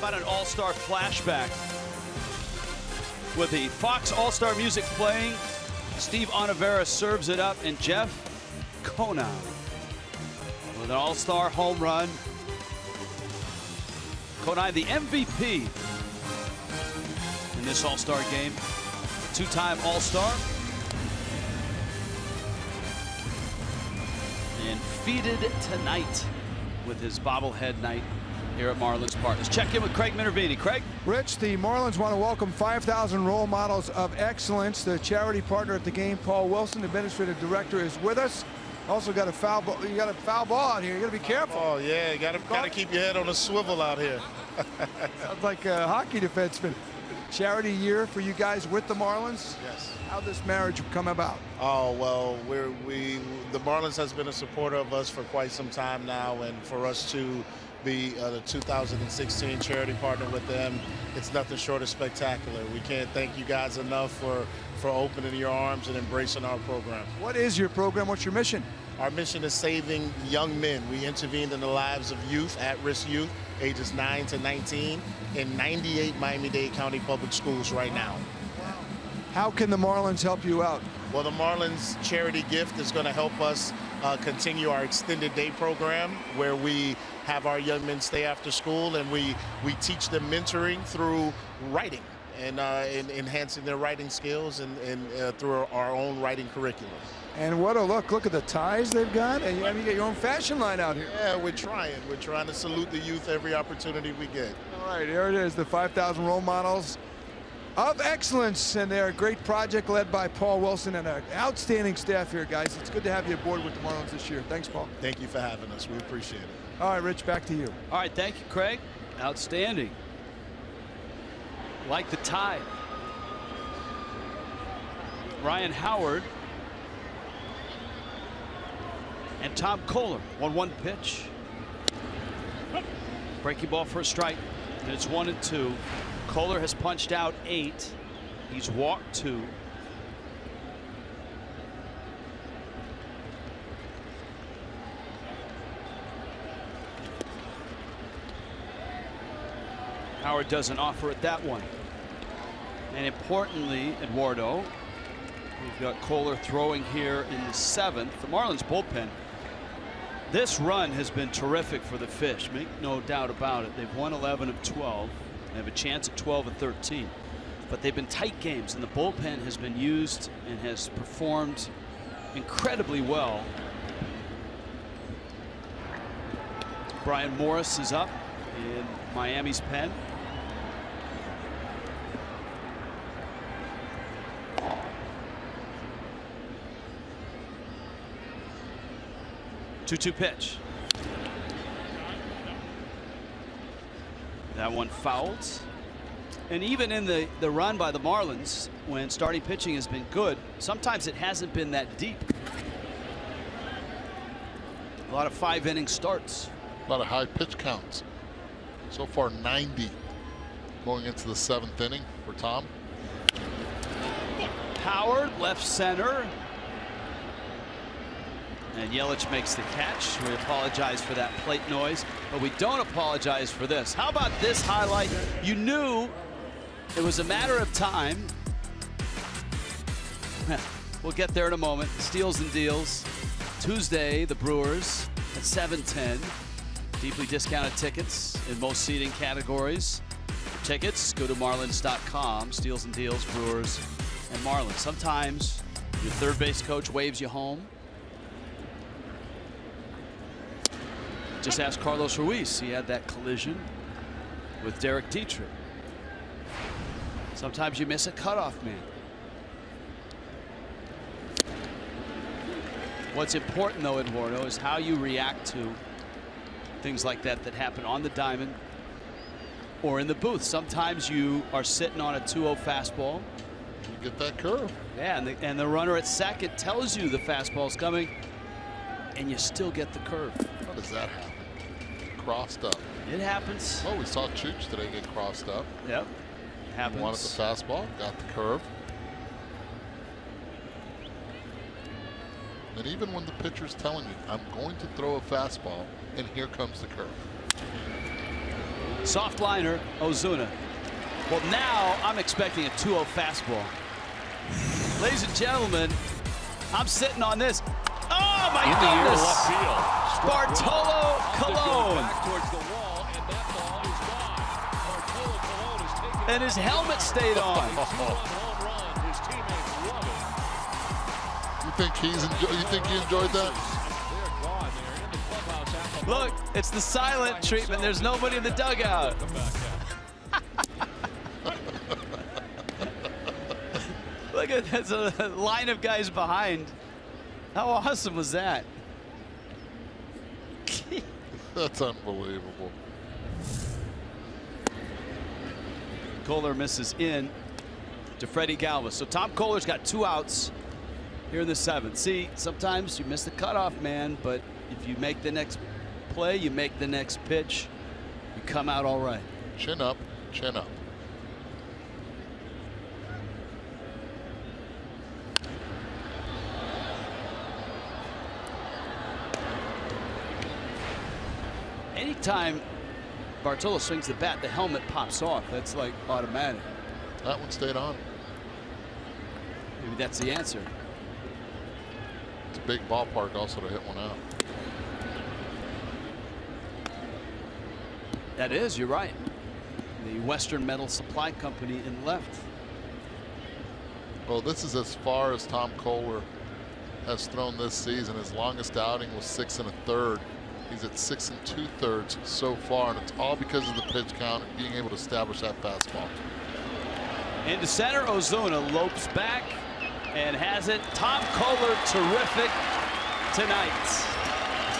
about an all-star flashback? With the Fox All-Star music playing, Steve Onivera serves it up, and Jeff Conine with an all-star home run. Conine, the MVP in this all-star game. Two-time all-star. And feated tonight with his bobblehead night here at Marlins Park. Let's check in with Craig Minervini. Craig? Rich, the Marlins want to welcome 5,000 role models of excellence. The charity partner at the game, Paul Wilson, administrative director, is with us. Also got a foul ball. You got a foul ball out here. You got to be careful. Oh yeah, you got to keep your head on a swivel out here. Sounds like a hockey defenseman. Charity year for you guys with the Marlins. Yes. How'd this marriage come about? Oh well, the Marlins has been a supporter of us for quite some time now, and for us to be the 2016 charity partner with them, it's nothing short of spectacular. We can't thank you guys enough for opening your arms and embracing our program. What is your program? What's your mission? Our mission is saving young men. We intervened in the lives of youth, at-risk youth, ages 9 to 19, in 98 Miami-Dade County public schools right now. How can the Marlins help you out? Well, the Marlins charity gift is going to help us continue our extended day program, where we have our young men stay after school, and we teach them mentoring through writing and enhancing their writing skills and through our own writing curriculum. And what a look. Look at the ties they've got. And you get your own fashion line out here. Yeah, we're trying. We're trying to salute the youth every opportunity we get. All right, here it is, the 5,000 role models of excellence, and they're a great project led by Paul Wilson and an outstanding staff here, guys. It's good to have you aboard with the Marlins this year. Thanks, Paul. Thank you for having us. We appreciate it. All right, Rich, back to you. All right, thank you, Craig. Outstanding. Like the tie. Ryan Howard and Tom Kohler, 1-1 pitch. Breaking ball for a strike, and it's 1-2. Kohler has punched out 8. He's walked 2. Howard doesn't offer it that one. And importantly, Eduardo, we've got Kohler throwing here in the 7th. The Marlins bullpen, this run has been terrific for the Fish, make no doubt about it. They've won 11 of 12. They have a chance at 12 of 13. But they've been tight games, and the bullpen has been used and has performed incredibly well. Brian Morris is up in Miami's pen. Two-two pitch. That one fouled. And even in the run by the Marlins, when starting pitching has been good, sometimes it hasn't been that deep. A lot of 5-inning starts. A lot of high pitch counts. So far 90 going into the 7th inning for Tom. Howard left center. And Yelich makes the catch. We apologize for that plate noise, but we don't apologize for this. How about this highlight? You knew it was a matter of time. We'll get there in a moment. Steals and deals. Tuesday, the Brewers at 7:10. Deeply discounted tickets in most seating categories. For tickets, go to marlins.com. Steals and deals, Brewers and Marlins. Sometimes your third base coach waves you home. Just ask Carlos Ruiz. He had that collision with Derek Dietrich. Sometimes you miss a cutoff man. What's important, though, Eduardo, is how you react to things like that that happen on the diamond or in the booth. Sometimes you are sitting on a 2-0 fastball. You get that curve. Yeah, and the runner at second tells you the fastball's coming, and you still get the curve. How does that happen? Crossed up. It happens. Oh, we saw Chooch today get crossed up. Yep. It happens. Wanted the fastball, got the curve. And even when the pitcher's telling you, I'm going to throw a fastball, and here comes the curve. Soft liner, Ozuna. Well, now I'm expecting a 2-0 fastball. Ladies and gentlemen, I'm sitting on this. Oh, my goodness. Bartolo Colon. And his helmet stayed on. You think he enjoyed that? Look, it's the silent treatment. There's nobody in the dugout. Look at there's a line of guys behind. How awesome was that? That's unbelievable. Kohler misses in to Freddie Galvis. So Tom Kohler's got 2 outs here in the 7th. See, sometimes you miss the cutoff, man, but if you make the next play, you make the next pitch, you come out all right. Chin up, chin up. Anytime Bartolo swings the bat, the helmet pops off. That's like automatic. That one stayed on. Maybe that's the answer. It's a big ballpark also to hit one out. That is, you're right. The Western Metal Supply Company in left. Well, this is as far as Tom Kohler has thrown this season. His longest outing was 6 1/3. He's at 6 2/3 so far, and it's all because of the pitch count and being able to establish that fastball. Into center, Ozuna lopes back and has it. Tom Kohler, terrific tonight.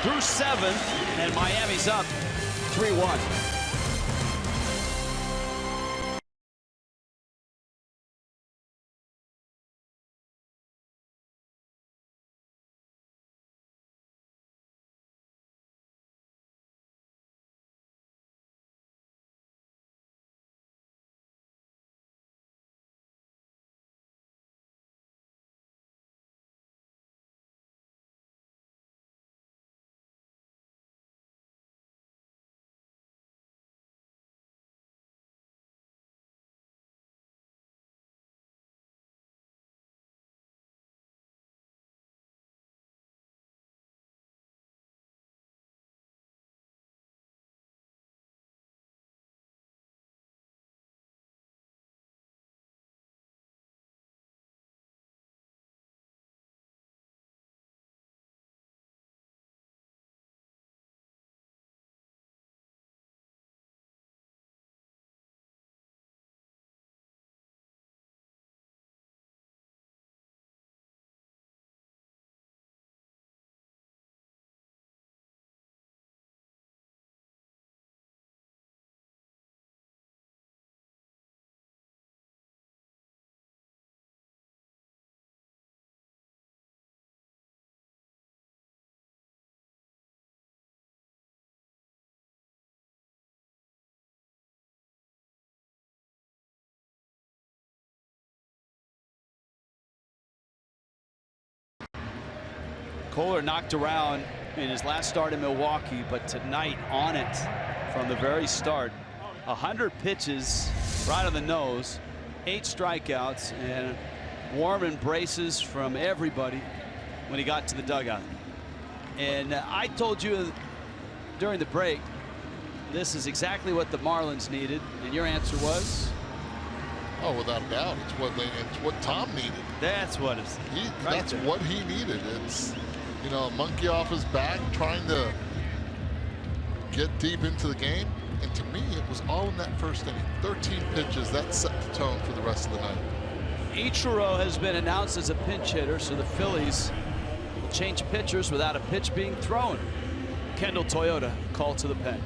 Through 7th, and Miami's up 3-1. Kohler knocked around in his last start in Milwaukee, but tonight on it from the very start. 100 pitches right on the nose, 8 strikeouts, and warm embraces from everybody when he got to the dugout. And I told you during the break, this is exactly what the Marlins needed, and your answer was? Oh, without a doubt, it's what Tom needed. That's what it's. That's what he needed. It's, you know, a monkey off his back, trying to get deep into the game. And to me, it was all in that first inning. 13 pitches, that set the tone for the rest of the night. Ichiro has been announced as a pinch hitter, so the Phillies will change pitchers without a pitch being thrown. Kendall Toyota called to the pen.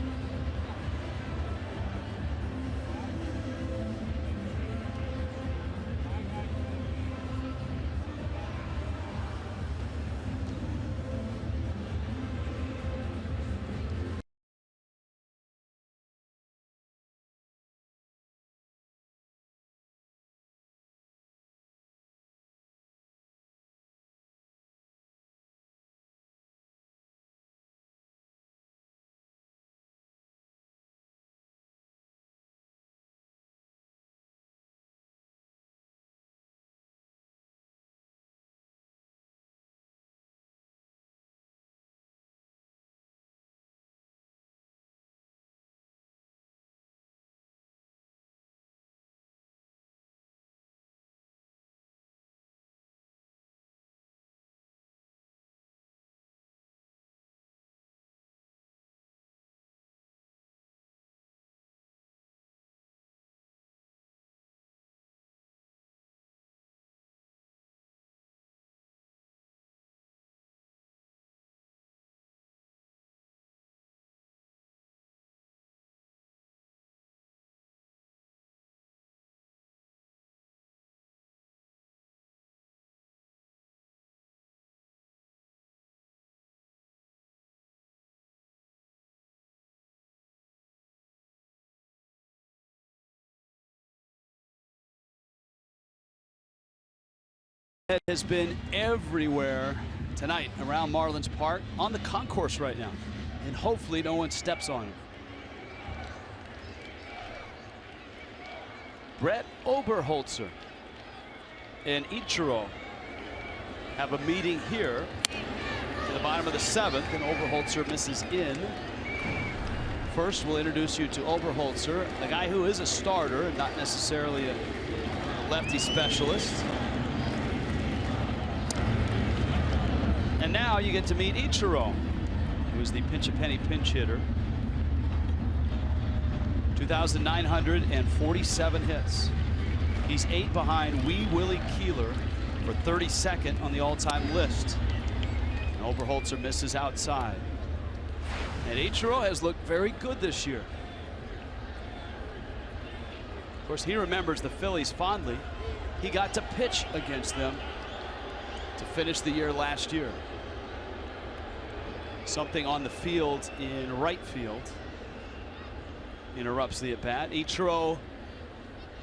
has been everywhere tonight around Marlins Park, on the concourse right now, and hopefully no one steps on him. Brett Oberholzer and Ichiro have a meeting here in the bottom of the 7th, and Oberholzer misses in. First, we'll introduce you to Oberholzer, the guy who is a starter and not necessarily a lefty specialist. And now you get to meet Ichiro, who's the pinch-a-penny pinch hitter. 2,947 hits. He's 8 behind Wee Willie Keeler for 32nd on the all-time list. And Oberholzer misses outside. And Ichiro has looked very good this year. Of course, he remembers the Phillies fondly. He got to pitch against them to finish the year last year. Something on the field in right field interrupts the at-bat. Ichiro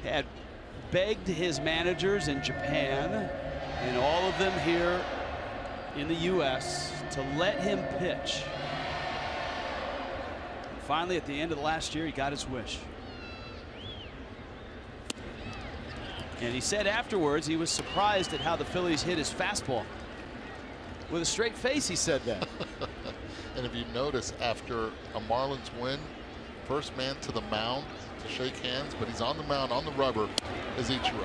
had begged his managers in Japan and all of them here in the U.S. to let him pitch. And finally, at the end of the last year, he got his wish. And he said afterwards he was surprised at how the Phillies hit his fastball. With a straight face, he said that. And if you notice, after a Marlins win, first man to the mound to shake hands, but he's on the mound on the rubber is Ichiro.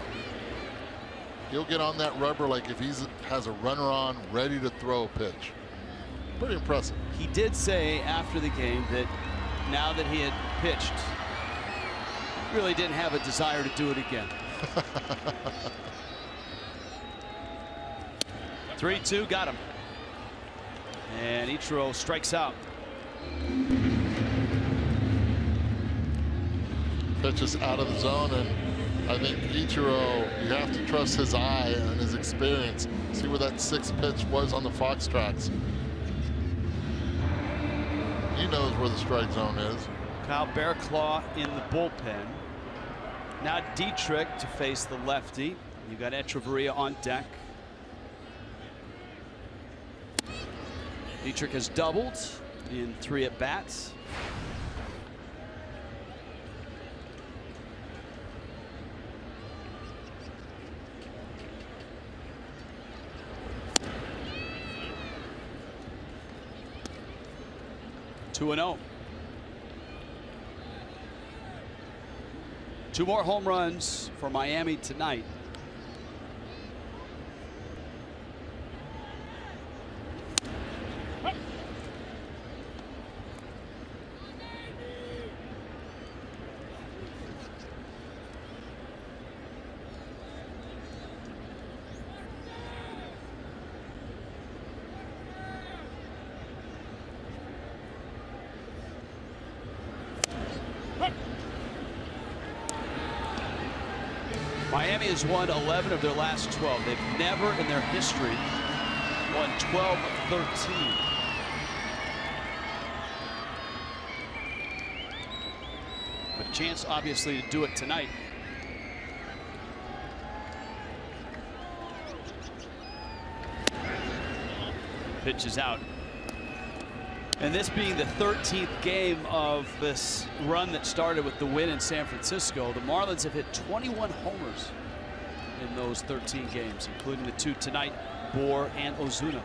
He'll get on that rubber like if he has a runner on, ready to throw a pitch. Pretty impressive. He did say after the game that now that he had pitched, he really didn't have a desire to do it again. 3-2, got him. And Ichiro strikes out. Pitches out of the zone, and I think Ichiro, you have to trust his eye and his experience. See where that 6th pitch was on the Fox tracks. He knows where the strike zone is. Kyle Bearclaw in the bullpen. Now Dietrich to face the lefty. You got Echeverria on deck. Dietrich has doubled in 3 at-bats. Two and 0. 2 more home runs for Miami tonight. Miami has won 11 of their last 12. They've never in their history won 12 of 13. But a chance, obviously, to do it tonight. Pitch is out. And this being the 13th game of this run that started with the win in San Francisco, the Marlins have hit 21 homers in those 13 games, including the 2 tonight, Bohr and Ozuna.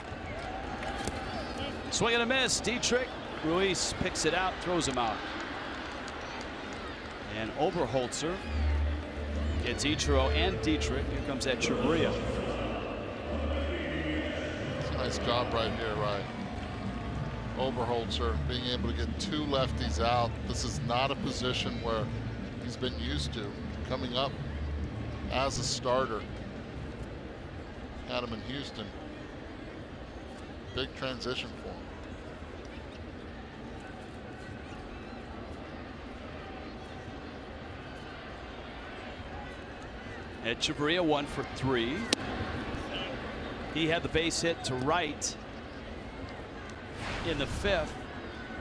Swing and a miss. Dietrich. Ruiz picks it out, throws him out. And Oberholzer gets Ichiro and Dietrich. Here comes Echeverria. It's a nice job right here, right? Oberholzer being able to get 2 lefties out. This is not a position where he's been used to coming up as a starter. Had him in Houston. Big transition for him. Echeverria 1 for 3. He had the base hit to right in the 5th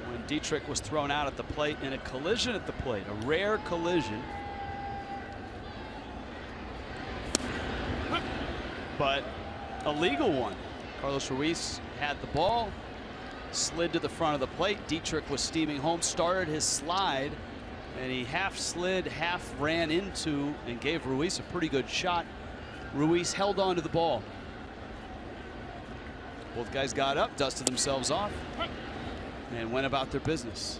when Dietrich was thrown out at the plate in a collision at the plate, a rare collision. But a legal one. Carlos Ruiz had the ball, slid to the front of the plate. Dietrich was steaming home, started his slide, and he half slid, half ran into and gave Ruiz a pretty good shot. Ruiz held on to the ball. Both guys got up, dusted themselves off, and went about their business.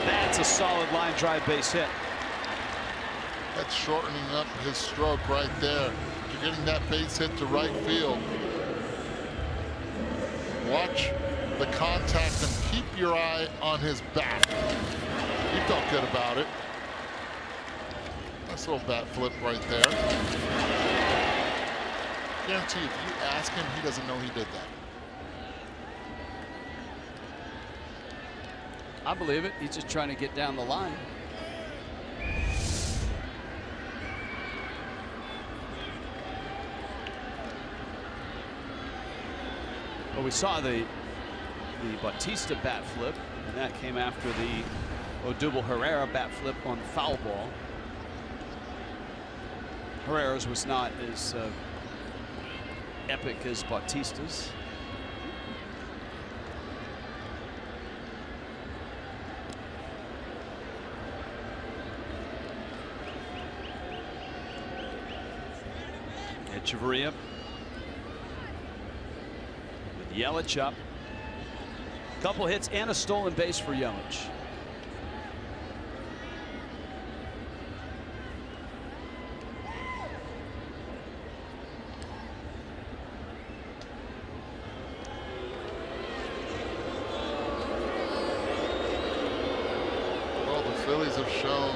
That's a solid line drive base hit. That's shortening up his stroke right there. You're getting that base hit to right field. Watch the contact and keep your eye on his bat. He felt good about it. Nice little bat flip right there. Guarantee if you ask him, he doesn't know he did that. I believe it. He's just trying to get down the line. Well, we saw the Bautista bat flip, and that came after the Odubel Herrera bat flip on the foul ball. Herrera's was not as epic as Bautista's. Echeverria with Yelich up. Couple hits and a stolen base for Yelich. Well, the Phillies have shown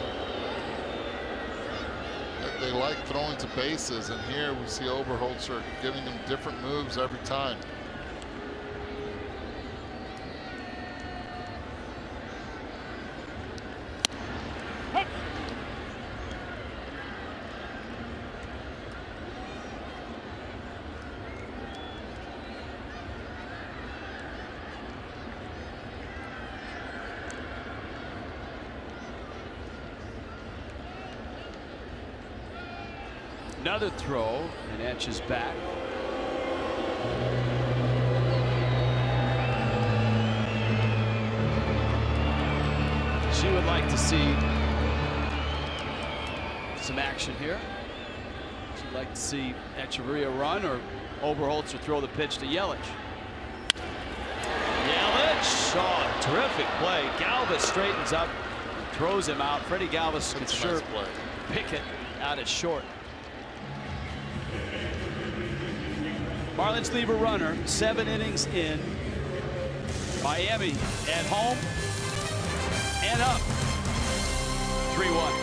that they like throwing to bases, and here we see Oberholzer giving them different moves every time. Another throw, and Etch is back. She would like to see some action here. She'd like to see Echeverria run or Oberholzer throw the pitch to Yelich. Yelich, oh, terrific play. Galvis straightens up, throws him out. Freddie Galvis can sure pick it out at short. Marlins leave a runner, 7 innings in. Miami at home and up 3-1.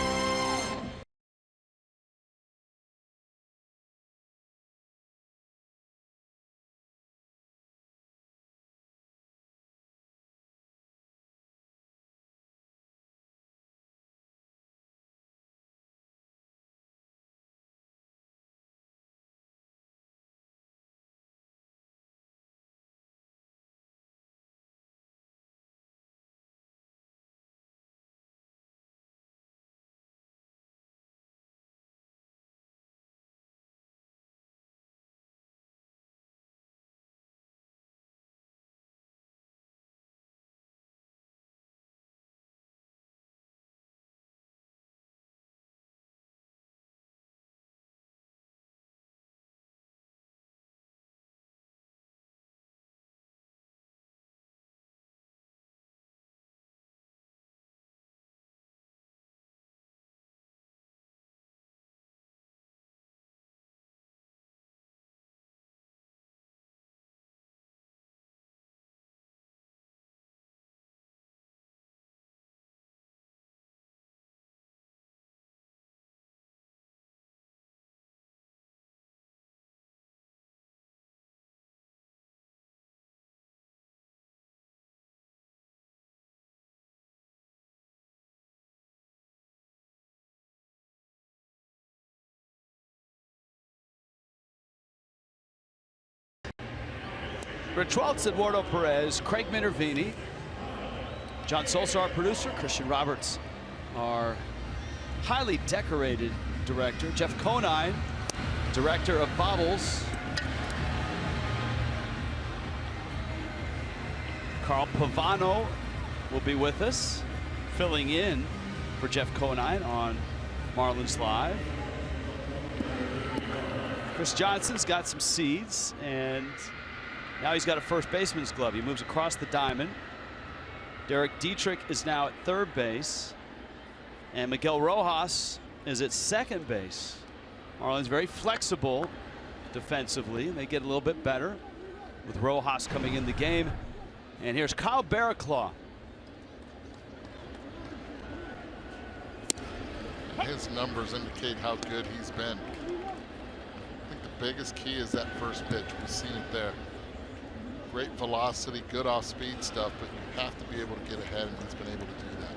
Rich Waltz, Eduardo Perez, Craig Minervini, John Solsa, our producer, Christian Roberts, our highly decorated director, Jeff Conine, director of Bobbles, Carl Pavano will be with us, filling in for Jeff Conine on Marlins Live. Chris Johnson's got some seeds, and now he's got a first baseman's glove. He moves across the diamond. Derek Dietrich is now at third base, and Miguel Rojas is at second base. Marlins very flexible defensively, and they get a little bit better with Rojas coming in the game. And here's Kyle Barraclough. His numbers indicate how good he's been. I think the biggest key is that first pitch. We've seen it there. Great velocity, good off-speed stuff, but you have to be able to get ahead, and he's been able to do that.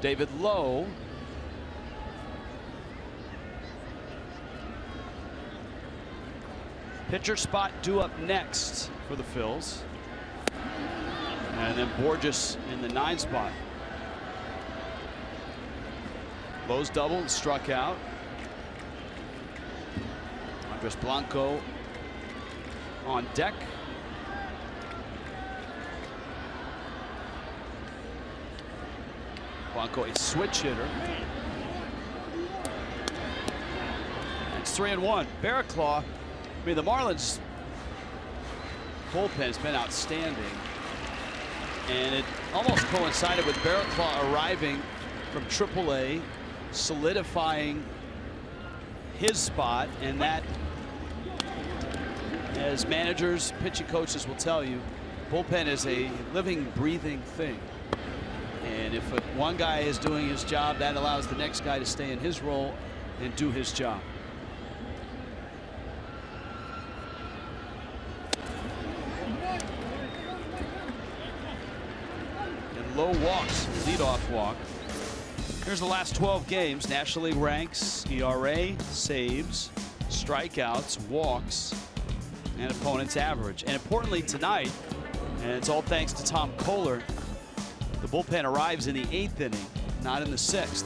David Lowe. Pitcher spot due up next for the Phils. And then Borges in the 9 spot. Lowe's double and struck out. Andres Blanco on deck. Blanco a switch hitter. It's 3-1. Barraclough. I mean, the Marlins bullpen has been outstanding, and it almost coincided with Barraclough arriving from AAA, solidifying his spot, and that, as managers, pitching coaches will tell you, bullpen is a living, breathing thing. And if one guy is doing his job, that allows the next guy to stay in his role and do his job. And Lowe walks, leadoff walk. Here's the last 12 games. National League ranks, ERA, saves, strikeouts, walks, and opponent's average. And importantly tonight, and it's all thanks to Tom Kohler, the bullpen arrives in the 8th inning, not in the 6th.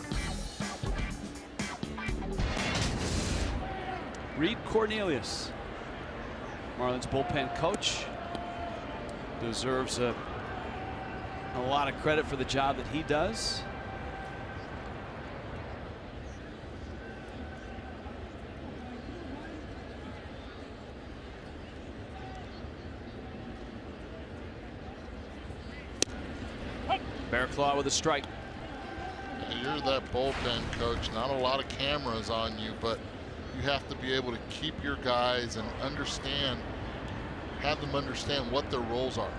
Reed Cornelius, Marlins bullpen coach, deserves a lot of credit for the job that he does. Barraclough with a strike. You're that bullpen coach. Not a lot of cameras on you, but you have to be able to keep your guys and understand, have them understand what their roles are.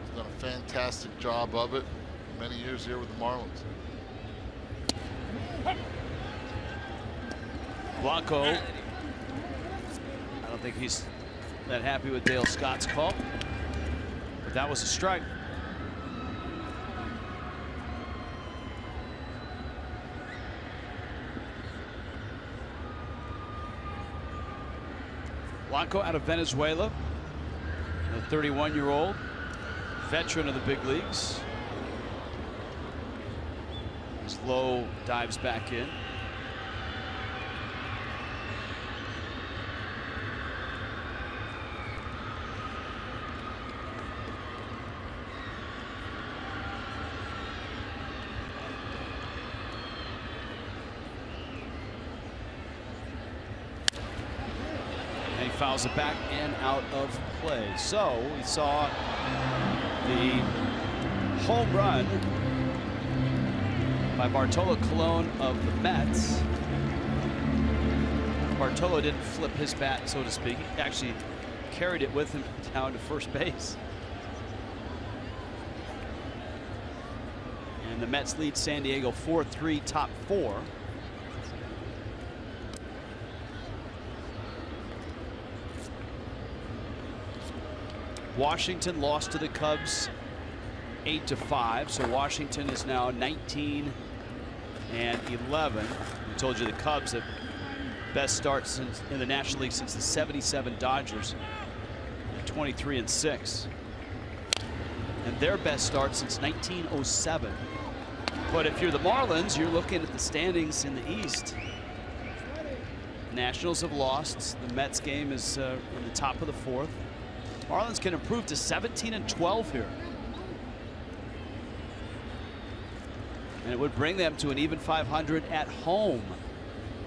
He's done a fantastic job of it. Many years here with the Marlins. Blanco. I don't think he's that happy with Dale Scott's call. That was a strike. Blanco out of Venezuela, a 31-year-old veteran of the big leagues. As Lowe dives back in. Fouls it back and out of play. So we saw the home run by Bartolo Colon of the Mets. Bartolo didn't flip his bat, so to speak. He actually carried it with him down to first base. And the Mets lead San Diego 4-3, top 4. Washington lost to the Cubs 8-5, so Washington is now 19-11. I told you the Cubs have best start since in the National League since the '77 Dodgers, 23-6, and their best start since 1907. But if you're the Marlins, you're looking at the standings in the East. Nationals have lost. The Mets game is in the top of the 4th. Marlins can improve to 17-12 here. And it would bring them to an even 500 at home,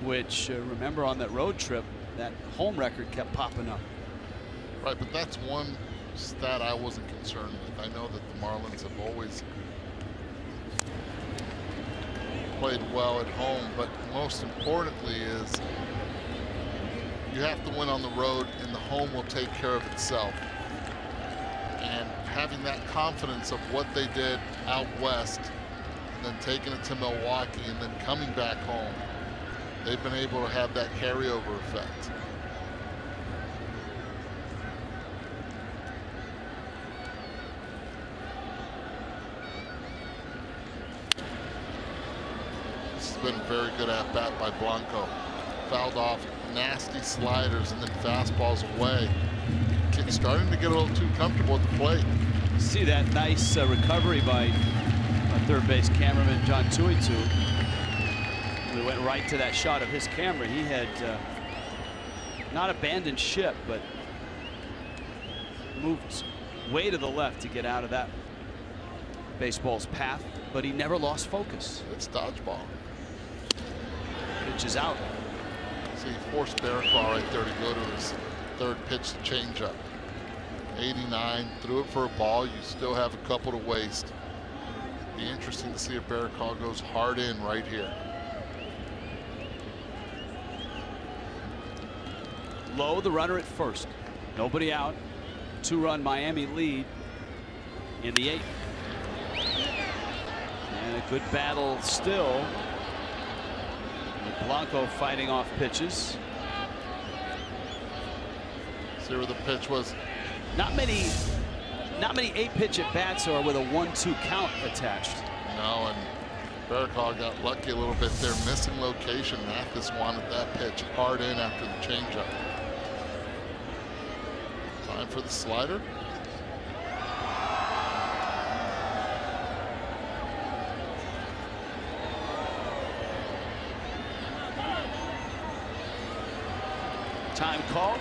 which, remember, on that road trip, that home record kept popping up. Right, but that's one stat I wasn't concerned with. I know that the Marlins have always played well at home, but most importantly is you have to win on the road, and the home will take care of itself. And having that confidence of what they did out west, and then taking it to Milwaukee, and then coming back home, they've been able to have that carryover effect. This has been a very good at-bat by Blanco. Fouled off nasty sliders and then fastballs away. Starting to get a little too comfortable at the plate. See that nice recovery by third base cameraman John Tuitu. We went right to that shot of his camera. He had not abandoned ship, but moved way to the left to get out of that baseball's path, but he never lost focus. It's dodgeball. Pitch is out. See, he forced Barraclough right there to go to his third pitch to change up. 89, threw it for a ball. You still have a couple to waste. Be interesting to see if Barraclough goes hard in right here. Low, the runner at first. Nobody out. 2-run Miami lead in the 8th. And a good battle still. Blanco fighting off pitches. See where the pitch was. Not many 8-pitch at bats are with a 1-2 count attached. No, and Barraclough got lucky a little bit there, missing location. Mathis wanted that pitch hard in after the changeup. Time for the slider. Time called.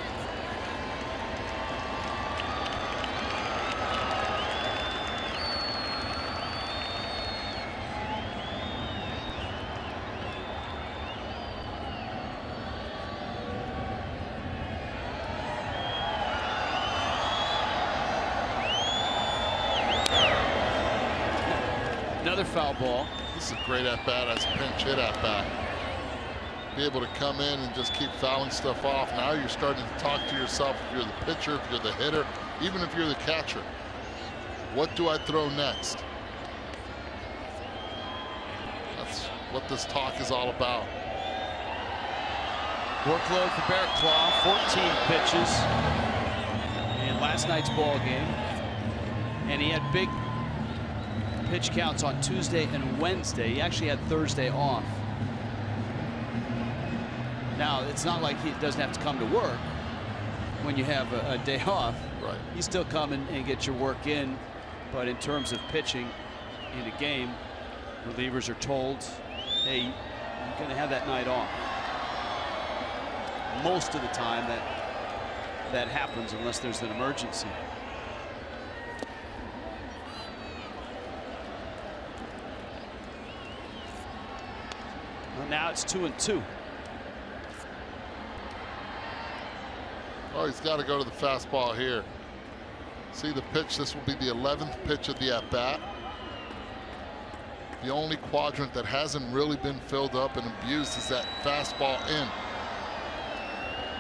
Another foul ball. This is a great at-bat as a pinch hit at-bat. Be able to come in and just keep fouling stuff off. Now you're starting to talk to yourself if you're the pitcher, if you're the hitter, even if you're the catcher. What do I throw next? That's what this talk is all about. Workload for Barraclough, 14 pitches in last night's ball game. And he had big pitch counts on Tuesday and Wednesday. He actually had Thursday off. Now, it's not like he doesn't have to come to work when you have a day off. Right. You still come and get your work in. But in terms of pitching in a game, relievers are told, hey, you're going to have that night off. Most of the time that happens unless there's an emergency. Well, now it's 2-2. Oh, he's got to go to the fastball here. See the pitch. This will be the 11th pitch of the at-bat. The only quadrant that hasn't really been filled up and abused is that fastball in.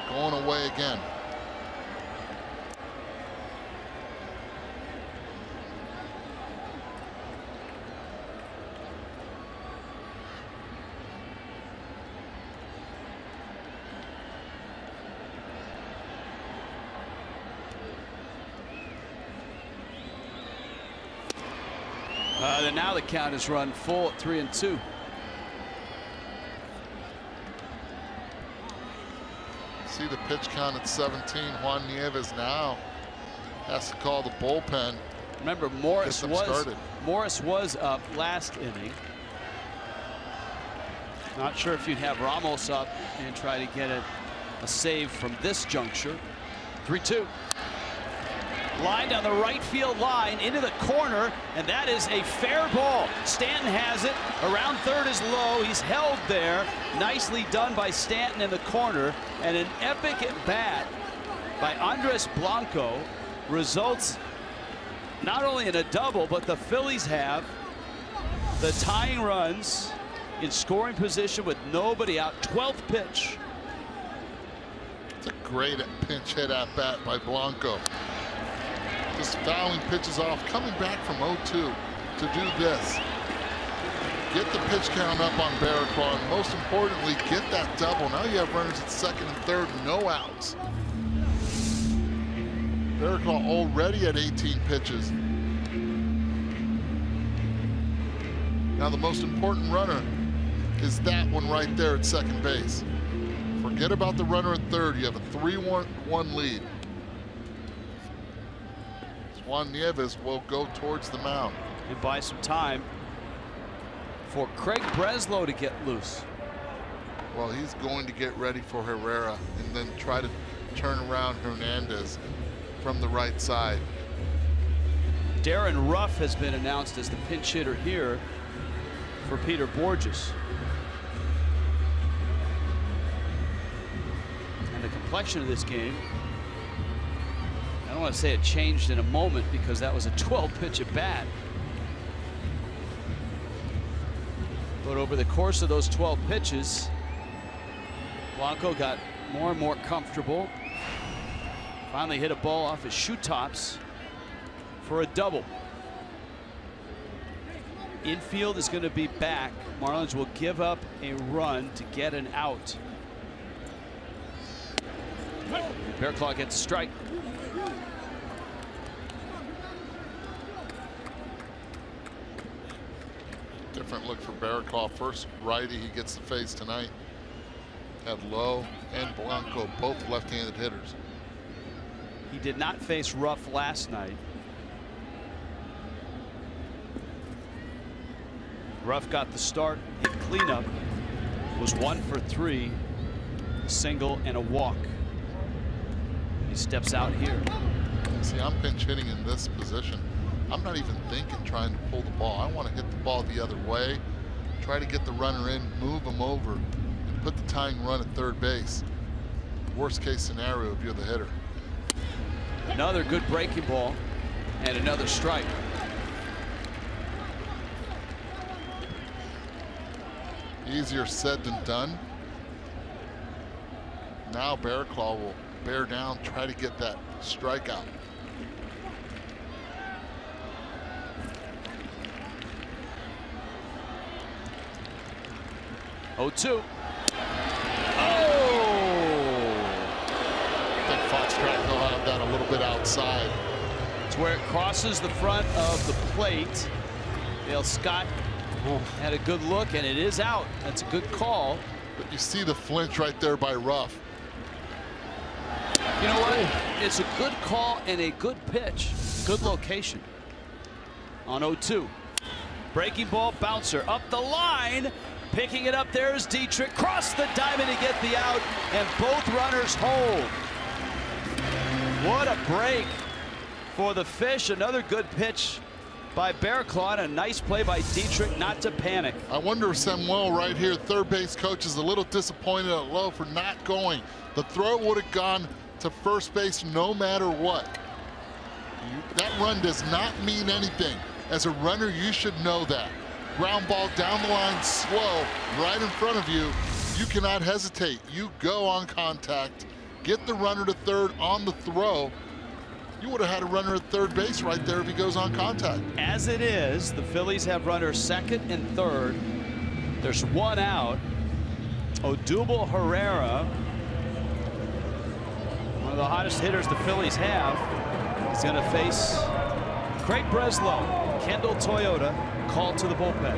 Going away again. And now the count is run full at 3-2. See the pitch count at 17. Juan Nieves now has to call the bullpen. Remember, Morris was up last inning. Not sure if you'd have Ramos up and try to get a save from this juncture. 3-2. Line down the right field line into the corner, and that is a fair ball. Stanton has it. Around third is Lowe. He's held there. Nicely done by Stanton in the corner. And an epic at bat by Andres Blanco results not only in a double, but the Phillies have the tying runs in scoring position with nobody out. 12th pitch. It's a great pinch hit at bat by Blanco. Just fouling pitches off, coming back from 0-2 to do this. Get the pitch count up on Barraclough, and most importantly, get that double. Now you have runners at second and third, no outs. Barraclough already at 18 pitches. Now the most important runner is that one right there at second base. Forget about the runner at third. You have a 3-1 lead. Juan Nieves will go towards the mound. And buy some time for Craig Breslow to get loose. Well, he's going to get ready for Herrera and then try to turn around Hernandez from the right side. Darren Ruff has been announced as the pinch hitter here for Peter Borges. And the complexion of this game, I don't want to say it changed in a moment because that was a 12-pitch at bat. But over the course of those 12 pitches, Blanco got more and more comfortable. Finally hit a ball off his shoe tops for a double. Infield is going to be back. Marlins will give up a run to get an out. Barraclough gets a strike. Different look for Barraclough. First righty he gets to face tonight. Had Lowe and Blanco, both left-handed hitters. He did not face Ruff last night. Ruff got the start in cleanup. Was 1 for 3, a single and a walk. He steps out here. See, I'm pinch hitting in this position. I'm not even thinking trying to pull the ball. I want to hit the ball the other way, try to get the runner in, move him over, and put the tying run at third base. Worst case scenario if you're the hitter. Another good breaking ball and another strike. Easier said than done. Now Barraclough will bear down, try to get that strikeout. Oh, 2. Oh! I think Foxtrot will have that a little bit outside. It's where it crosses the front of the plate. Dale Scott had a good look, and it is out. That's a good call. But you see the flinch right there by Ruff. You know what? It's a good call and a good pitch. Good location on 0-2. Breaking ball, bouncer up the line. Picking it up there is Dietrich. Cross the diamond to get the out, and both runners hold. What a break for the Fish. Another good pitch by Barraclough, and a nice play by Dietrich not to panic. I wonder if Samuel right here, third base coach, is a little disappointed at Lowe for not going. The throw would have gone to first base no matter what. That run does not mean anything. As a runner, you should know that. Ground ball down the line, slow, right in front of you. You cannot hesitate. You go on contact, get the runner to third on the throw. You would have had a runner at third base right there if he goes on contact. As it is, the Phillies have runners second and third. There's one out. Odubel Herrera, one of the hottest hitters the Phillies have, is going to face Craig Breslow. Kendall Toyota called to the bullpen.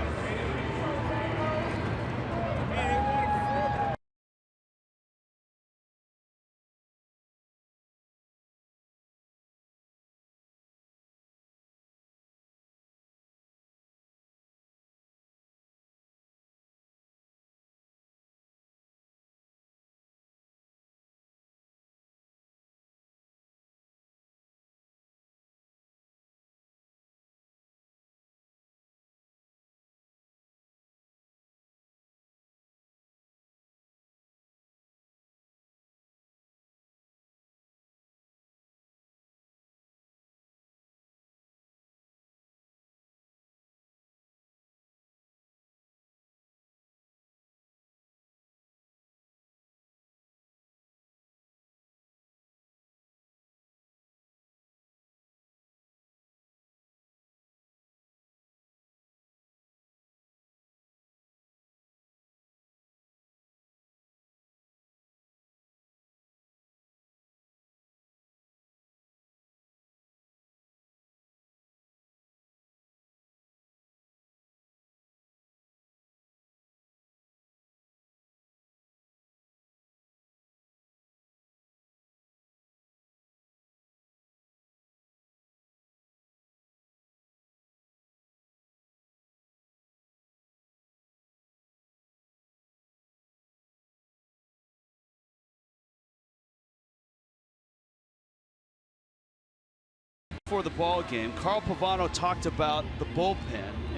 For the ball game, Carl Pavano talked about the bullpen,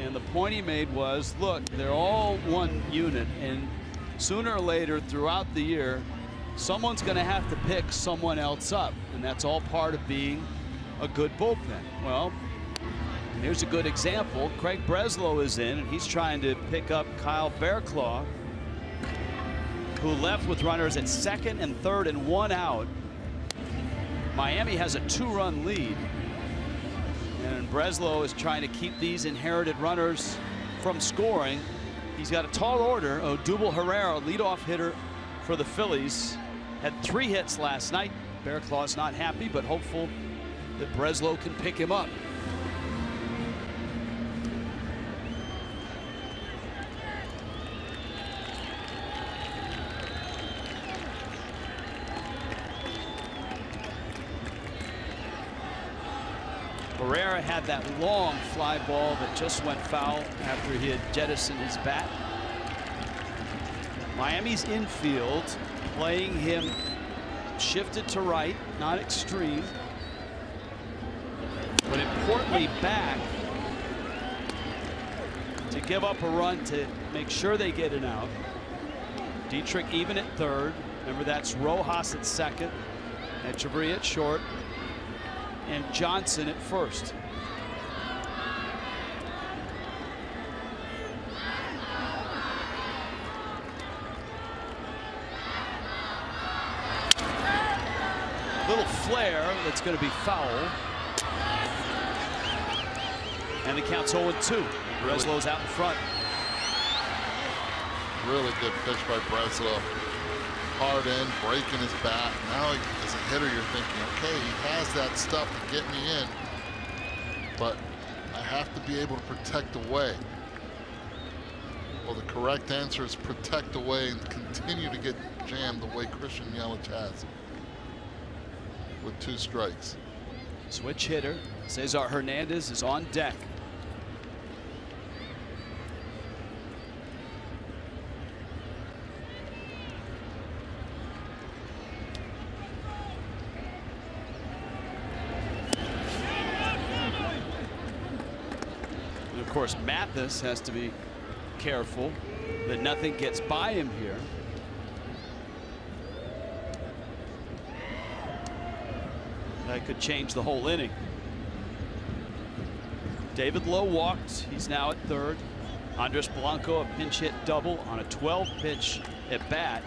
and the point he made was, look, they're all one unit, and sooner or later throughout the year someone's going to have to pick someone else up, and that's all part of being a good bullpen. Well, here's a good example. Craig Breslow is in, and he's trying to pick up Kyle Bearclaw, who left with runners at second and third and one out. Miami has a 2-run lead. And Breslow is trying to keep these inherited runners from scoring. He's got a tall order. Odubel Herrera, leadoff hitter for the Phillies, had 3 hits last night. Bearclaw's not happy, but hopeful that Breslow can pick him up. Herrera had that long fly ball that just went foul after he had jettisoned his bat. Miami's infield playing him shifted to right, not extreme, but importantly back to give up a run to make sure they get it out. Dietrich even at third. Remember, that's Rojas at second, Echeverria at short, and Johnson at first. Little flare that's going to be foul. And the count's 0-2. Breslow's out in front. Really good pitch by Breslow. Hard in, breaking his bat. Now, as a hitter, you're thinking, okay, he has that stuff to get me in, but I have to be able to protect away. Well, the correct answer is protect away and continue to get jammed the way Christian Yelich has with 2 strikes. Switch hitter. Cesar Hernandez is on deck. Of course, Mathis has to be careful that nothing gets by him here. That could change the whole inning. David Lowe walked. He's now at third. Andres Blanco, a pinch hit double on a 12-pitch at bat.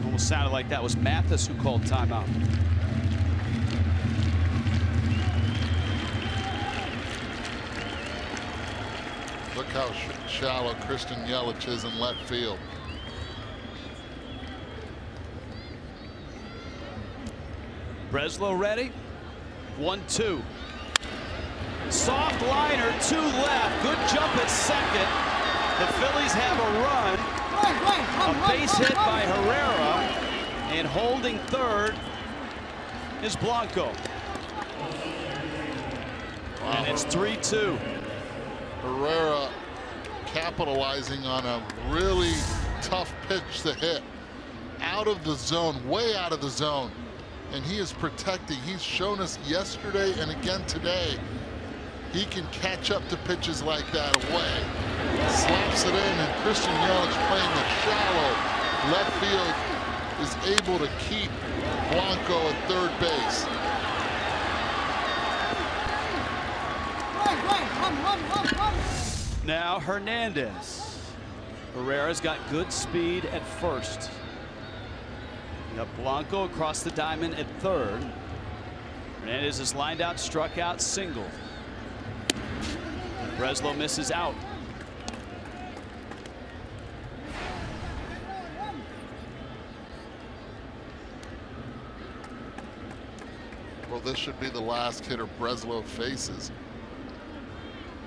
Almost sounded like that was Mathis who called timeout. Look how shallow Christian Yelich is in left field. Breslow ready. 1-2. Soft liner, 2 left. Good jump at second. The Phillies have a run. A base hit by Herrera. And holding third is Blanco. Wow. And it's 3-2. Herrera capitalizing on a really tough pitch to hit. Out of the zone, way out of the zone. And he is protecting. He's shown us yesterday and again today he can catch up to pitches like that away. Slaps it in, and Christian Yelich playing the shallow left field is able to keep Blanco at third base. Now Hernandez. Herrera's got good speed at first. You got Blanco across the diamond at third. Hernandez is lined out, struck out, single. Breslow misses out. Well, this should be the last hitter Breslow faces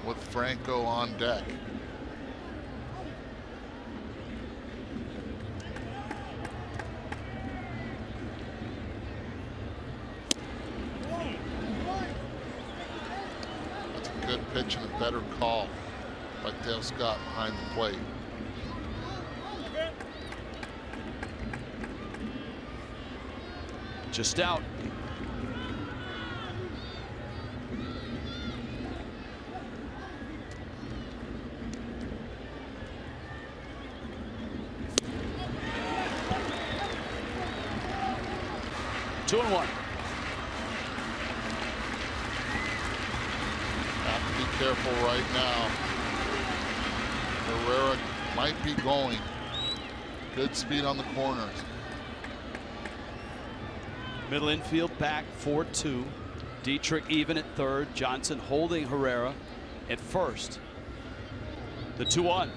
with Franco on deck. That's a good pitch and a better call by Dale Scott behind the plate. Just out. Two and one. Have to be careful right now. Herrera might be going. Good speed on the corners. Middle infield back 4-2. Dietrich even at third. Johnson holding Herrera at first. The 2-1.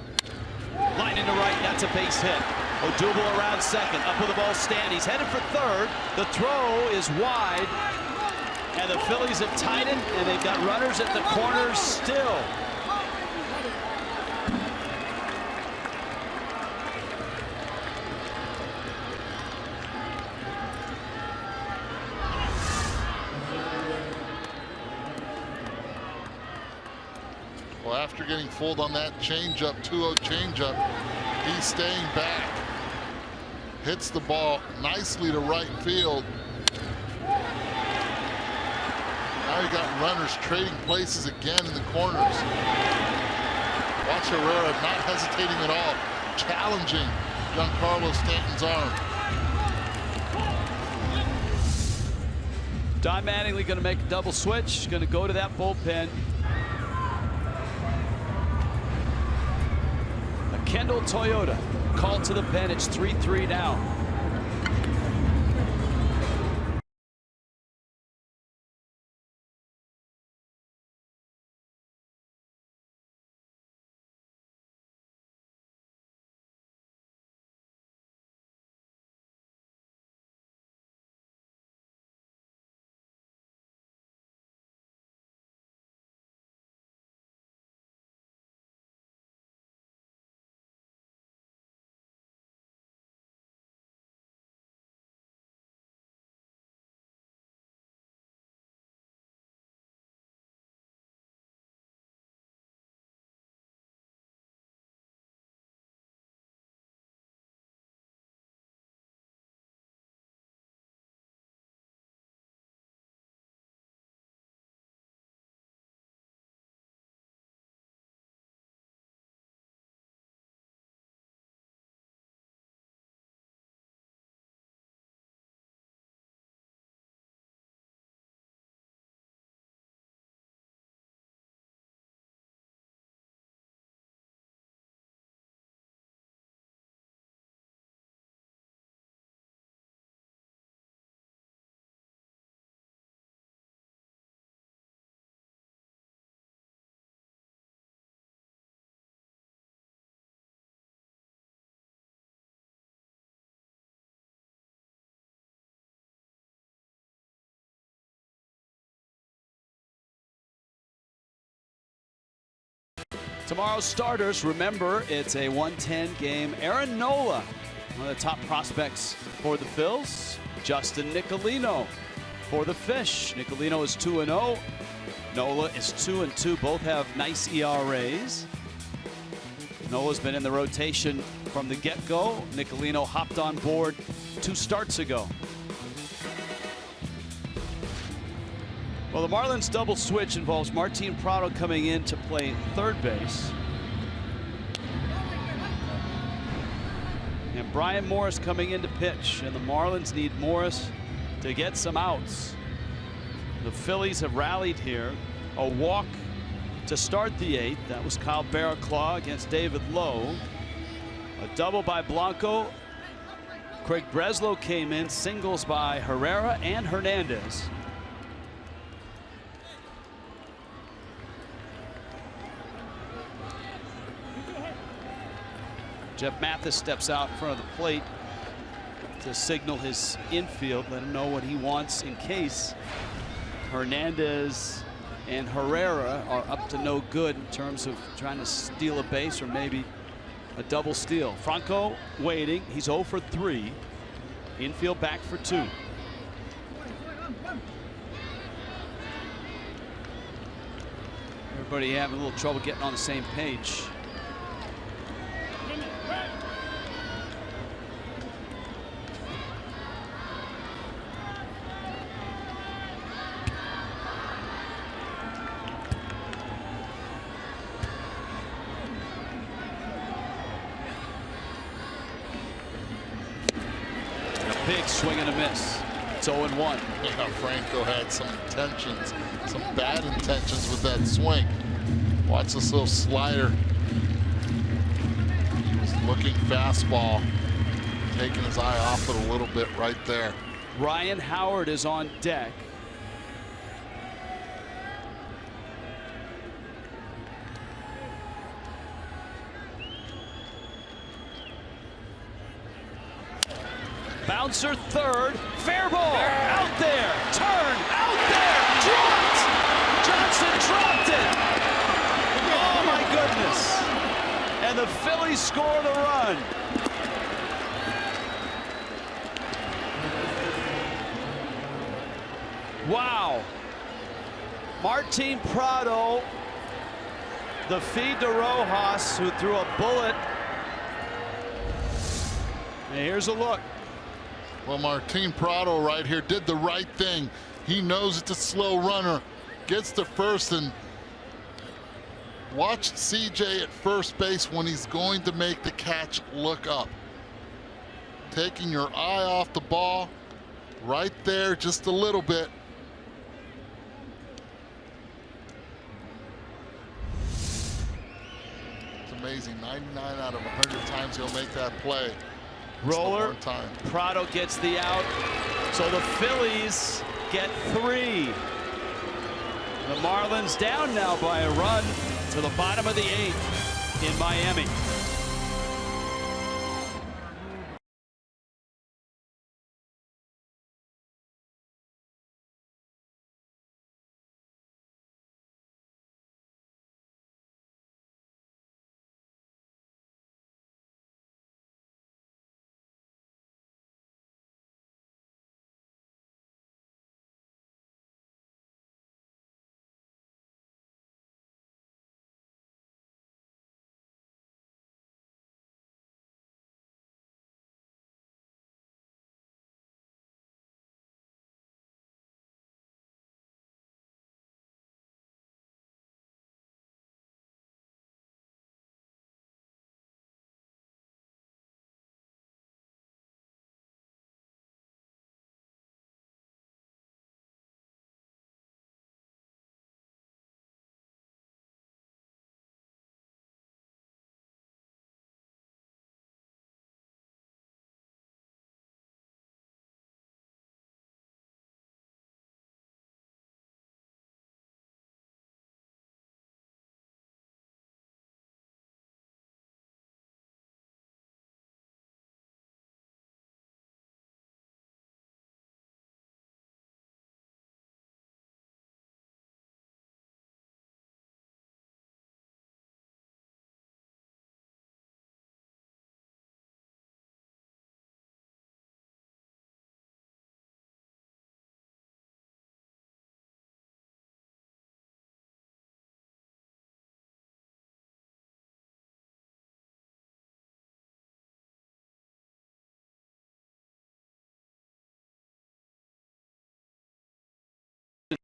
Line into right. That's a base hit. Odubel around second. Up with the ball stand. He's headed for third. The throw is wide. And the Phillies have tied it. And they've got runners at the corners still. Well, after getting fooled on that changeup, 2-0 changeup, he's staying back. Hits the ball nicely to right field. Now you got runners trading places again in the corners. Watch Herrera not hesitating at all, challenging Giancarlo Stanton's arm. Don Mattingly going to make a double switch. Going to go to that bullpen. Kendall Toyota called to the pen. It's 3-3 now. Tomorrow's starters, remember, it's a 110 game. Aaron Nola, one of the top prospects for the Phils. Justin Nicolino for the Fish. Nicolino is 2-0. Nola is 2-2. Both have nice ERAs. Nola's been in the rotation from the get-go. Nicolino hopped on board 2 starts ago. Well, the Marlins double switch involves Martin Prado coming in to play third base. And Brian Morris coming in to pitch. And the Marlins need Morris to get some outs. The Phillies have rallied here. A walk to start the 8th. That was Kyle Barraclough against David Lowe. A double by Blanco. Craig Breslow came in. Singles by Herrera and Hernandez. Jeff Mathis steps out in front of the plate to signal his infield, let him know what he wants in case Hernandez and Herrera are up to no good in terms of trying to steal a base or maybe a double steal. Franco waiting. He's 0 for 3. Infield back for 2. Everybody having a little trouble getting on the same page. Big swing and a miss. It's 0-1. Yeah, Franco had some intentions, some bad intentions with that swing. Watch this little slider. He was looking fastball, taking his eye off it a little bit right there. Ryan Howard is on deck. Bouncer third, fair ball, out there, turn, out there, dropped! Johnson dropped it! Oh my goodness! And the Phillies score the run. Wow. Martin Prado, the feed to Rojas, who threw a bullet. And here's a look. Well, Martin Prado right here did the right thing. He knows it's a slow runner. Gets to first and watched CJ at first base when he's going to make the catch look up. Taking your eye off the ball right there just a little bit. It's amazing. 99 out of 100 times he'll make that play. Roller, Prado gets the out, so the Phillies get 3. The Marlins down now by a run to the bottom of the 8th in Miami.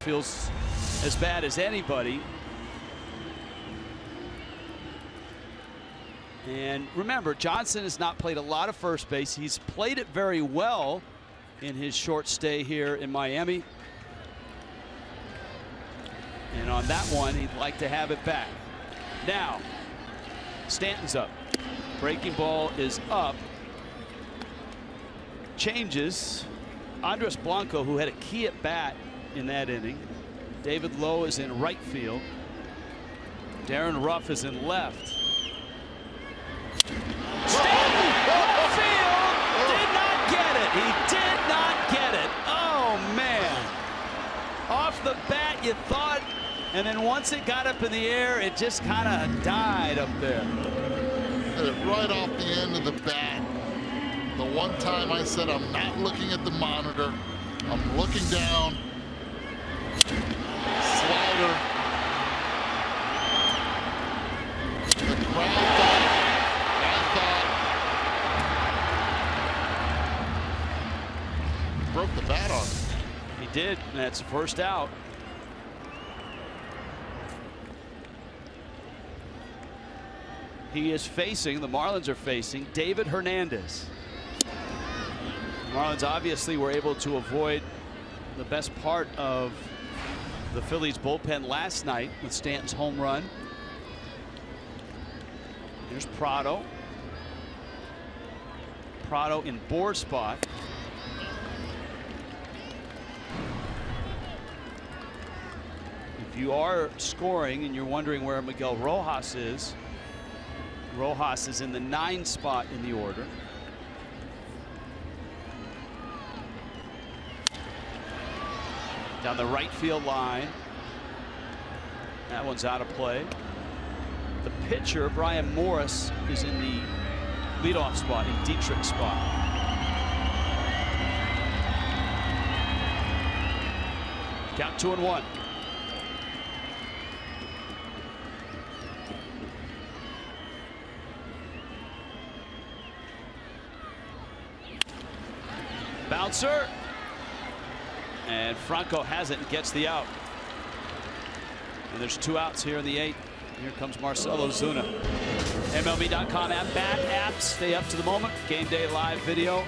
feels as bad as anybody. And remember, Johnson has not played a lot of first base. He's played it very well in his short stay here in Miami. And on that one, he'd like to have it back. Now, Stanton's up. Breaking ball is up. Changes. Andres Blanco, who had a key at bat in that inning. David Lowe is in right field. Darren Ruff is in left. Stanton, left field, did not get it. He did not get it. Oh, man. Off the bat, you thought, and then once it got up in the air, it just kind of died up there. Hit it right off the end of the bat. The one time I said I'm not looking at the monitor, I'm looking down. Slider. The crowd thought, I thought, broke the bat on him. He did, and that's the first out. He is facing, the Marlins are facing David Hernandez. The Marlins obviously were able to avoid the best part of the Phillies bullpen last night with Stanton's home run. Here's Prado. Prado in board spot. If you are scoring and you're wondering where Miguel Rojas is in the 9 spot in the order. Down the right field line. That one's out of play. The pitcher, Brian Morris, is in the leadoff spot, in Dietrich's spot. Count 2-1. Bouncer. And Franco has it and gets the out. And there's 2 outs here in the 8th. Here comes Marcell Ozuna. MLB.com app, bat apps, stay up to the moment. Game day live video,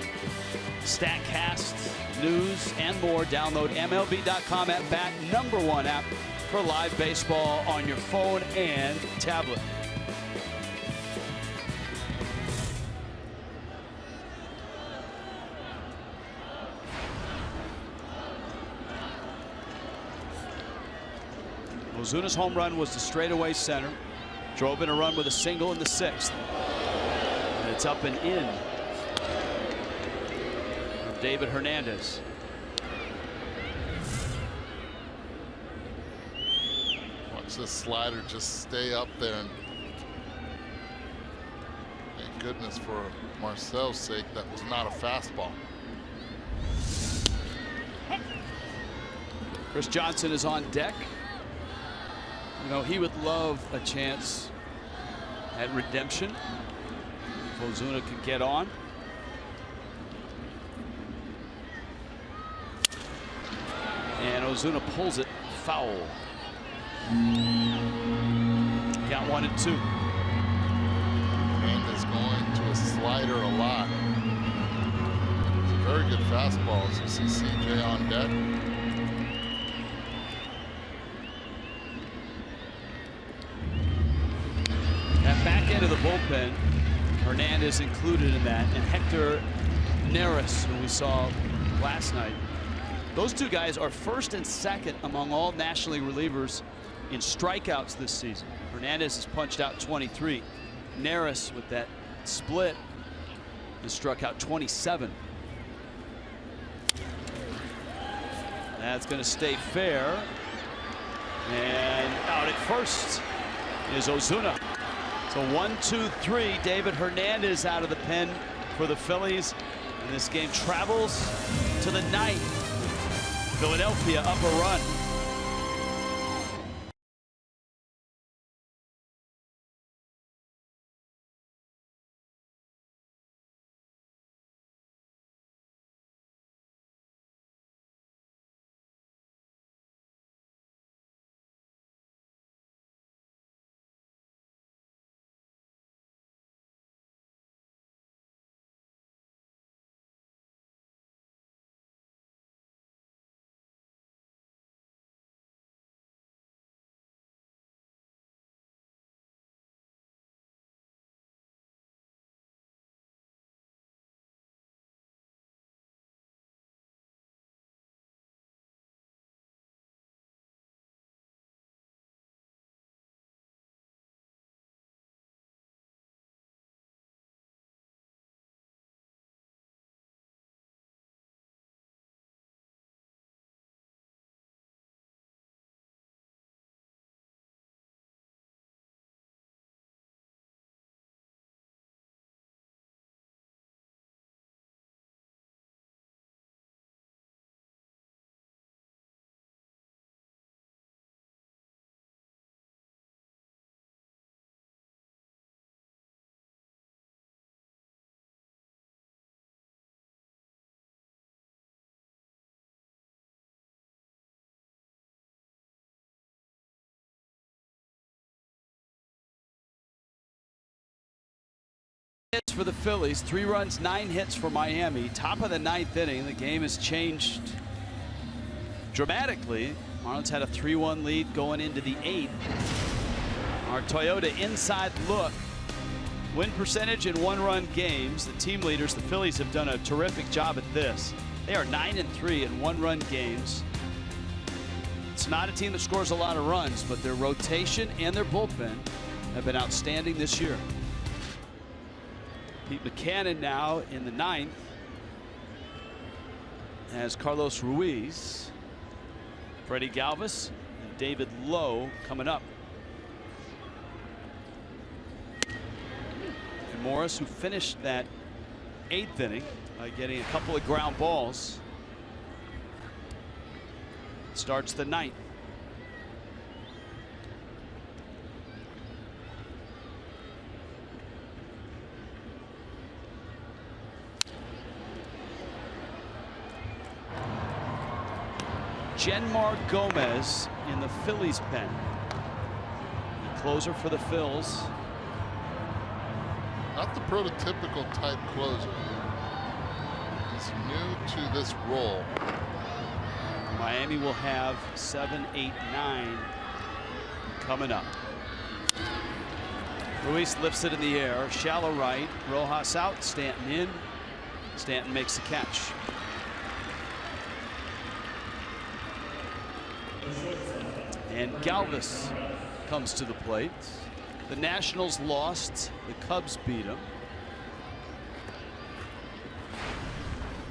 StatCast, news, and more. Download MLB.com app, bat #1 app for live baseball on your phone and tablet. Ozuna's home run was to straightaway center. Drove in a run with a single in the 6th. And it's up and in. David Hernandez. Watch this slider just stay up there. And thank goodness for Marcel's sake, that was not a fastball. Chris Johnson is on deck. You know, he would love a chance at redemption if Ozuna could get on. And Ozuna pulls it foul. Count 1-2. And is going to a slider a lot. It's a very good fastball, as you see CJ on deck. Back end of the bullpen, Hernandez included in that, and Hector Neris, who we saw last night. Those 2 guys are 1st and 2nd among all National League relievers in strikeouts this season. Hernandez has punched out 23. Neris, with that split, has struck out 27. That's going to stay fair. And out at first is Ozuna. So 1-2-3. David Hernandez out of the pen for the Phillies. And this game travels to the 9th. Philadelphia up a run. hits for the Phillies, 3 runs, 9 hits for Miami. Top of the 9th inning. The game has changed dramatically. Marlins had a 3-1 lead going into the 8th. Our Toyota inside look. Win percentage in 1-run games. The team leaders, the Phillies, have done a terrific job at this. They are 9-3 in 1-run games. It's not a team that scores a lot of runs, but their rotation and their bullpen have been outstanding this year. Pete Buchanan now in the 9th has Carlos Ruiz, Freddie Galvis, and David Lowe coming up. And Morris, who finished that 8th inning by getting a couple of ground balls, starts the 9th. Genmar Gomez in the Phillies pen. The closer for the Phils. Not the prototypical type closer. He's new to this role. Miami will have 7, 8, 9 coming up. Ruiz lifts it in the air. Shallow right. Rojas out. Stanton in. Stanton makes the catch. And Galvis comes to the plate. The Nationals lost. The Cubs beat them.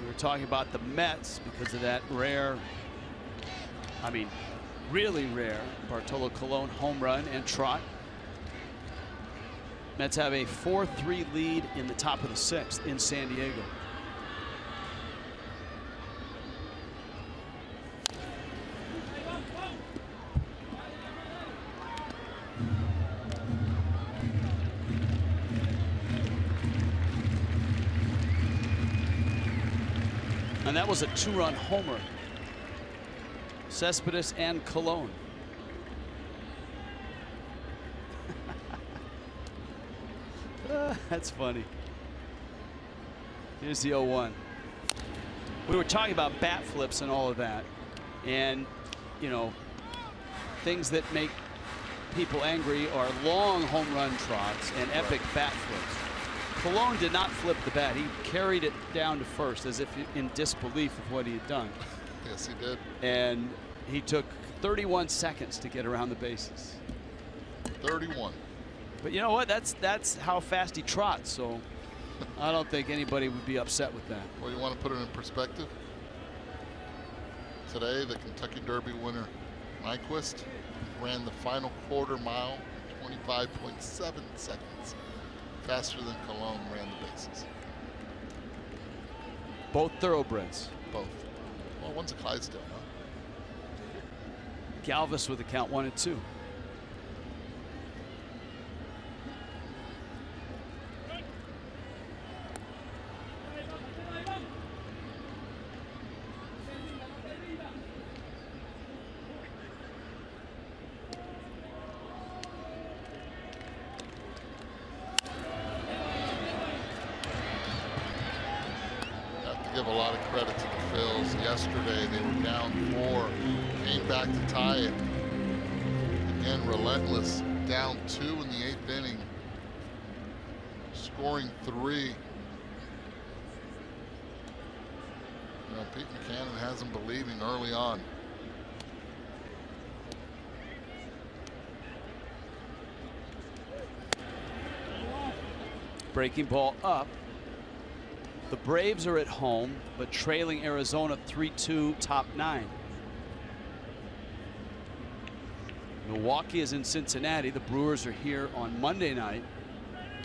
We were talking about the Mets because of that rare, I mean, really rare Bartolo Colon home run and trot. Mets have a 4-3 lead in the top of the 6th in San Diego. And that was a 2-run homer. Cespedes and Colon. That's funny. Here's the 0-1. We were talking about bat flips and all of that. And, you know, things that make people angry are long home run trots and epic bat flips. Colon did not flip the bat. He carried it down to first as if in disbelief of what he had done. Yes, he did. And he took 31 seconds to get around the bases. 31. But you know what? That's how fast he trots. So I don't think anybody would be upset with that. Well, you want to put it in perspective? Today, the Kentucky Derby winner, Nyquist, ran the final quarter mile in 25.7 seconds. Faster than Colon ran the bases. Both thoroughbreds. Both. Well, one's a Clydesdale, huh? Galvis with the count 1-2. Give a lot of credit to the Phils. Yesterday they were down 4, came back to tie it. Again, relentless, down 2 in the 8th inning, scoring 3. You know, Pete Buchanan has them believing early on. Breaking ball up. The Braves are at home, but trailing Arizona 3-2, top 9. Milwaukee is in Cincinnati. The Brewers are here on Monday night,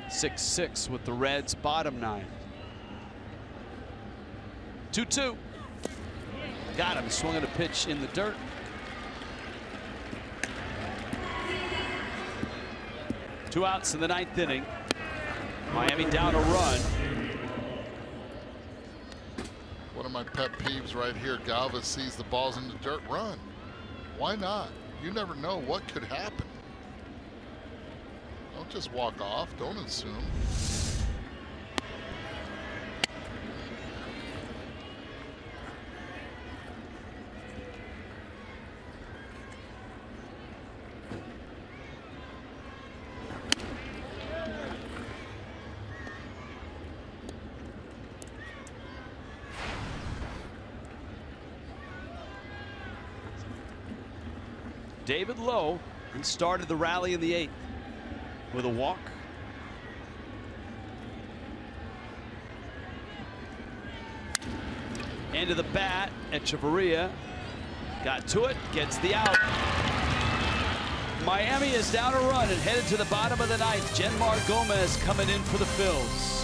6-6 with the Reds bottom 9. 2-2. Got him. Swinging a pitch in the dirt. Two outs in the 9th inning. Miami down a run. One of my pet peeves right here. Galvis sees the balls in the dirt, run. Why not? You never know what could happen. Don't just walk off. Don't assume. David Lowe, he started the rally in the 8th with a walk. End of the bat. Echeverria got to it, gets the out. Miami is down a run and headed to the bottom of the 9th. Genmar Gomez coming in for the Phils.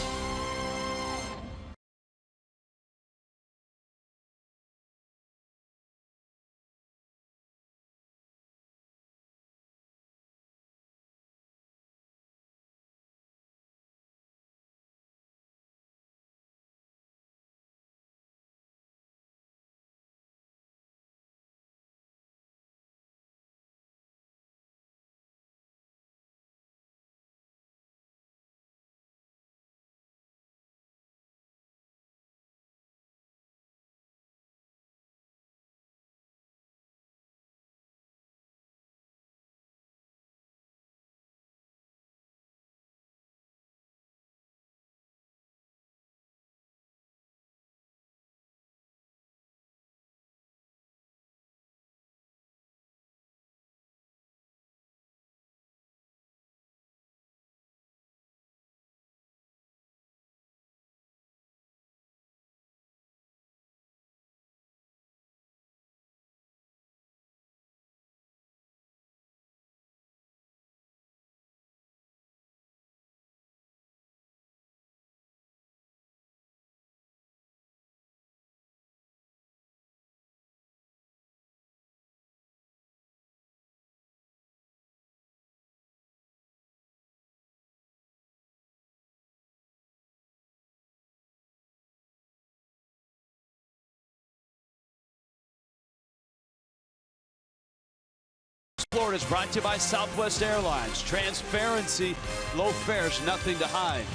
Florida is brought to you by Southwest Airlines. Transparency, low fares, nothing to hide.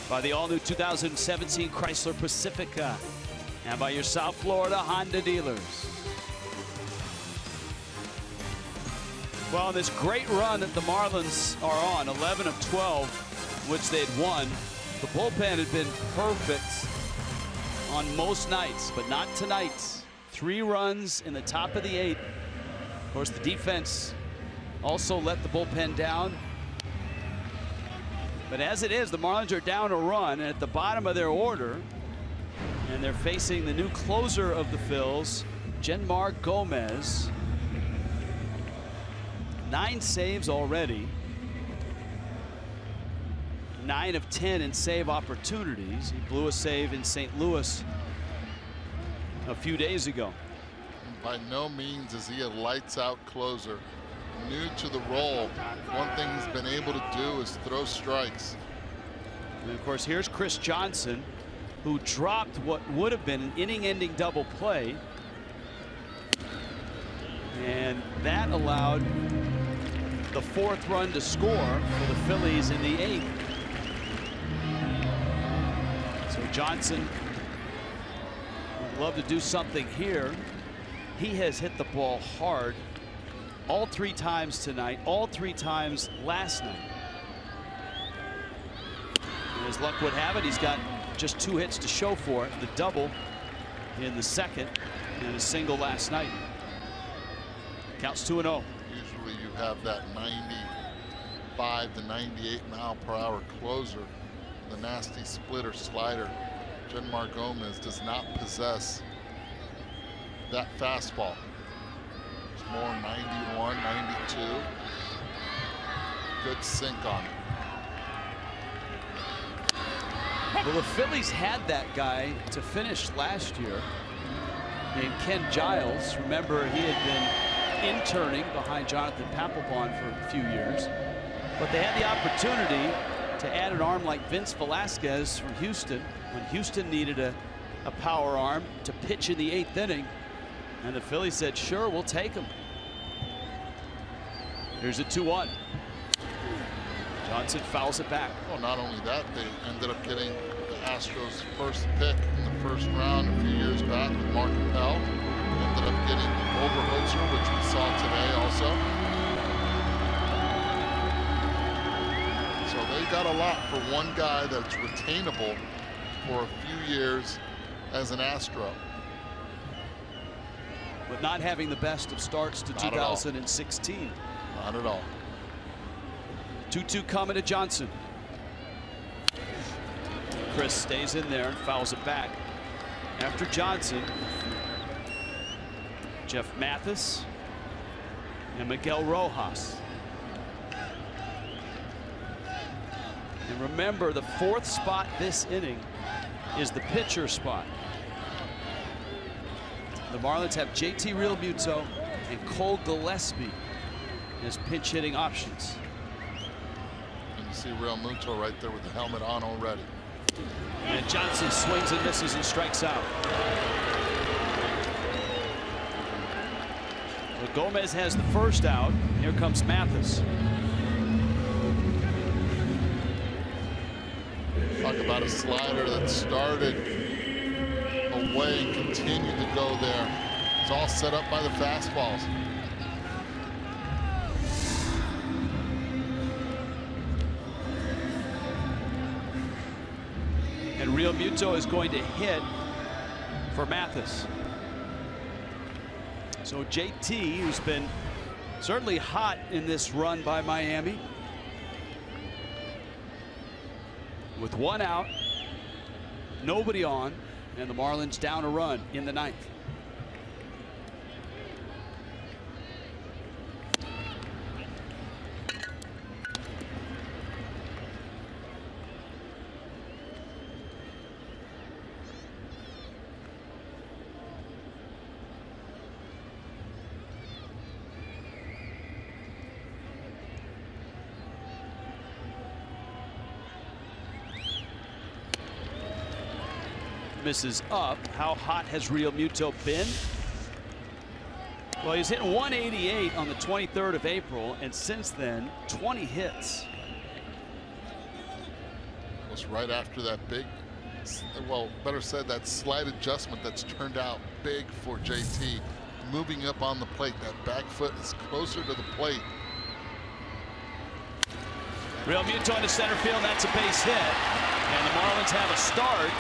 By the all-new 2017 Chrysler Pacifica. And by your South Florida Honda dealers. Well, this great run that the Marlins are on, 11 of 12, which they'd won. The bullpen had been perfect on most nights, but not tonight. 3 runs in the top of the 8th. Of course, the defense also let the bullpen down. But as it is, the Marlins are down a run, and at the bottom of their order, and they're facing the new closer of the Phils, Genmar Gomez. 9 saves already. 9 of 10 in save opportunities. He blew a save in St. Louis a few days ago. By no means is he a lights-out closer. New to the role, one thing he's been able to do is throw strikes. And of course, here's Chris Johnson, who dropped what would have been an inning-ending double play. And that allowed the 4th run to score for the Phillies in the 8th. So Johnson would love to do something here. He has hit the ball hard all 3 times tonight, all 3 times last night. And as luck would have it, he's got just 2 hits to show for it. The double in the 2nd and a single last night. Counts 2-0. Usually you have that 95 to 98 mile/hour closer, the nasty splitter slider. Genmar Gomez does not possess that fastball. It's more 91, 92. Good sink on it. Well, the Phillies had that guy to finish last year named Ken Giles. Remember, he had been interning behind Jonathan Papelbon for a few years. But they had the opportunity to add an arm like Vince Velasquez from Houston when Houston needed a power arm to pitch in the 8th inning. And the Phillies said, sure, we'll take him. Here's a 2-1. Johnson fouls it back. Well, not only that, they ended up getting the Astros' first pick in the 1st round a few years back with Mark Appel. Ended up getting Overholzer, which we saw today also. So they got a lot for one guy that's retainable for a few years as an Astro. but not having the best of starts to 2016. Not at all. 2-2 coming to Johnson. Chris stays in there and fouls it back. After Johnson, Jeff Mathis and Miguel Rojas. And remember, the 4th spot this inning is the pitcher spot. The Marlins have JT Realmuto and Cole Gillespie as pinch hitting options. And you see Realmuto right there with the helmet on already. And Johnson swings and misses and strikes out. So Gomez has the first out. Here comes Mathis. Talk about a slider that started away and continued to go there. It's all set up by the fastballs. And Realmuto is going to hit for Mathis. So JT, who's been certainly hot in this run by Miami, with 1 out, nobody on, and the Marlins down a run in the 9th. Misses up. How hot has Realmuto been? Well, he's hit 188 on the 23rd of April, and since then, 20 hits. It was right after that big, well, better said, that slight adjustment that's turned out big for JT. Moving up on the plate, that back foot is closer to the plate. Realmuto into center field, that's a base hit. And the Marlins have a start.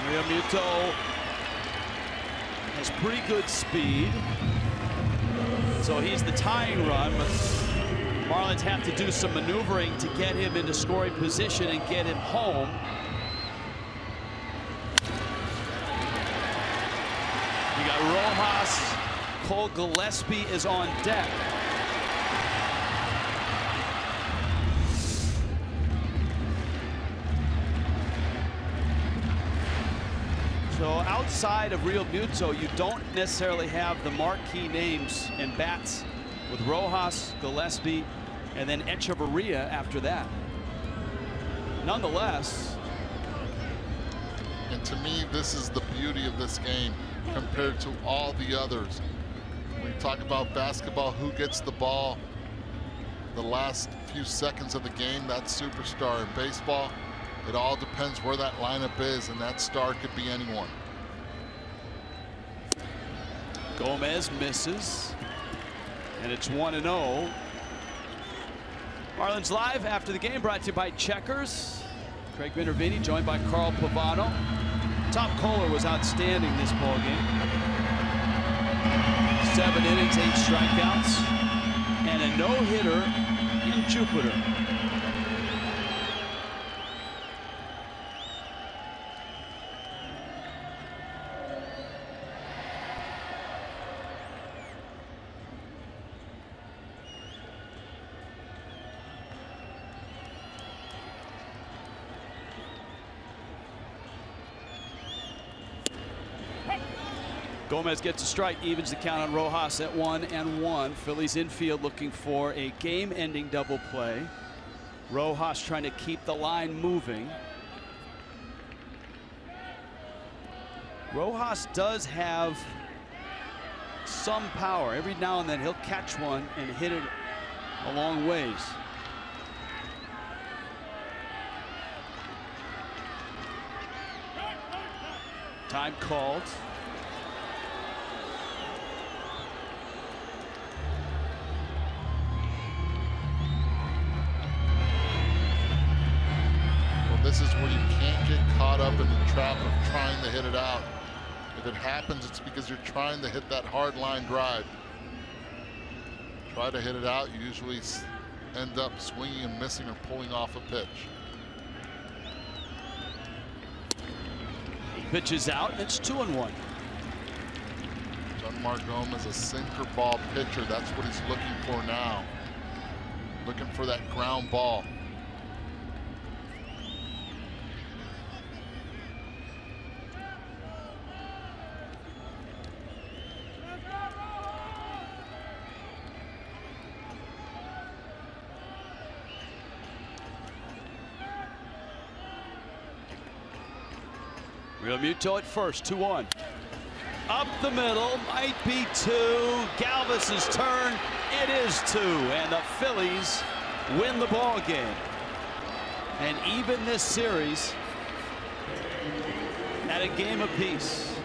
Realmuto has pretty good speed, so he's the tying run, but Marlins have to do some maneuvering to get him into scoring position and get him home. You got Rojas. Cole Gillespie is on deck. So outside of Realmuto, you don't necessarily have the marquee names and bats with Rojas, Gillespie, and then Echeverria after that. Nonetheless. And to me, this is the beauty of this game compared to all the others. When you talk about basketball, who gets the ball the last few seconds of the game, that's superstar. In baseball, it all depends where that lineup is, and that star could be anyone. Gomez misses, and it's 1-0. Marlins Live after the game brought to you by Checkers. Craig Minervini joined by Carl Pavano. Tom Kohler was outstanding this ball game. 7 innings, 8 strikeouts, and a no-hitter in Jupiter. Gomez gets a strike, evens the count on Rojas at 1-1. Phillies infield looking for a game-ending double play. Rojas trying to keep the line moving. Rojas does have some power. Every now and then he'll catch one and hit it a long ways. Time called. This is where you can't get caught up in the trap of trying to hit it out. If it happens, it's because you're trying to hit that hard line drive. Try to hit it out, you usually end up swinging and missing or pulling off a pitch. Pitches out, and it's 2-1. Mark Gomes is a sinker ball pitcher. That's what he's looking for now. Looking for that ground ball. Real Muto at first, 2-1. Up the middle, might be 2. Galvis's turn, it is 2, and the Phillies win the ball game. And even this series at a game apiece.